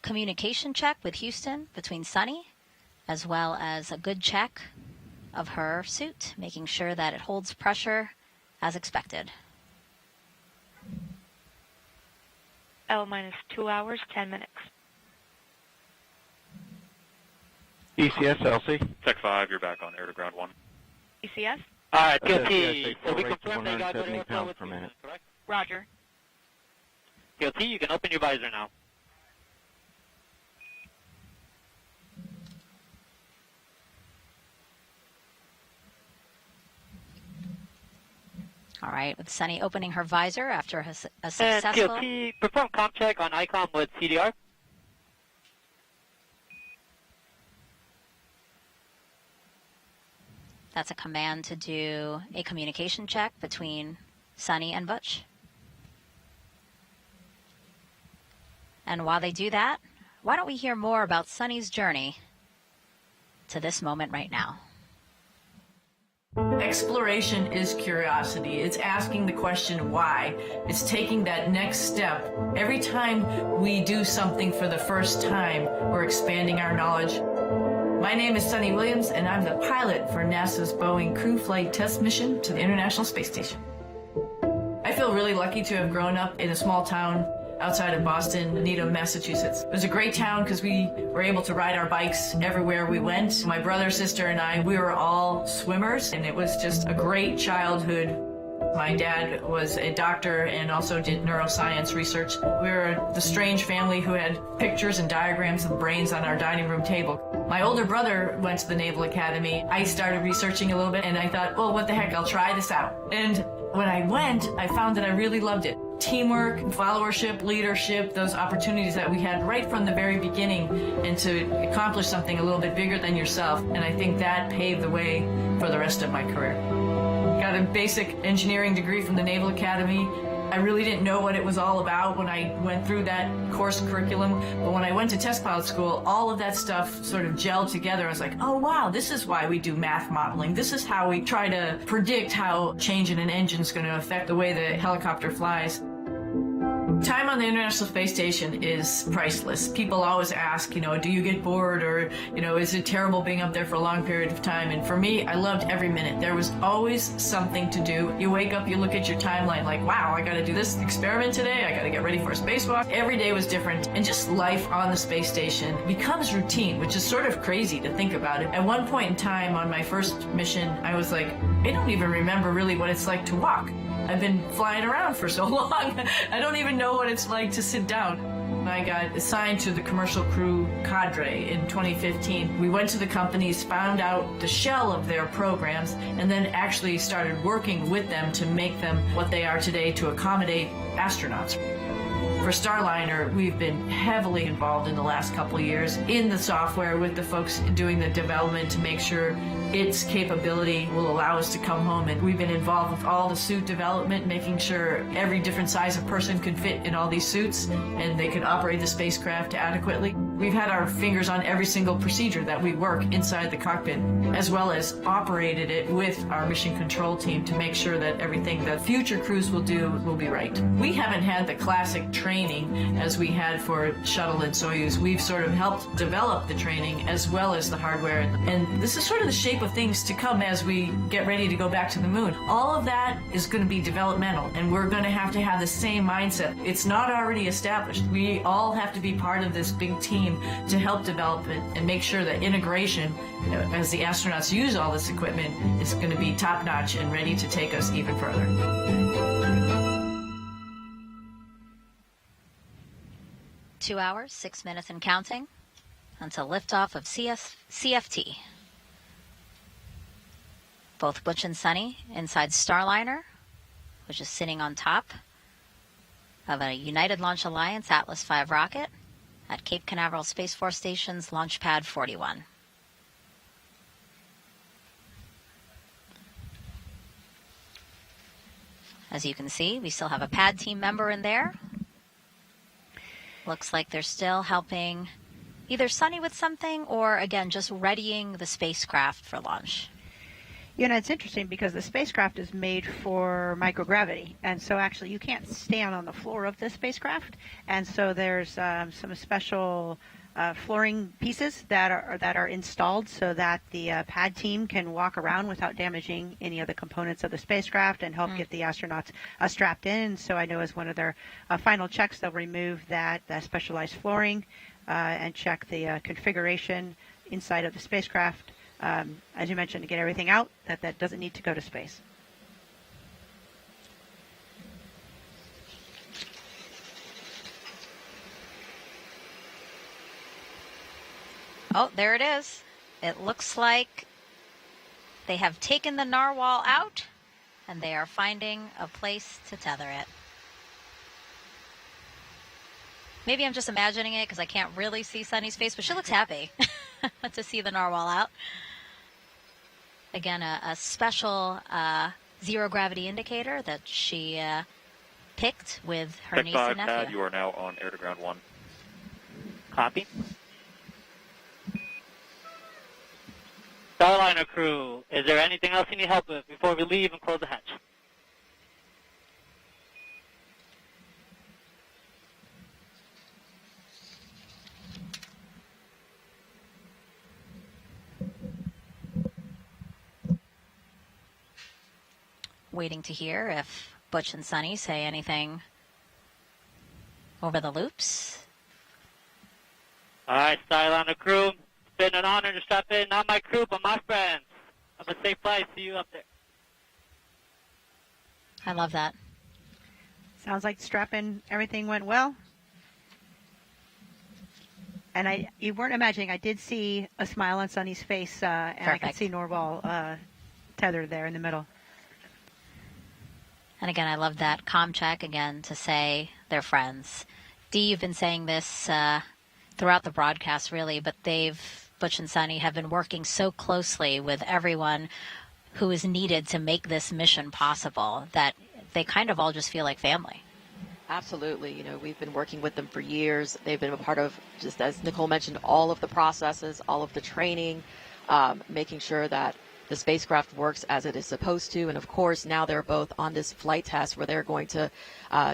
communication check with Houston between Sunny, as well as a good check of her suit, making sure that it holds pressure as expected. L-minus 2 hours, 10 minutes. ECS, LC. Tech 5, you're back on air to ground 1. ECS? All right, PLT. So we confirm they got good airflow with per minute. Correct? Roger. PLT, you can open your visor now. All right, with Sunny opening her visor after a successful... PLT, perform comm check on ICOM with CDR. That's a command to do a communication check between Sunny and Butch. And while they do that, why don't we hear more about Sunny's journey to this moment right now. Exploration is curiosity. It's asking the question why. It's taking that next step. Every time we do something for the first time, we're expanding our knowledge. My name is Sunny Williams, and I'm the pilot for NASA's Boeing crew flight test mission to the International Space Station. I feel really lucky to have grown up in a small town outside of Boston, Needham, Massachusetts. It was a great town because we were able to ride our bikes everywhere we went. My brother, sister, and I, we were all swimmers, and it was just a great childhood My dad was a doctor and also did neuroscience research. We were the strange family who had pictures and diagrams of brains on our dining room table. My older brother went to the Naval Academy. I started researching a little bit, and I thought, well, what the heck, I'll try this out. And when I went, I found that I really loved it. Teamwork, followership, leadership, those opportunities that we had right from the very beginning, and to accomplish something a little bit bigger than yourself. And I think that paved the way for the rest of my career. Got a basic engineering degree from the Naval Academy. I really didn't know what it was all about when I went through that course curriculum, but when I went to test pilot school, all of that stuff sort of gelled together. I was like, oh wow, this is why we do math modeling. This is how we try to predict how change in an engine is going to affect the way the helicopter flies. Time on the International Space Station is priceless. People always ask, do you get bored, or, is it terrible being up there for a long period of time? And for me, I loved every minute. There was always something to do. You wake up, you look at your timeline like, wow, I got to do this experiment today. I got to get ready for a spacewalk. Every day was different. And just life on the space station becomes routine, which is sort of crazy to think about it. At one point in time on my first mission, I was like, I don't even remember really what it's like to walk. I've been flying around for so long, I don't even know what it's like to sit down. I got assigned to the commercial crew cadre in 2015. We went to the companies, found out the shell of their programs, and then actually started working with them to make them what they are today to accommodate astronauts. For Starliner, we've been heavily involved in the last couple of years in the software with the folks doing the development to make sure its capability will allow us to come home. And we've been involved with all the suit development, making sure every different size of person could fit in all these suits and they could operate the spacecraft adequately. We've had our fingers on every single procedure that we work inside the cockpit, as well as operated it with our mission control team to make sure that everything that future crews will do will be right. We haven't had the classic training as we had for Shuttle and Soyuz. We've sort of helped develop the training as well as the hardware. And this is sort of the shape of things to come as we get ready to go back to the moon. All of that is going to be developmental, and we're going to have the same mindset. It's not already established. We all have to be part of this big team to help develop it and make sure that integration, as the astronauts use all this equipment, is going to be top-notch and ready to take us even further. 2 hours, 6 minutes and counting until liftoff of CFT. Both Butch and Sunny inside Starliner, which is sitting on top of a United Launch Alliance Atlas V rocket at Cape Canaveral Space Force Station's Launch Pad 41. As you can see, we still have a pad team member in there. Looks like they're still helping either Sunny with something or, again, just readying the spacecraft for launch. It's interesting because the spacecraft is made for microgravity, and so actually you can't stand on the floor of the spacecraft, and so there's some special flooring pieces that are installed so that the pad team can walk around without damaging any of the components of the spacecraft and help get the astronauts strapped in. So I know as one of their final checks, they'll remove that specialized flooring and check the configuration inside of the spacecraft. As you mentioned, to get everything out that doesn't need to go to space. Oh, there it is. It looks like they have taken the narwhal out, and they are finding a place to tether it. Maybe I'm just imagining it because I can't really see Sunny's face, but she looks happy to see the narwhal out. Again, a special zero-gravity indicator that she picked with her niece and nephew. Pad, you are now on air-to-ground 1. Copy. Starliner crew, is there anything else you need help with before we leave and close the hatch? Waiting to hear if Butch and Sunny say anything over the loops. All right, Starliner crew, it's been an honor to strap in. Not my crew, but my friends. Have a safe flight. See you up there. I love that. Sounds like strap-in, everything went well. And you weren't imagining, I did see a smile on Sonny's face, and I could see Norval tethered there in the middle. And again, I love that comm check again to say they're friends. Dee, you've been saying this throughout the broadcast, really, but Butch and Sonny have been working so closely with everyone who is needed to make this mission possible that they kind of all just feel like family. Absolutely. You know, we've been working with them for years. They've been a part of, just as Nicole mentioned, all of the processes, all of the training, making sure that the spacecraft works as it is supposed to. And of course, now they're both on this flight test where they're going to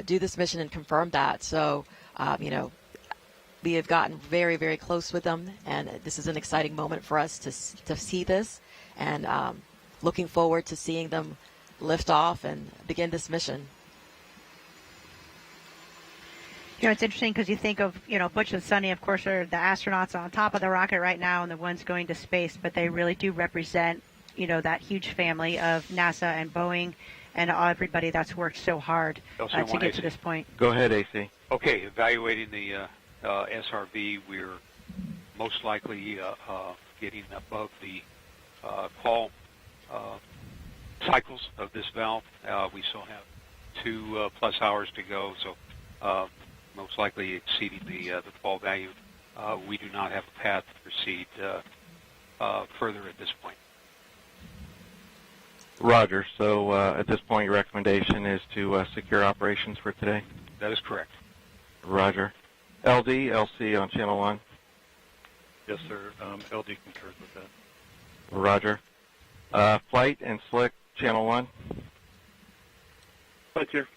do this mission and confirm that. So, you know, we have gotten very, very close with them. And this is an exciting moment for us to see this. And looking forward to seeing them lift off and begin this mission. You know, it's interesting because you think of, you know, Butch and Sonny, of course, are the astronauts on top of the rocket right now and the ones going to space, but they really do represent, you know, that huge family of NASA and Boeing and everybody that's worked so hard to get to this point. Go ahead, AC. Okay, evaluating the SRB, we're most likely getting above the qual cycles of this valve. We still have 2+ hours to go, so most likely exceeding the qual value. We do not have a path to proceed further at this point. Roger. So at this point, your recommendation is to secure operations for today? That is correct. Roger. LD, LC on channel 1. Yes, sir. LD concurs with that. Roger. Flight and Slick, channel 1. Flight here.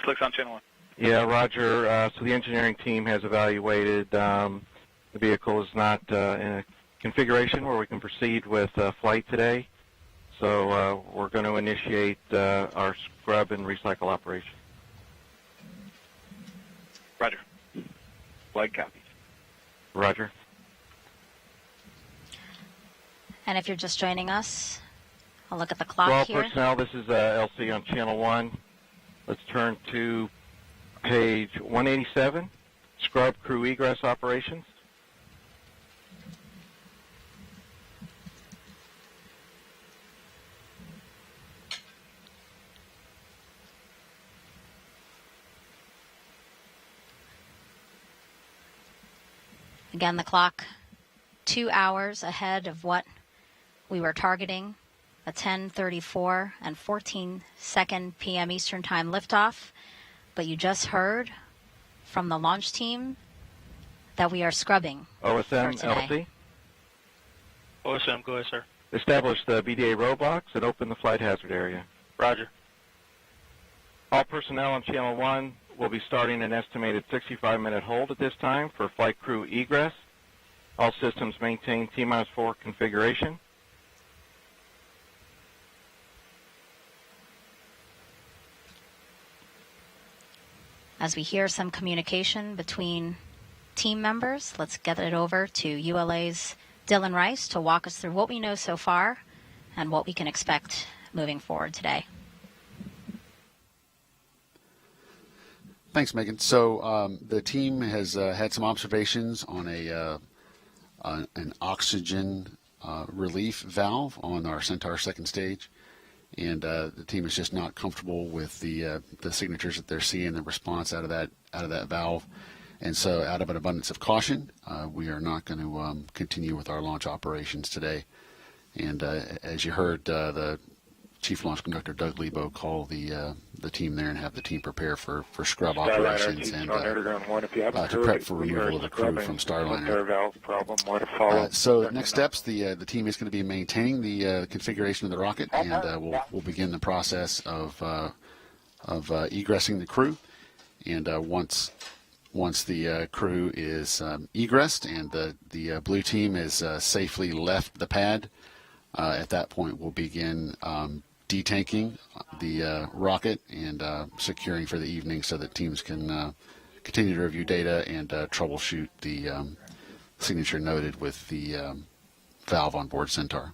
Slick's on channel 1. Yeah, Roger. So the engineering team has evaluated the vehicle is not in a configuration where we can proceed with flight today. So we're going to initiate our scrub and recycle operation. Roger. Flight copies. Roger. And if you're just joining us, I'll look at the clock Well, here. personnel, this is LC on channel 1. Let's turn to page 187, scrub crew egress operations. Again, the clock 2 hours ahead of what we were targeting, a 10:34 and 14-second p.m. Eastern Time liftoff. But you just heard from the launch team that we are scrubbing OSM, for today. LC. OSM, go ahead, sir. Establish the BDA roadblocks and open the flight hazard area. Roger. All personnel on channel 1 will be starting an estimated 65-minute hold at this time for flight crew egress. All systems maintain T-4 configuration. As we hear some communication between team members, let's get it over to ULA's Dylan Rice to walk us through what we know so far and what we can expect moving forward today. Thanks, Megan. So the team has had some observations on an oxygen relief valve on our Centaur second stage, and the team is just not comfortable with the signatures that they're seeing, the response out of that valve, and so out of an abundance of caution, we are not going to continue with our launch operations today. And as you heard, the Chief Launch Conductor Doug Lebo call the team there and have the team prepare for scrub operations and to prep for removal of the crew from Starliner. So next steps, the team is going to be maintaining the configuration of the rocket, and we'll begin the process of egressing the crew. And once the crew is egressed and the blue team is safely left the pad, at that point we'll begin detanking the rocket and securing for the evening so that teams can continue to review data and troubleshoot the signature noted with the valve on board Centaur.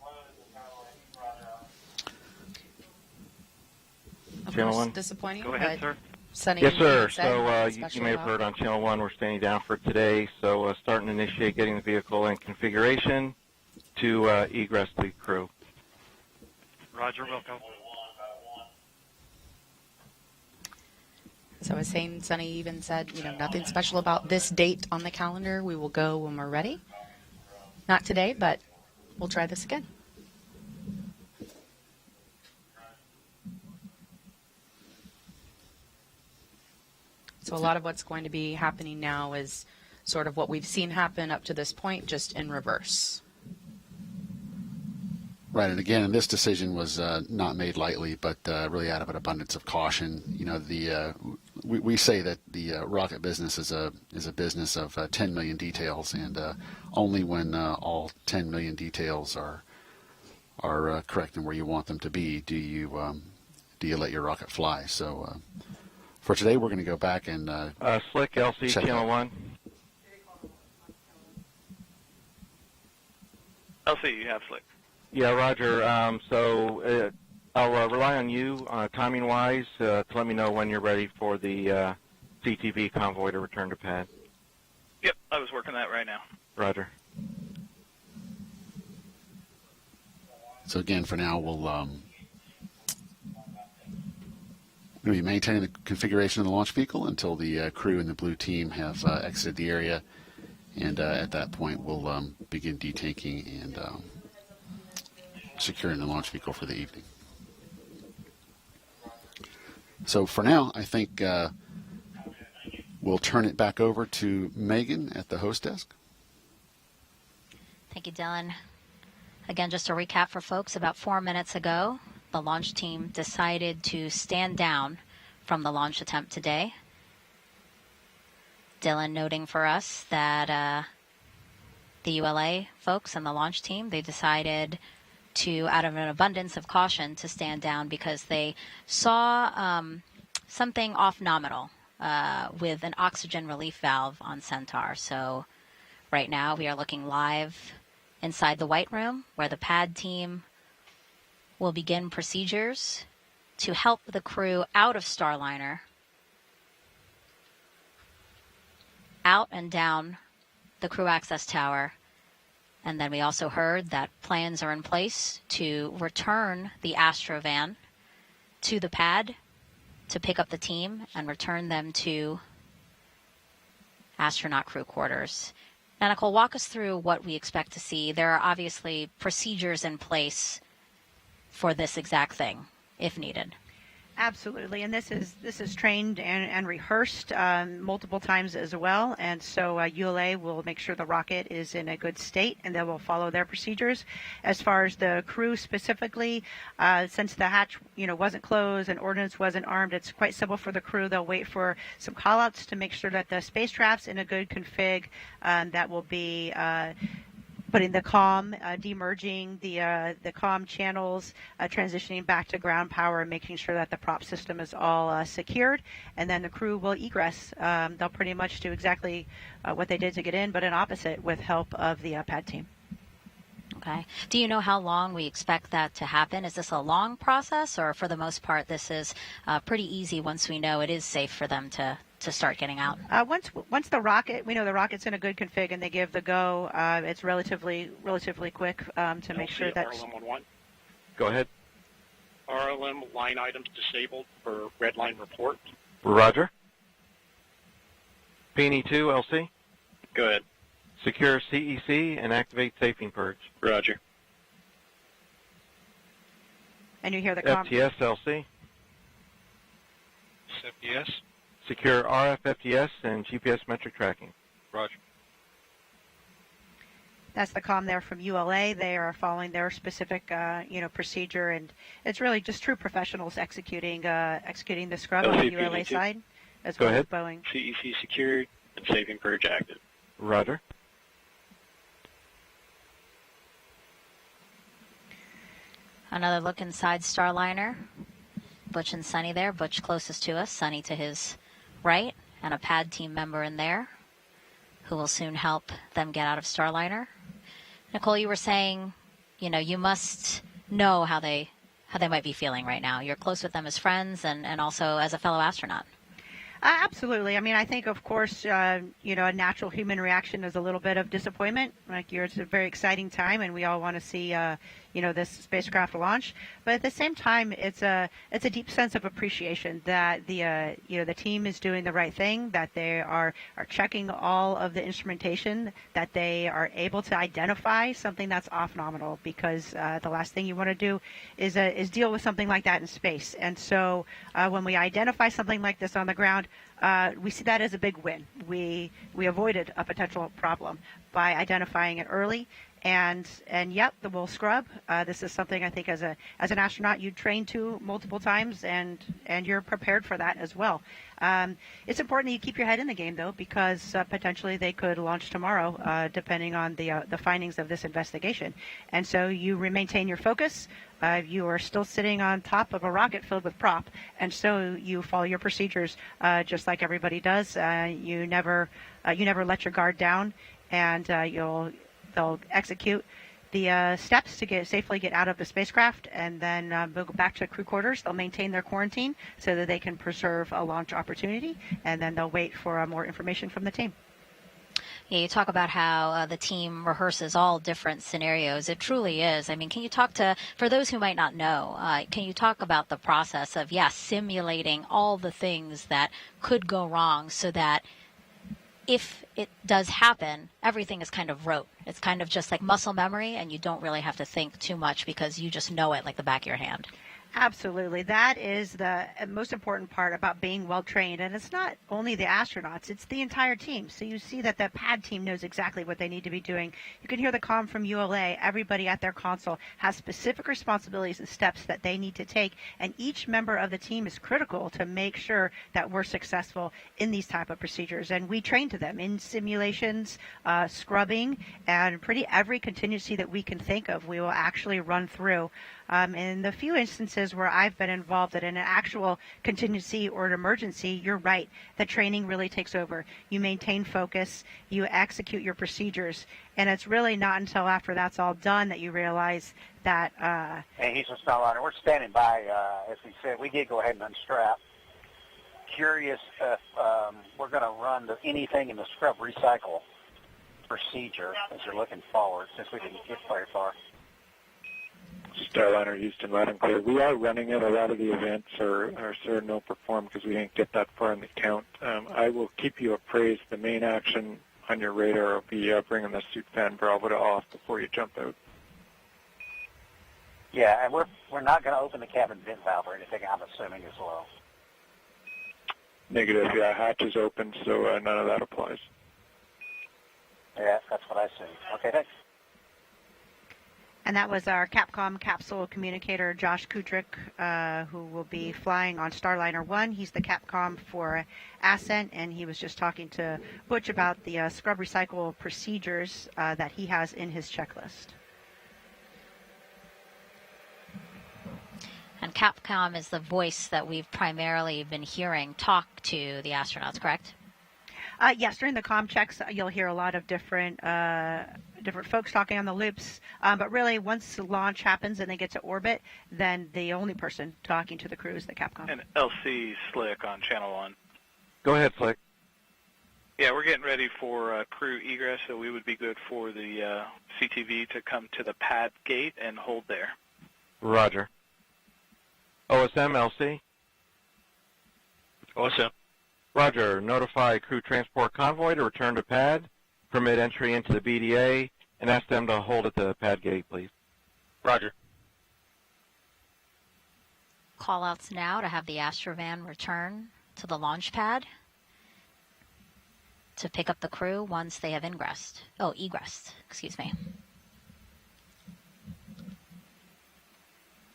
Channel 1. Disappointing. Go ahead, sir. Sunny, Yes, sir. said, So you may have heard on Channel 1 we're standing down for today. So start and initiate getting the vehicle in configuration to egress the crew. Roger, Wilco. So I was saying, Sunny even said, nothing special about this date on the calendar. We will go when we're ready. Not today, but we'll try this again. So a lot of what's going to be happening now is sort of what we've seen happen up to this point, just in reverse. Right, and again, this decision was not made lightly, but really out of an abundance of caution. We say that the rocket business is a business of 10 million details, and only when all 10 million details are correct and where you want them to be do you let your rocket fly. So for today, we're going to go back and Slick LC Channel 1. LC, you have Slick. Yeah, Roger. So I'll rely on you timing-wise to let me know when you're ready for the CTV convoy to return to pad. Yep, I was working that right now. Roger. So again, for now, we'll be maintaining the configuration of the launch vehicle until the crew and the blue team have exited the area, and at that point, we'll begin detanking and securing the launch vehicle for the evening. So for now, I think we'll turn it back over to Megan at the host desk. Thank you, Dylan. Again, just a recap for folks, about 4 minutes ago, the launch team decided to stand down from the launch attempt today. Dylan noting for us that the ULA folks and the launch team, they decided to, out of an abundance of caution, to stand down because they saw something off nominal with an oxygen relief valve on Centaur. So right now we are looking live inside the White Room where the pad team will begin procedures to help the crew out of Starliner, out and down the crew access tower. And then we also heard that plans are in place to return the Astrovan to the pad to pick up the team and return them to astronaut crew quarters. Now, Nicole, walk us through what we expect to see. There are obviously procedures in place for this exact thing, if needed. Absolutely, and this is trained and rehearsed multiple times as well, and so ULA will make sure the rocket is in a good state, and they will follow their procedures. As far as the crew specifically, since the hatch wasn't closed and ordnance wasn't armed, it's quite simple for the crew. They'll wait for some callouts to make sure that the spacecraft's in a good config. That will be putting the comm, demerging the comm channels, transitioning back to ground power, and making sure that the prop system is all secured. And then the crew will egress. They'll pretty much do exactly what they did to get in, but an opposite with help of the pad team. Okay. Do you know how long we expect that to happen? Is this a long process, or for the most part, this is pretty easy once we know it is safe for them to start getting out? Once the rocket, we know the rocket's in a good config and they give the go, it's relatively quick to make sure that... RLM-11. Go ahead. RLM line items disabled for red line report. Roger. P&E2, LC. Go ahead. Secure CEC and activate safing purge. Roger. And you hear the FTS, LC. FTS. Secure RF FTS and GPS metric tracking. Roger. That's the comm there from ULA. They are following their specific, procedure, and it's really just true professionals executing the scrub on the ULA side, as well as Boeing. CEC secured and saving purge active. Roger. Another look inside Starliner. Butch and Sunny there. Butch closest to us, Sunny to his right, and a pad team member in there who will soon help them get out of Starliner. Nicole, you were saying, you must know how they how they might be feeling right now. You're close with them as friends and also as a fellow astronaut. Absolutely. I mean, I think, of course, a natural human reaction is a little bit of disappointment. It's a very exciting time, and we all want to see, this spacecraft launch. But at the same time, it's a deep sense of appreciation that the team is doing the right thing, that they are checking all of the instrumentation, that they are able to identify something that's off nominal, because the last thing you want to do is deal with something like that in space. And so when we identify something like this on the ground, we see that as a big win. We avoided a potential problem by identifying it early. And yep, the will scrub. This is something I think as an astronaut you train to multiple times, and you're prepared for that as well. It's important that you keep your head in the game, though, because potentially they could launch tomorrow, depending on the findings of this investigation. And so you maintain your focus. You are still sitting on top of a rocket filled with prop, and so you follow your procedures just like everybody does. You never let your guard down, and they'll execute the steps to safely get out of the spacecraft, and then they'll go back to crew quarters. They'll maintain their quarantine so that they can preserve a launch opportunity, and then they'll wait for more information from the team. Yeah, you talk about how the team rehearses all different scenarios. It truly is. I mean, can you talk for those who might not know, can you talk about the process of, simulating all the things that could go wrong so that if it does happen, everything is kind of rote. It's kind of just like muscle memory, and you don't really have to think too much because you just know it like the back of your hand. Absolutely. That is the most important part about being well trained. And it's not only the astronauts, it's the entire team. So you see that the pad team knows exactly what they need to be doing. You can hear the comm from ULA. Everybody at their console has specific responsibilities and steps that they need to take. And each member of the team is critical to make sure that we're successful in these type of procedures. And we train to them in simulations, scrubbing, and pretty every contingency that we can think of, we will actually run through. In the few instances where I've been involved in an actual contingency or an emergency, you're right. The training really takes over. You maintain focus. You execute your procedures. And it's really not until after that's all done that you realize that... Hey, Houston Starliner, we're standing by. As we said, we did go ahead and unstrap. Curious if we're going to run anything in the scrub recycle procedure as you're looking forward, since we didn't get very far. Starliner, Houston, loud and clear. We are running it. A lot of the events are sort of no perform because we didn't get that far in the count. I will keep you appraised. The main action on your radar will be bringing the suit fan Bravo to off before you jump out. Yeah, and we're not going to open the cabin vent valve or anything, I'm assuming, as well. Negative, yeah. Hatch is open, so none of that applies. Yeah, that's what I see. Okay, thanks. And that was our Capcom capsule communicator, Josh Kudrick, who will be flying on Starliner 1. He's the Capcom for Ascent, and he was just talking to Butch about the scrub recycle procedures that he has in his checklist. And Capcom is the voice that we've primarily been hearing talk to the astronauts, correct? Yes, during the comm checks, you'll hear a lot of different folks talking on the loops. But really, once the launch happens and they get to orbit, then the only person talking to the crew is the Capcom. And LC Slick on Channel 1. Go ahead, Slick. Yeah, we're getting ready for crew egress, so we would be good for the CTV to come to the pad gate and hold there. Roger. OSM, LC? OSM. Roger. Notify crew transport convoy to return to pad, permit entry into the BDA, and ask them to hold at the pad gate, please. Roger. Call-outs now to have the Astrovan return to the launch pad to pick up the crew once they have egressed. Excuse me.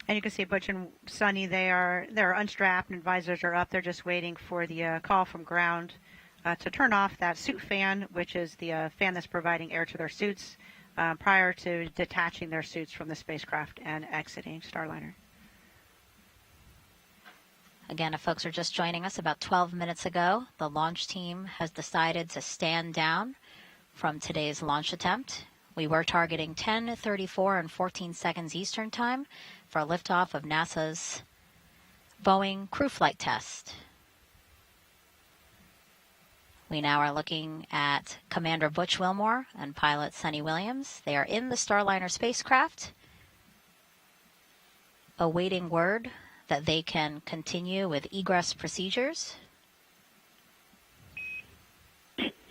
And you can see Butch and Sunny, they're unstrapped and visors are up. They're just waiting for the call from ground to turn off that suit fan, which is the fan that's providing air to their suits prior to detaching their suits from the spacecraft and exiting Starliner. Again, if folks are just joining us, about 12 minutes ago, the launch team has decided to stand down from today's launch attempt. We were targeting 10:34 and 14 seconds Eastern Time for a liftoff of NASA's Boeing crew flight test. We now are looking at Commander Butch Wilmore and pilot Sunny Williams. They are in the Starliner spacecraft, awaiting word that they can continue with egress procedures.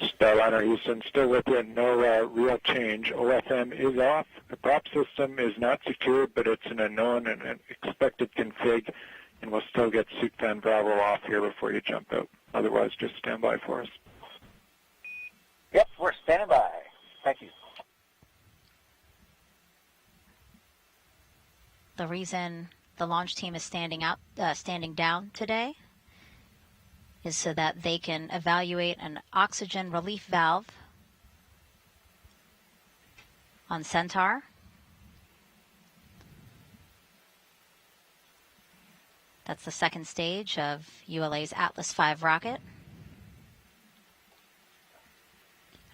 Starliner Houston, still with you. No real change. OFM is off. The prop system is not secured, but it's an unknown and an expected config, and we'll still get suit fan Bravo off here before you jump out. Otherwise, just stand by for us. Yep, we're standing by. Thank you. The reason the launch team is standing down today is so that they can evaluate an oxygen relief valve on Centaur. That's the second stage of ULA's Atlas V rocket.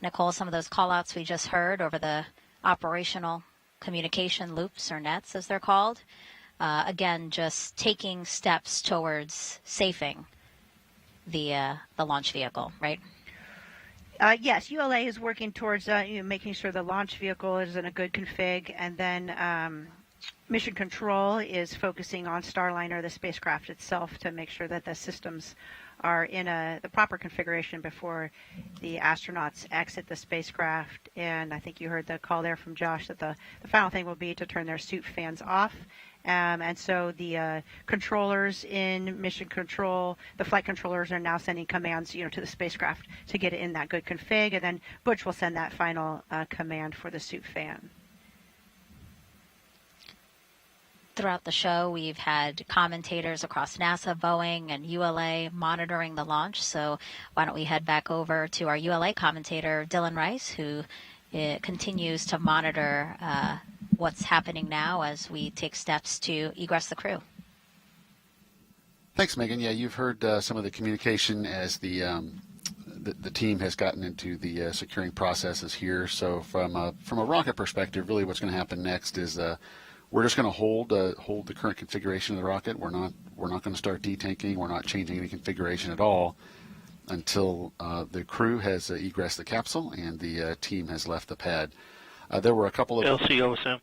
Nicole, some of those call-outs we just heard over the operational communication loops, or nets as they're called, again, just taking steps towards safing the launch vehicle, right? Yes, ULA is working towards making sure the launch vehicle is in a good config, and then Mission Control is focusing on Starliner, the spacecraft itself, to make sure that the systems are in the proper configuration before the astronauts exit the spacecraft. And I think you heard the call there from Josh that the final thing will be to turn their suit fans off. And so the controllers in Mission Control, the flight controllers, are now sending commands, to the spacecraft to get it in that good config, and then Butch will send that final command for the suit fan. Throughout the show, we've had commentators across NASA, Boeing, and ULA monitoring the launch. So why don't we head back over to our ULA commentator, Dylan Rice, who continues to monitor what's happening now as we take steps to egress the crew. Thanks, Megan. Yeah, you've heard some of the communication as the team has gotten into the securing processes here. So from a rocket perspective, really what's going to happen next is we're just going to hold the current configuration of the rocket. We're not going to start detanking. We're not changing any configuration at all until the crew has egressed the capsule and the team has left the pad. There were a couple of LCOSM.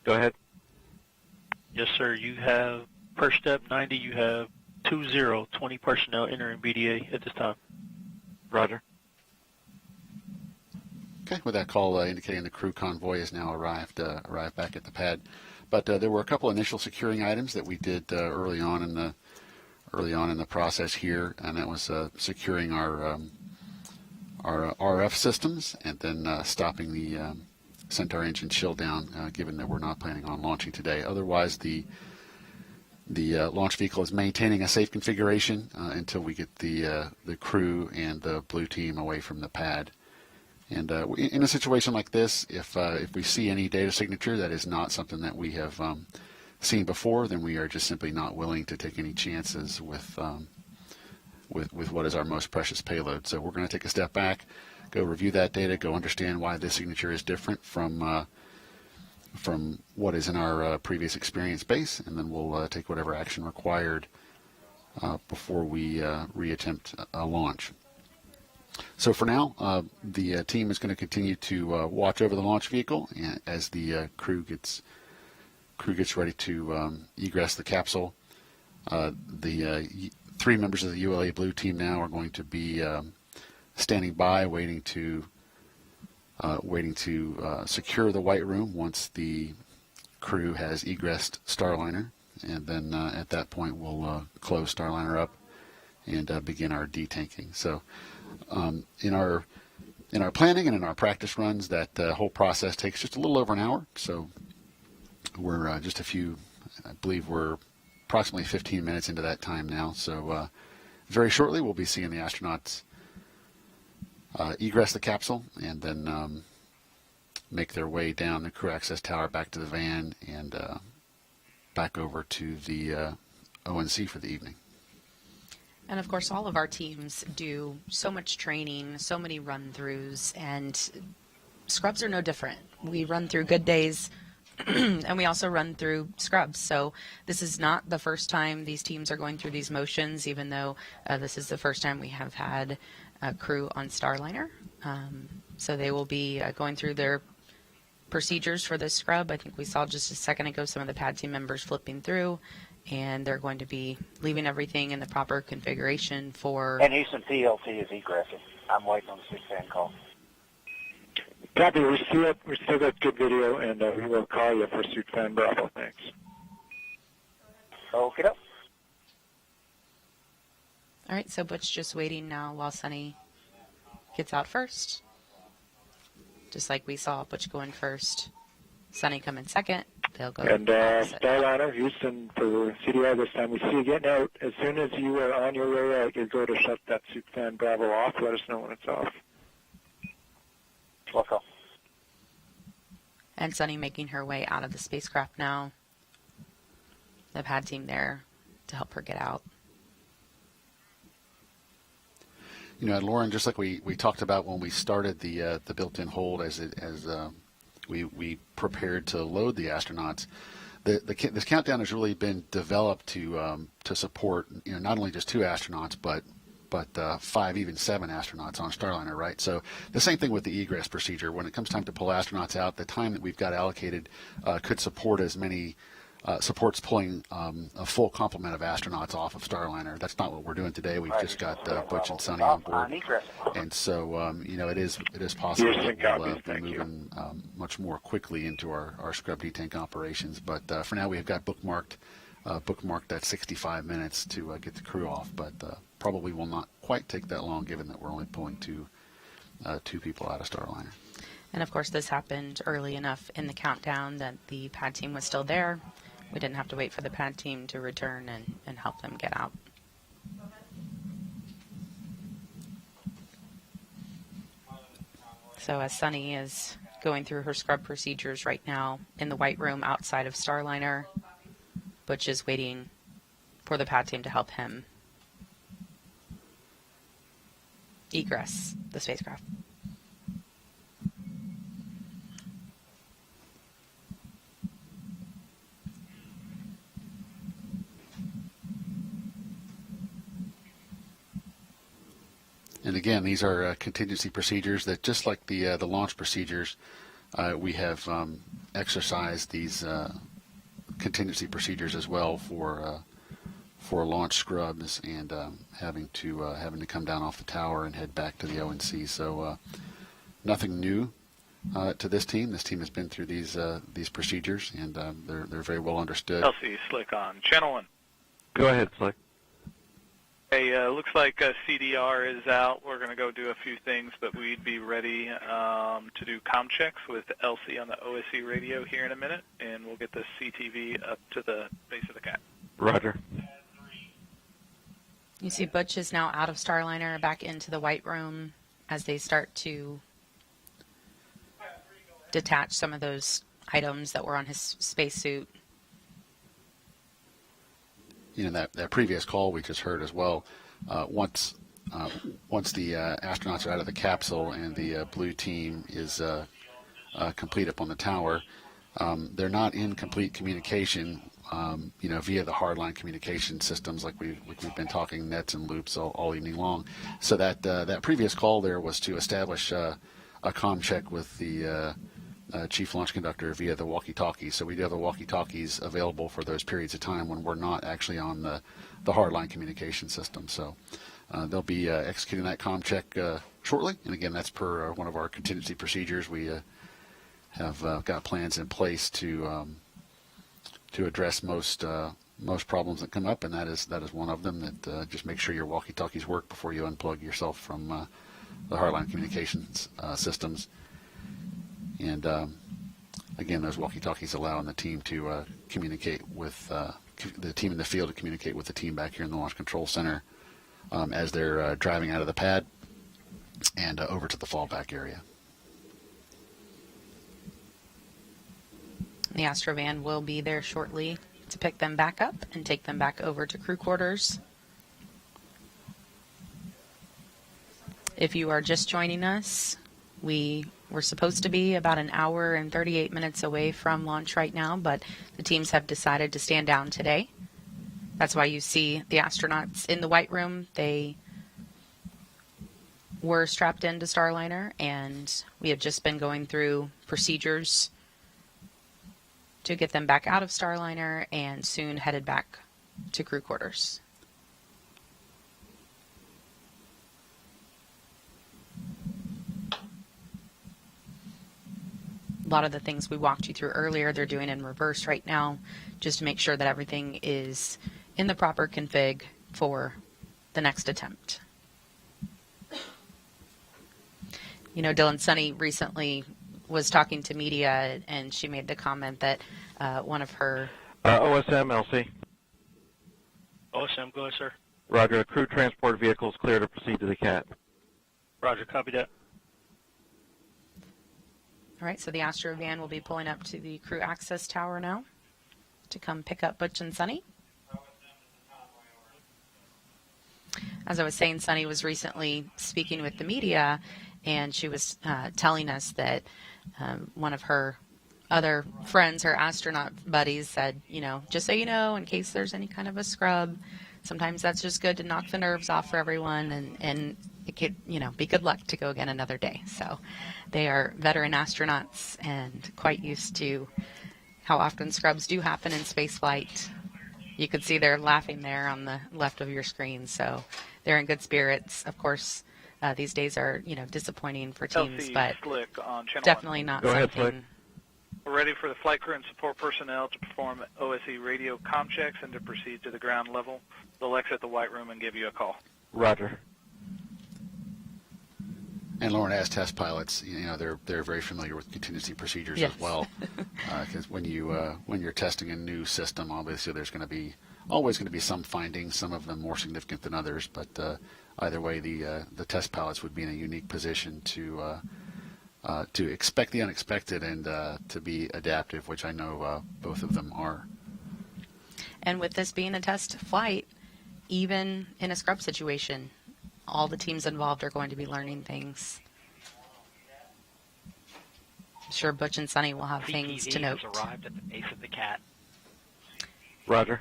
Go ahead. Yes, sir. You have per step 90. You have 20 personnel entering BDA at this time. Roger. Okay, with that call indicating the crew convoy has now arrived back at the pad. But there were a couple initial securing items that we did early on in the process here, and that was securing our RF systems and then stopping the Centaur engine chill down, given that we're not planning on launching today. Otherwise, the launch vehicle is maintaining a safe configuration until we get the crew and the blue team away from the pad. And in a situation like this, if we see any data signature that is not something that we have seen before, then we are just simply not willing to take any chances with what is our most precious payload. So we're going to take a step back, go review that data, go understand why this signature is different from what is in our previous experience base, and then we'll take whatever action required before we reattempt a launch. So for now, the team is going to continue to watch over the launch vehicle as the crew gets ready to egress the capsule. The three members of the ULA Blue team now are going to be standing by, waiting to secure the white room once the crew has egressed Starliner, and then at that point we'll close Starliner up and begin our detanking. So. In our planning and in our practice runs, that whole process takes just a little over an hour. So we're I believe we're approximately 15 minutes into that time now. So very shortly we'll be seeing the astronauts egress the capsule and then make their way down the crew access tower back to the van and back over to the ONC for the evening. And of course, all of our teams do so much training, so many run-throughs, and scrubs are no different. We run through good days, and we also run through scrubs. So this is not the first time these teams are going through these motions, even though this is the first time we have had a crew on Starliner. So they will be going through their procedures for this scrub. I think we saw just a second ago some of the pad team members flipping through, and they're going to be leaving everything in the proper configuration for... And Houston PLT is egressing. I'm waiting on the 6-fan call. Copy. We still got good video, and we will call you for suit fan Bravo. Thanks. Okay. All right, so Butch just waiting now while Sunny gets out first. Just like we saw Butch going first, Sunny come in second. They'll go. And Starliner, Houston for CDR this time. We see you getting out. As soon as you are on your way out, you go to shut that suit fan Bravo off. Let us know when it's off. Welcome. And Sunny making her way out of the spacecraft now. The pad team there to help her get out. You know, Lauren, just like we talked about when we started the built-in hold as we prepared to load the astronauts, this countdown has really been developed to support, you know, not only just 2 astronauts but 5, even 7 astronauts on Starliner, right? So the same thing with the egress procedure. When it comes time to pull astronauts out, the time that we've got allocated could support as many supports pulling a full complement of astronauts off of Starliner. That's not what we're doing today. We've just got Butch and Sunny on board, and so you know, it is possible that we'll be moving much more quickly into our scrub detank operations. But for now, we've got bookmarked at 65 minutes to get the crew off, but probably will not quite take that long, given that we're only pulling two people out of Starliner. And of course, this happened early enough in the countdown that the pad team was still there. We didn't have to wait for the pad team to return and help them get out. So as Sunny is going through her scrub procedures right now in the white room outside of Starliner, Butch is waiting for the pad team to help him egress the spacecraft. And again, these are contingency procedures that, just like the launch procedures, we have exercised these contingency procedures as well for launch scrubs and having to come down off the tower and head back to the ONC. So nothing new to this team. This team has been through these procedures, and they're very well understood. LC Slick on channel 1. Go ahead, Slick. Hey, looks like CDR is out. We're going to go do a few things, but we'd be ready to do comm checks with LC on the OSC radio here in a minute, and we'll get the CTV up to the base of the cat. Roger. You see Butch is now out of Starliner, back into the white room as they start to detach some of those items that were on his spacesuit. You know, that previous call we just heard as well, once the astronauts are out of the capsule and the blue team is complete up on the tower, they're not in complete communication, you know, via the hardline communication systems like we've been talking nets and loops all evening long. So that previous call there was to establish a comm check with the chief launch conductor via the walkie-talkies. So we do have the walkie-talkies available for those periods of time when we're not actually on the hardline communication system. So they'll be executing that comm check shortly. And again, that's per one of our contingency procedures. We have got plans in place to address most problems that come up, and that is one of them. That just make sure your walkie-talkies work before you unplug yourself from the hardline communications systems. And again, those walkie-talkies allowing the team to communicate with the team in the field to communicate with the team back here in the Launch Control Center as they're driving out of the pad and over to the fallback area. The Astrovan will be there shortly to pick them back up and take them back over to crew quarters. If you are just joining us, we We're supposed to be about an hour and 38 minutes away from launch right now, but the teams have decided to stand down today. That's why you see the astronauts in the white room. They were strapped into Starliner, and we have just been going through procedures to get them back out of Starliner and soon headed back to crew quarters. A lot of the things we walked you through earlier, they're doing in reverse right now, just to make sure that everything is in the proper config for the next attempt. You know, Dylan, Sunny recently was talking to media, and she made the comment that one of her... OSM, LC. OSM, go ahead, sir. Roger. A crew transport vehicle is clear to proceed to the CAT. Roger, copy that. All right, so the Astro van will be pulling up to the crew access tower now to come pick up Butch and Sunny. As I was saying, Sunny was recently speaking with the media, and she was telling us that one of her other friends, her astronaut buddies, said, you know, just so you know, in case there's any kind of a scrub, sometimes that's just good to knock the nerves off for everyone, and it could, you know, be good luck to go again another day. So they are veteran astronauts and quite used to how often scrubs do happen in space flight. You could see they're laughing there on the left of your screen, so they're in good spirits. Of course, these days are, you know, disappointing for teams, but definitely not something. We're ready for the flight crew and support personnel to perform OSE radio comm checks and to proceed to the ground level. They'll exit the white room and give you a call. Roger. And Lauren, as test pilots, you know they're very familiar with contingency procedures as well. Because when you're testing a new system, obviously there's always going to be some findings. Some of them more significant than others. But either way, the test pilots would be in a unique position to expect the unexpected and to be adaptive, which I know both of them are. And with this being a test flight, even in a scrub situation, all the teams involved are going to be learning things. I'm sure Butch and Sunny will have things to note. Has arrived at the base of the CAT. Roger.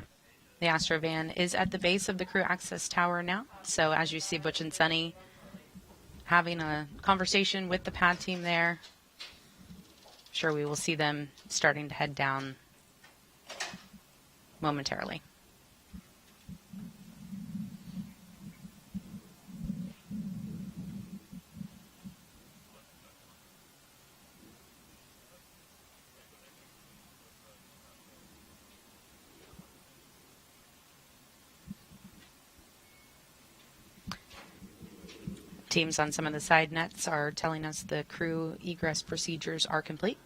The Astro van is at the base of the crew access tower now. So as you see Butch and Sunny having a conversation with the pad team there, I'm sure we will see them starting to head down momentarily. Teams on some of the side nets are telling us the crew egress procedures are complete.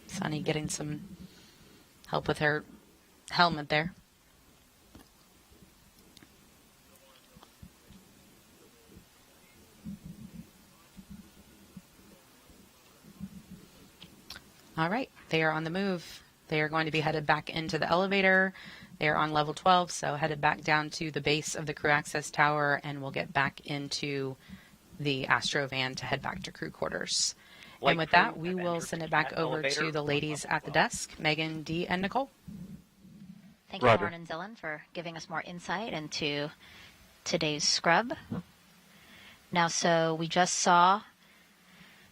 Sunny getting some help with her helmet there. All right, they are on the move. They are going to be headed back into the elevator. They are on level 12, so headed back down to the base of the crew access tower, and we'll get back into the Astro van to head back to crew quarters. And with that, we will send it back over to the ladies at the desk, Megan, Dee, and Nicole. Thank you, Lauren and Dylan, for giving us more insight into today's scrub. Now, so we just saw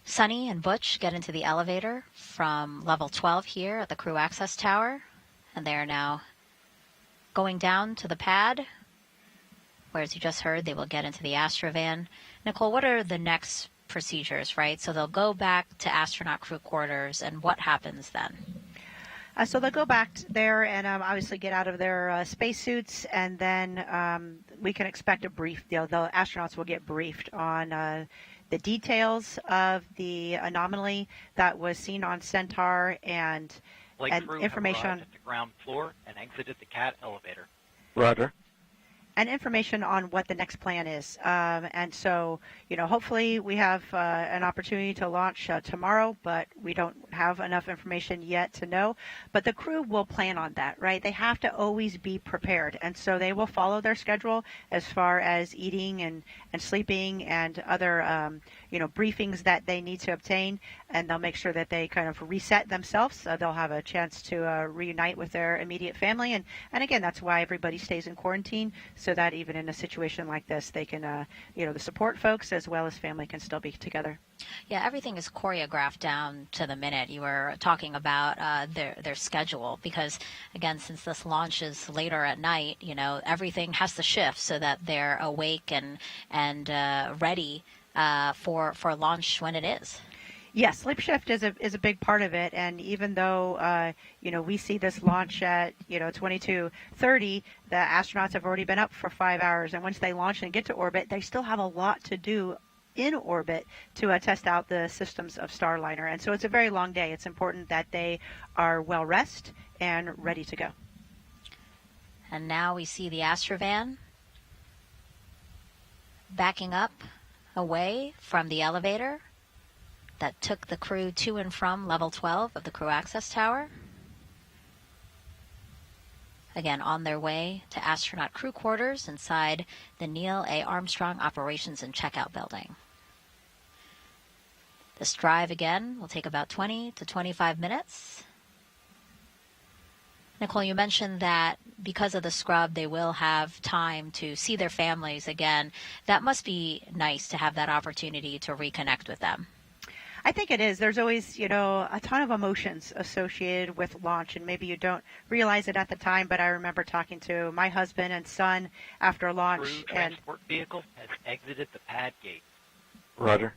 Sunny and Butch get into the elevator from level 12 here at the crew access tower, and they are now going down to the pad, where, as you just heard, they will get into the Astro van. Nicole, what are the next procedures, right? So they'll go back to astronaut crew quarters, and what happens then? So they'll go back there and obviously get out of their spacesuits, and then we can expect a brief. The astronauts will get briefed on the details of the anomaly that was seen on Centaur and Flight crew information arrived at the ground floor and exited the CAT elevator. Roger. and information on what the next plan is. And so, hopefully we have an opportunity to launch tomorrow, but we don't have enough information yet to know. But the crew will plan on that, right? They have to always be prepared. And so they will follow their schedule as far as eating and sleeping and other, briefings that they need to obtain. And they'll make sure that they kind of reset themselves. They'll have a chance to reunite with their immediate family. And again, that's why everybody stays in quarantine, so that even in a situation like this, they can, the support folks as well as family can still be together. Yeah, everything is choreographed down to the minute. You were talking about their schedule because, again, since this launch is later at night, everything has to shift so that they're awake and ready for launch when it is. Yes, sleep shift is a big part of it, and even though we see this launch at 22:30, the astronauts have already been up for 5 hours, and once they launch and get to orbit, they still have a lot to do in orbit to test out the systems of Starliner, and so it's a very long day. It's important that they are well rested and ready to go. And now we see the Astrovan backing up away from the elevator that took the crew to and from level 12 of the crew access tower. Again, on their way to astronaut crew quarters inside the Neil A. Armstrong Operations and Checkout Building. This drive, again, will take about 20 to 25 minutes. Nicole, you mentioned that because of the scrub, they will have time to see their families again. That must be nice to have that opportunity to reconnect with them. I think it is. There's always, a ton of emotions associated with launch, and maybe you don't realize it at the time, but I remember talking to my husband and son after launch. Crew transport vehicle has exited the pad gate. Roger.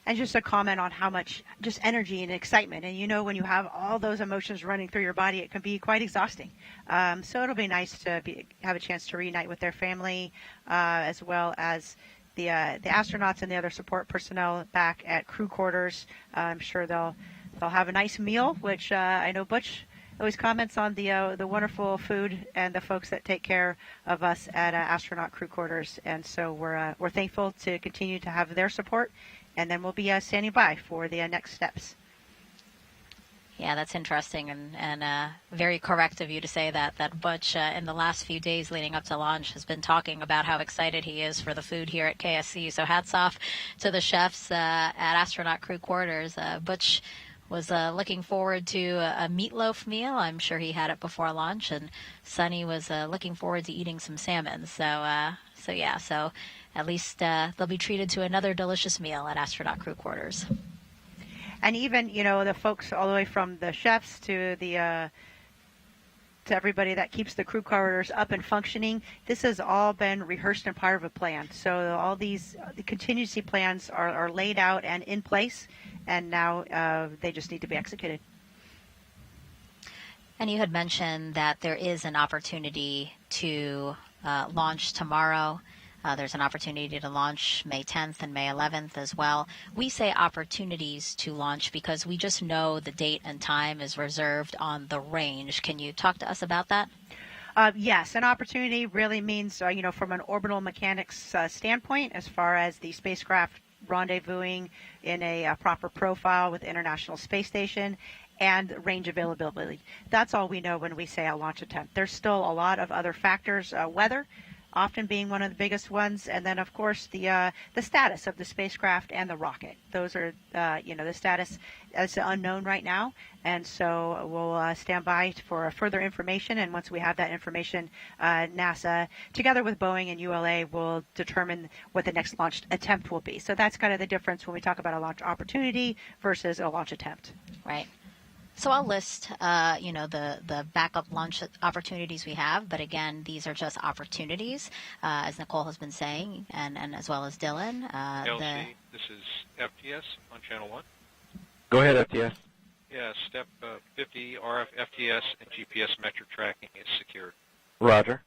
And just a comment on how much just energy and excitement. And when you have all those emotions running through your body, it can be quite exhausting. So it'll be nice to have a chance to reunite with their family, as well as the astronauts and the other support personnel back at crew quarters. I'm sure they'll have a nice meal, which I know Butch always comments on the wonderful food and the folks that take care of us at astronaut crew quarters. And so we're thankful to continue to have their support, and then we'll be standing by for the next steps. Yeah, that's interesting and very correct of you to say that Butch, in the last few days leading up to launch, has been talking about how excited he is for the food here at KSC. So hats off to the chefs at astronaut crew quarters. Butch was looking forward to a meatloaf meal. I'm sure he had it before launch, and Sonny was looking forward to eating some salmon. So at least they'll be treated to another delicious meal at astronaut crew quarters. And even, the folks all the way from the chefs to the to everybody that keeps the crew quarters up and functioning, this has all been rehearsed and part of a plan. So all these the contingency plans are laid out and in place, and now they just need to be executed. And you had mentioned that there is an opportunity to launch tomorrow. There's an opportunity to launch May 10th and May 11th as well. We say opportunities to launch because we just know the date and time is reserved on the range. Can you talk to us about that? Yes, an opportunity really means, from an orbital mechanics standpoint, as far as the spacecraft rendezvousing in a proper profile with the International Space Station and range availability. That's all we know when we say a launch attempt. There's still a lot of other factors, weather often being one of the biggest ones, and then of course the status of the spacecraft and the rocket. Those are the status is unknown right now, and so we'll stand by for further information. And once we have that information, NASA, together with Boeing and ULA, will determine what the next launch attempt will be. So that's kind of the difference when we talk about a launch opportunity versus a launch attempt. Right. So I'll list, the backup launch opportunities we have. But again, these are just opportunities, as Nicole has been saying, and as well as Dylan. LC, this is FTS on Channel 1. Go ahead, FTS. Yeah, step 50, RF, FTS, and GPS metric tracking is secured. Roger.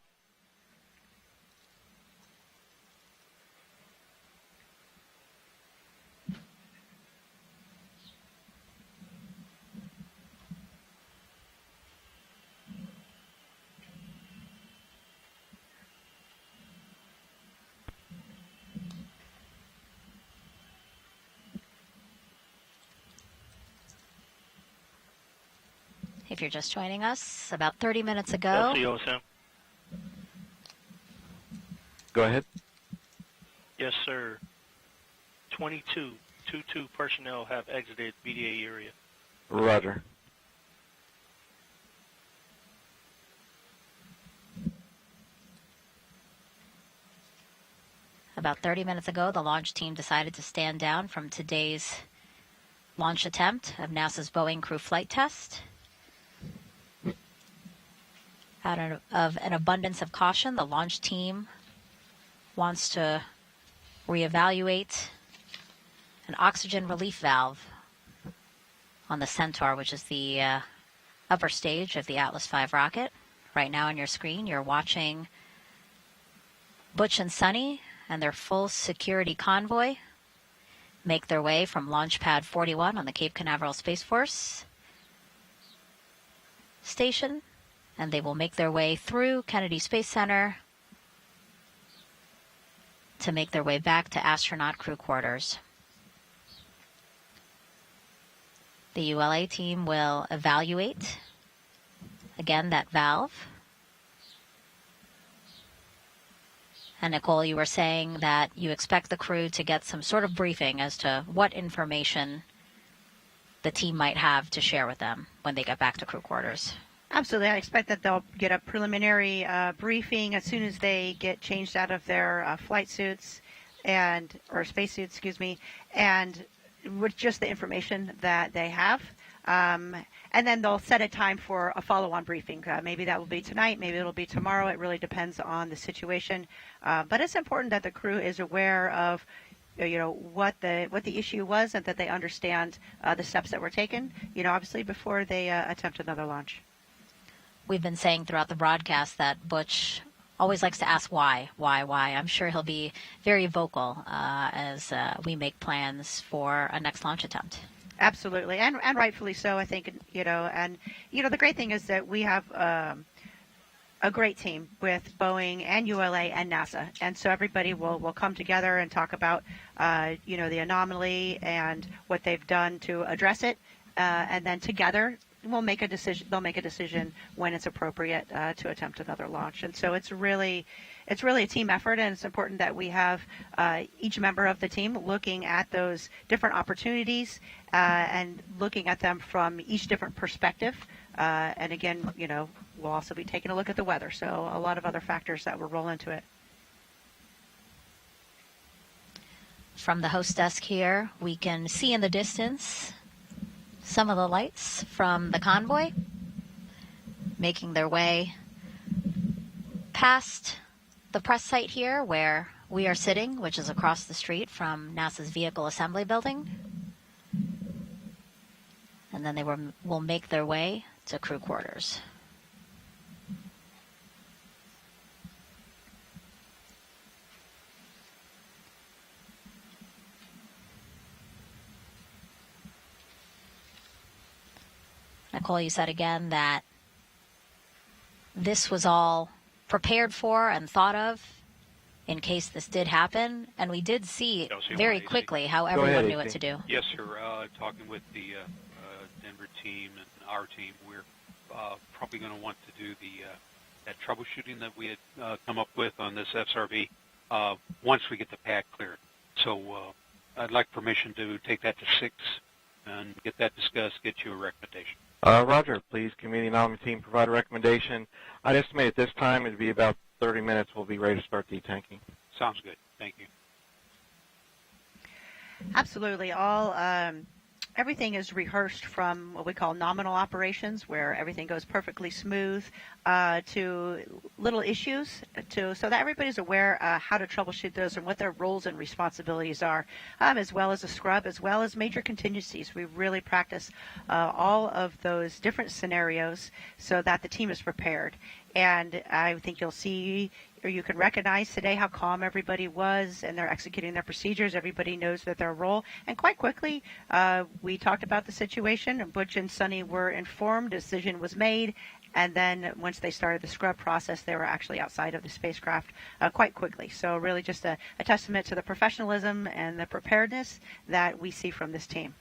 if you're just joining us, about 30 minutes ago. LCOSM. Go ahead. Yes, sir. 22 personnel have exited BDA area. Roger. About 30 minutes ago, the launch team decided to stand down from today's launch attempt of NASA's Boeing crew flight test. Out of an abundance of caution, the launch team wants to reevaluate an oxygen relief valve on the Centaur, which is the upper stage of the Atlas V rocket. Right now on your screen, you're watching Butch and Sunny and their full security convoy make their way from Launch Pad 41 on the Cape Canaveral Space Force Station, and they will make their way through Kennedy Space Center to make their way back to astronaut crew quarters. The ULA team will evaluate, again, that valve. And Nicole, you were saying that you expect the crew to get some sort of briefing as to what information the team might have to share with them when they get back to crew quarters. Absolutely. I expect that they'll get a preliminary briefing as soon as they get changed out of their flight suits or spacesuits, and with just the information that they have. And then they'll set a time for a follow-on briefing. Maybe that will be tonight, maybe it'll be tomorrow. It really depends on the situation. But it's important that the crew is aware of what the issue was, and that they understand the steps that were taken, obviously before they attempt another launch. We've been saying throughout the broadcast that Butch always likes to ask why. I'm sure he'll be very vocal as we make plans for a next launch attempt. Absolutely, and rightfully so, I think, the great thing is that we have a great team with Boeing and ULA and NASA, and so everybody will come together and talk about, the anomaly and what they've done to address it, and then together we'll make a decision. They'll make a decision when it's appropriate to attempt another launch, and so it's really a team effort, and it's important that we have each member of the team looking at those different opportunities and looking at them from each different perspective. And again, we'll also be taking a look at the weather, so a lot of other factors that will roll into it. From the host desk here, we can see in the distance some of the lights from the convoy making their way past the press site here where we are sitting, which is across the street from NASA's Vehicle Assembly Building. And then they will make their way to crew quarters. Nicole, you said again that this was all prepared for and thought of in case this did happen, and we did see very quickly how everyone knew what to do. Yes, sir. Talking with the Denver team and our team, we're probably going to want to do that troubleshooting that we had come up with on this SRV once we get the pad cleared. So I'd like permission to take that to 6 and get that discussed, get you a recommendation. Roger, please, community anomaly team, provide a recommendation. I'd estimate at this time it'd be about 30 minutes. We'll be ready to start detanking. Sounds good. Thank you. Absolutely. Everything is rehearsed from what we call nominal operations, where everything goes perfectly smooth, to little issues, so that everybody's aware how to troubleshoot those and what their roles and responsibilities are, as well as a scrub, as well as major contingencies. We really practice all of those different scenarios so that the team is prepared. And I think you'll see, or you can recognize today how calm everybody was, and they're executing their procedures. Everybody knows that their role. And quite quickly, we talked about the situation, and Butch and Sunny were informed, decision was made, and then once they started the scrub process, they were actually outside of the spacecraft quite quickly. So really just a testament to the professionalism and the preparedness that we see from this team.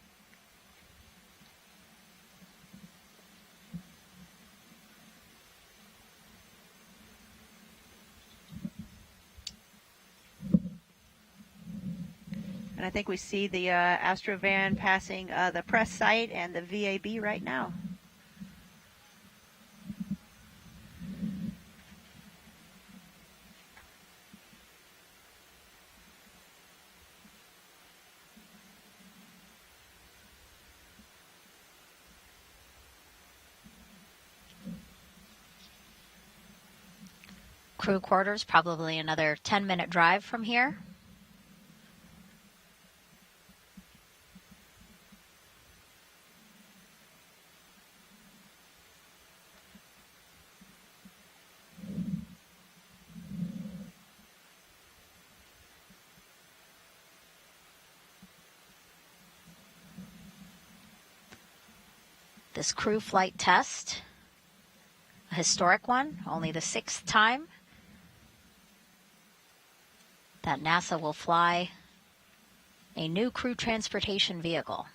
I think we see the Astrovan passing the press site and the VAB right now. Crew quarters, probably another 10-minute drive from here. This crew flight test, a historic one, only the 6th time that NASA will fly a new crew transportation vehicle.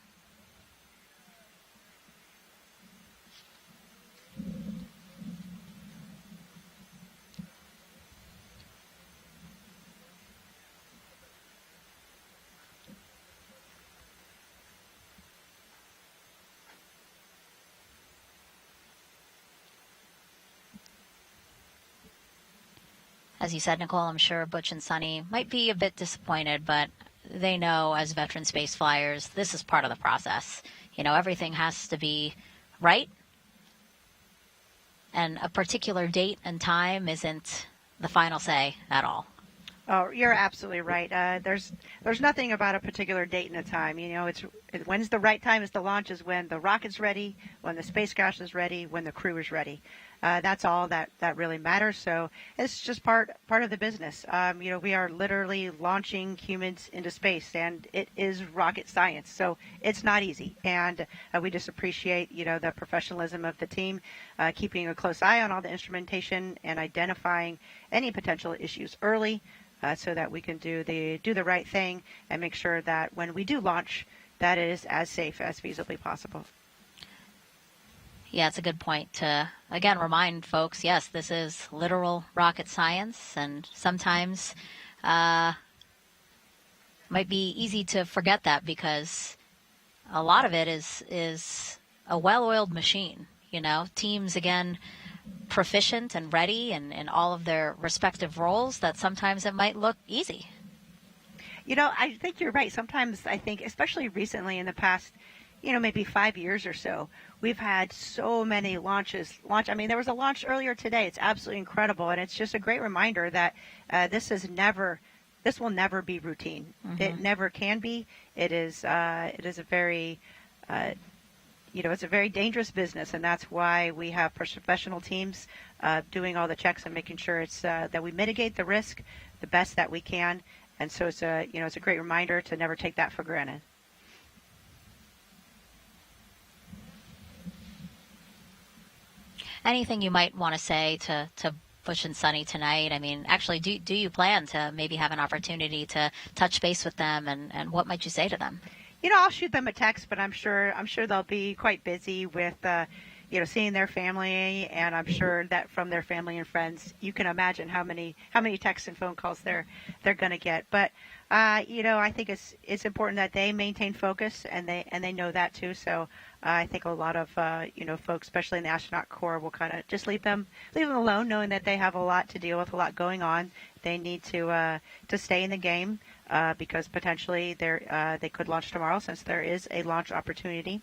As you said, Nicole, I'm sure Butch and Sunny might be a bit disappointed, but they know as veteran space flyers, this is part of the process. You know, everything has to be right, and a particular date and time isn't the final say at all. Oh, you're absolutely right. There's nothing about a particular date and a time. You know, when's the right time is to launch is when the rocket's ready, when the spacecraft is ready, when the crew is ready. That's all that really matters. So it's just part of the business. You know, we are literally launching humans into space, and it is rocket science. So it's not easy, and we just appreciate, you know, the professionalism of the team, keeping a close eye on all the instrumentation and identifying any potential issues early, so that we can do the right thing and make sure that when we do launch, that it is as safe as feasibly possible. Yeah, it's a good point to, again, remind folks, yes, this is literal rocket science, and sometimes might be easy to forget that because a lot of it is a well-oiled machine. You know, teams, again, proficient and ready in all of their respective roles, that sometimes it might look easy. You know, I think you're right. Sometimes I think, especially recently in the past, you know, maybe 5 years or so, we've had so many launches. I mean, there was a launch earlier today. It's absolutely incredible, and it's just a great reminder that this will never be routine. Mm-hmm. It never can be. It is a very it's a very dangerous business, and that's why we have professional teams doing all the checks and making sure it's that we mitigate the risk the best that we can. And so it's a great reminder to never take that for granted. Anything you might want to say to Butch and Sunny tonight? I mean, actually, do you plan to maybe have an opportunity to touch base with them, and what might you say to them? You know, I'll shoot them a text, but I'm sure they'll be quite busy with seeing their family, and I'm sure that from their family and friends, you can imagine how many texts and phone calls they're going to get. But I think it's important that they maintain focus, and they know that too. So I think a lot of folks, especially in the astronaut corps, will kind of just leave them alone, knowing that they have a lot to deal with, a lot going on. They need to stay in the game because potentially they could launch tomorrow, since there is a launch opportunity.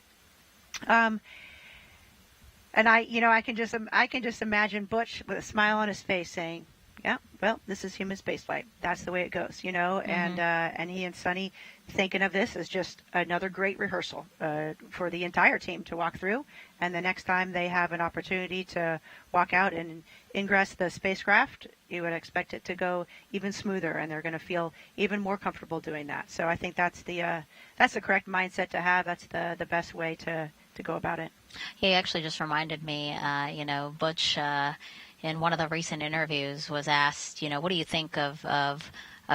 And I can just imagine Butch with a smile on his face saying, "Yeah, well, this is human spaceflight. That's the way it goes," you know. Mm-hmm. And he and Sunny thinking of this as just another great rehearsal for the entire team to walk through. And the next time they have an opportunity to walk out and ingress the spacecraft, you would expect it to go even smoother, and they're going to feel even more comfortable doing that. So I think that's the correct mindset to have. That's the best way to go about it. He actually just reminded me, Butch, in one of the recent interviews was asked, what do you think of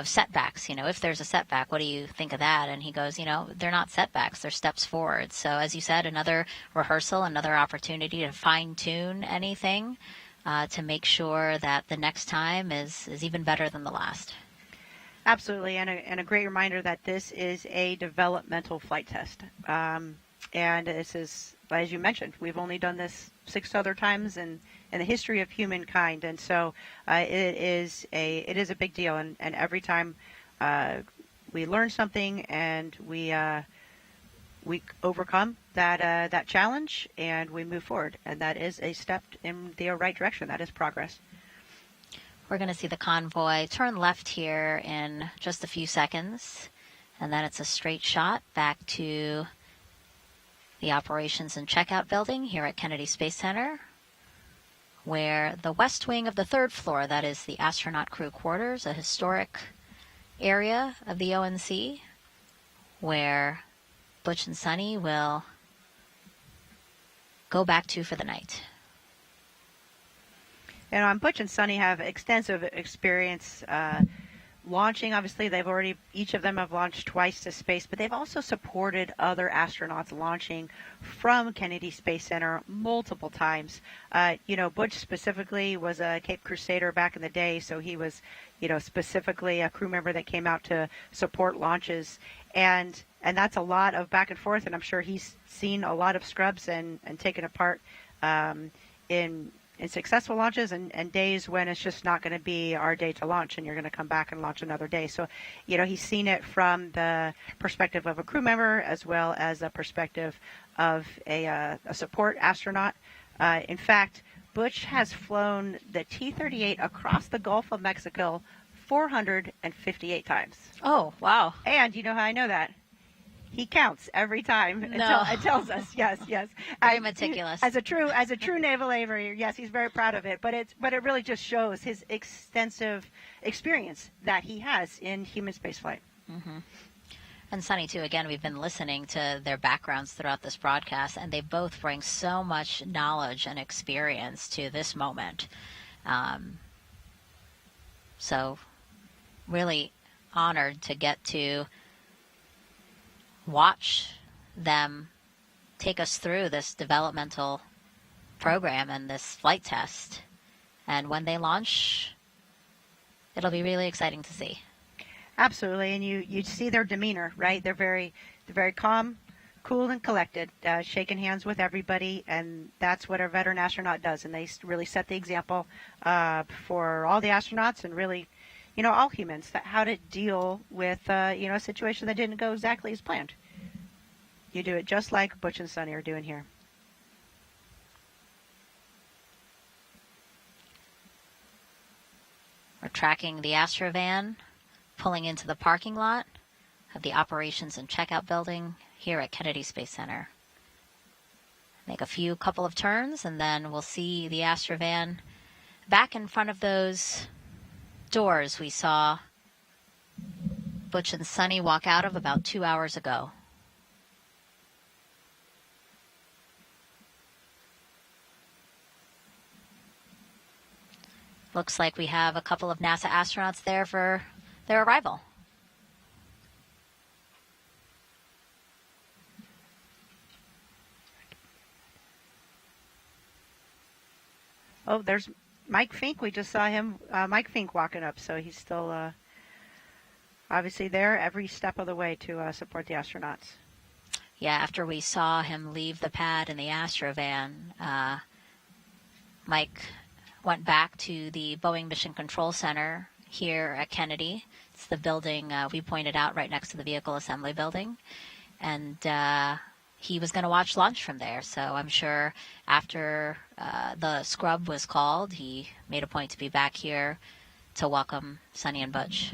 setbacks? If there's a setback, what do you think of that? And he goes, they're not setbacks, they're steps forward. So as you said, another rehearsal, another opportunity to fine tune anything to make sure that the next time is even better than the last. Absolutely, and a great reminder that this is a developmental flight test. And this is, as you mentioned, we've only done this 6 other times in the history of humankind, and so it is a big deal. And every time we learn something and we overcome that challenge and we move forward, and that is a step in the right direction. That is progress. We're going to see the convoy turn left here in just a few seconds, and then it's a straight shot back to the operations and checkout building here at Kennedy Space Center, where the west wing of the 3rd floor, that is the astronaut crew quarters, a historic area of the ONC, where Butch and Sunny will go back to for the night. And Butch and Sunny have extensive experience launching. Obviously, each of them have launched twice to space, but they've also supported other astronauts launching from Kennedy Space Center multiple times. Butch specifically was a Cape Crusader back in the day, so he was, specifically a crew member that came out to support launches. And that's a lot of back and forth, and I'm sure he's seen a lot of scrubs and taken a part in successful launches and days when it's just not going to be our day to launch and you're going to come back and launch another day. So, he's seen it from the perspective of a crew member as well as a perspective of a support astronaut. In fact, Butch has flown the T-38 across the Gulf of Mexico 458 times. Oh, wow. And you know how I know that? He counts every time. It tells us. Yes. Very meticulous. As a true naval aviator, yes, he's very proud of it. But it really just shows his extensive experience that he has in human spaceflight. Mm-hmm. And Sunny too. Again, we've been listening to their backgrounds throughout this broadcast, and they both bring so much knowledge and experience to this moment. So, really honored to get to watch them take us through this developmental program and this flight test. And when they launch, it'll be really exciting to see. Absolutely, and you see their demeanor, right? They're very calm, cool, and collected, shaking hands with everybody, and that's what a veteran astronaut does. And they really set the example for all the astronauts and really, all humans, how to deal with, a situation that didn't go exactly as planned. You do it just like Butch and Sunny are doing here. We're tracking the Astrovan, pulling into the parking lot of the operations and checkout building here at Kennedy Space Center. Make a couple of turns, and then we'll see the Astrovan back in front of those doors we saw Butch and Sunny walk out of about 2 hours ago. Looks like we have a couple of NASA astronauts there for their arrival. Oh, there's Mike Fink. We just saw him, Mike Fink, walking up. So he's still obviously there every step of the way to support the astronauts. Yeah, after we saw him leave the pad in the Astrovan, Mike went back to the Boeing Mission Control Center here at Kennedy. It's the building we pointed out right next to the vehicle assembly building. And he was going to watch launch from there. So I'm sure after the scrub was called, he made a point to be back here to welcome Sunny and Butch.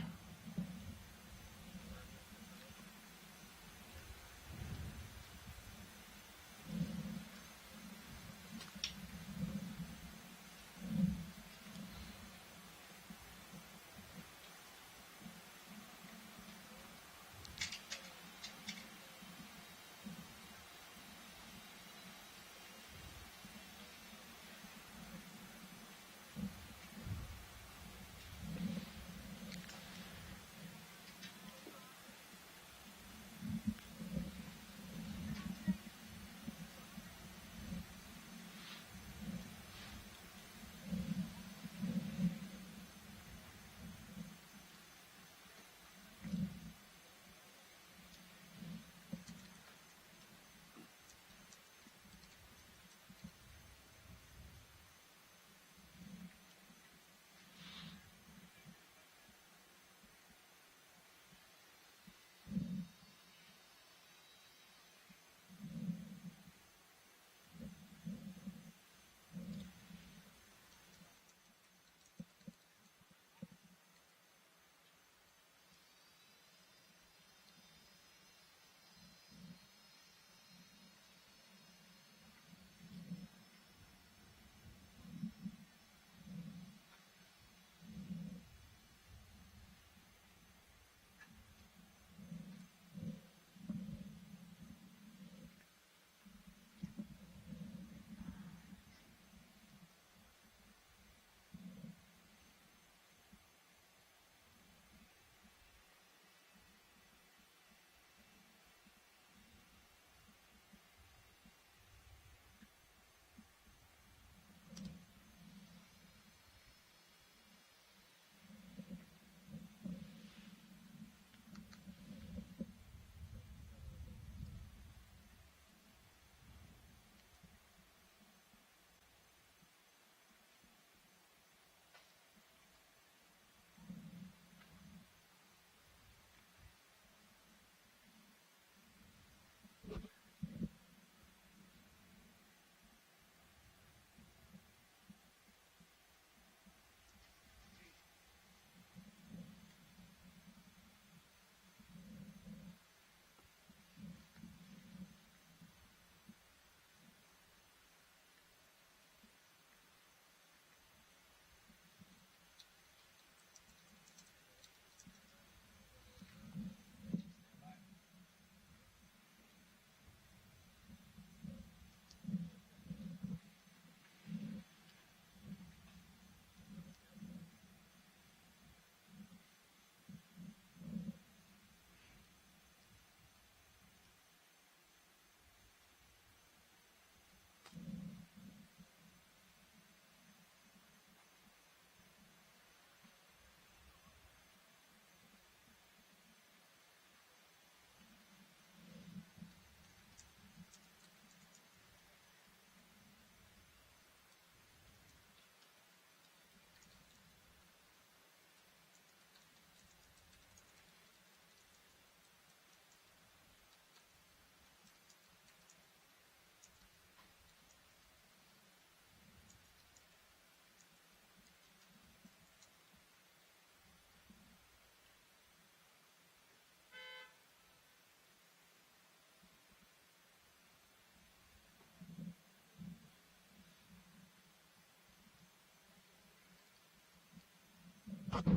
Yeah,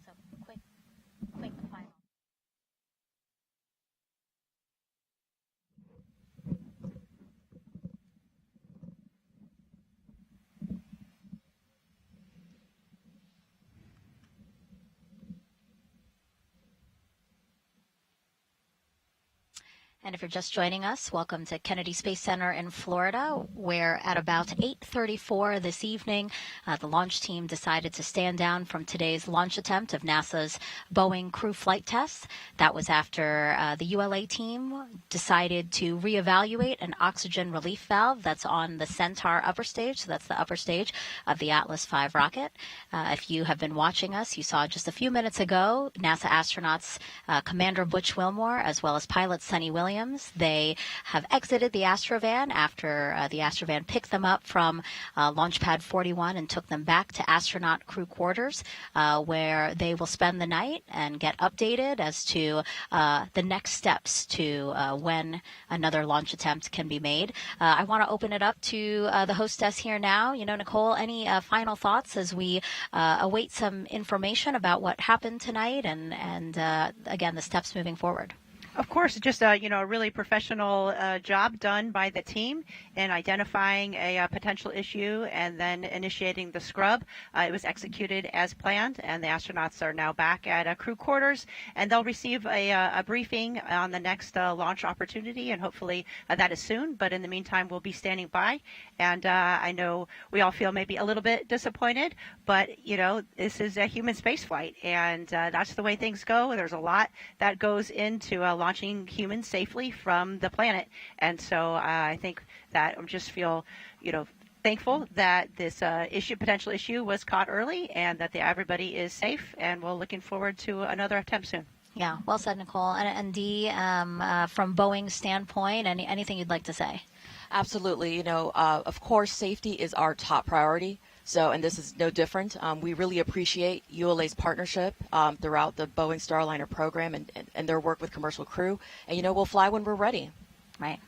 so quick final. And if you're just joining us, welcome to Kennedy Space Center in Florida, where at about 8:34 this evening, the launch team decided to stand down from today's launch attempt of NASA's Boeing crew flight tests. That was after the ULA team decided to reevaluate an oxygen relief valve that's on the Centaur upper stage. So that's the upper stage of the Atlas V rocket. If you have been watching us, you saw just a few minutes ago, NASA astronauts Commander Butch Wilmore, as well as pilot Sunny Williams. They have exited the Astrovan after the Astrovan picked them up from Launch Pad 41 and took them back to astronaut crew quarters, where they will spend the night and get updated as to the next steps to when another launch attempt can be made. I want to open it up to the hostess here now. Nicole, any final thoughts as we await some information about what happened tonight and again, the steps moving forward? Of course, just a really professional job done by the team in identifying a potential issue and then initiating the scrub. It was executed as planned, and the astronauts are now back at crew quarters, and they'll receive a briefing on the next launch opportunity, and hopefully that is soon. But in the meantime, we'll be standing by, and I know we all feel maybe a little bit disappointed, but this is a human space flight, and that's the way things go. There's a lot that goes into launching humans safely from the planet. And so I think that I just feel, thankful that this potential issue was caught early and that everybody is safe. And we're looking forward to another attempt soon. Yeah, well said, Nicole. And Dee, from Boeing's standpoint, anything you'd like to say? Absolutely. Of course, safety is our top priority. So, and this is no different. We really appreciate ULA's partnership throughout the Boeing Starliner program and their work with commercial crew. And, we'll fly when we're ready. Right.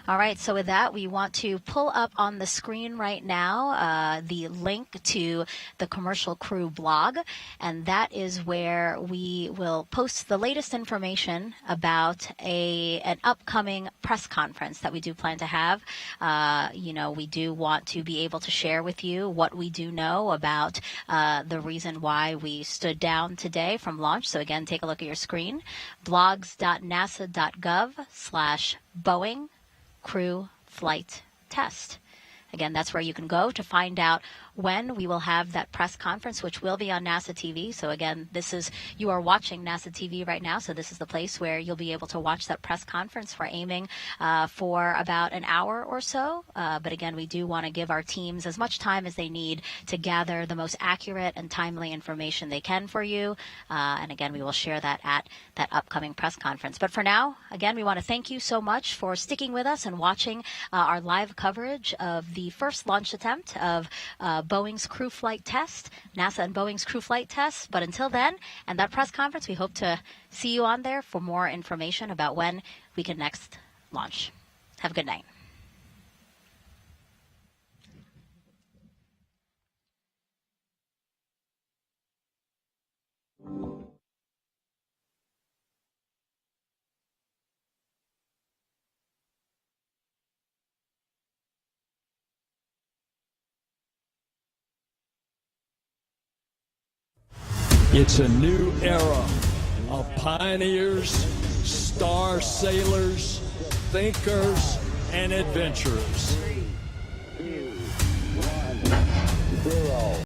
All right, so with that, we want to pull up on the screen right now the link to the Commercial Crew blog, and that is where we will post the latest information about an upcoming press conference that we do plan to have. We do want to be able to share with you what we do know about the reason why we stood down today from launch. So again, take a look at your screen, blogs.nasa.gov/Boeing crew flight test. Again, that's where you can go to find out when we will have that press conference, which will be on NASA TV. So again, you are watching NASA TV right now, so this is the place where you'll be able to watch that press conference. We're aiming for about an hour or so. But again, we do want to give our teams as much time as they need to gather the most accurate and timely information they can for you. And again, we will share that at that upcoming press conference. But for now, again, we want to thank you so much for sticking with us and watching our live coverage of the first launch attempt of Boeing's crew flight test, NASA and Boeing's crew flight test. But until then, and that press conference, we hope to see you on there for more information about when we can next launch. Have a good night. It's a new era of pioneers, star sailors, thinkers, and adventurers.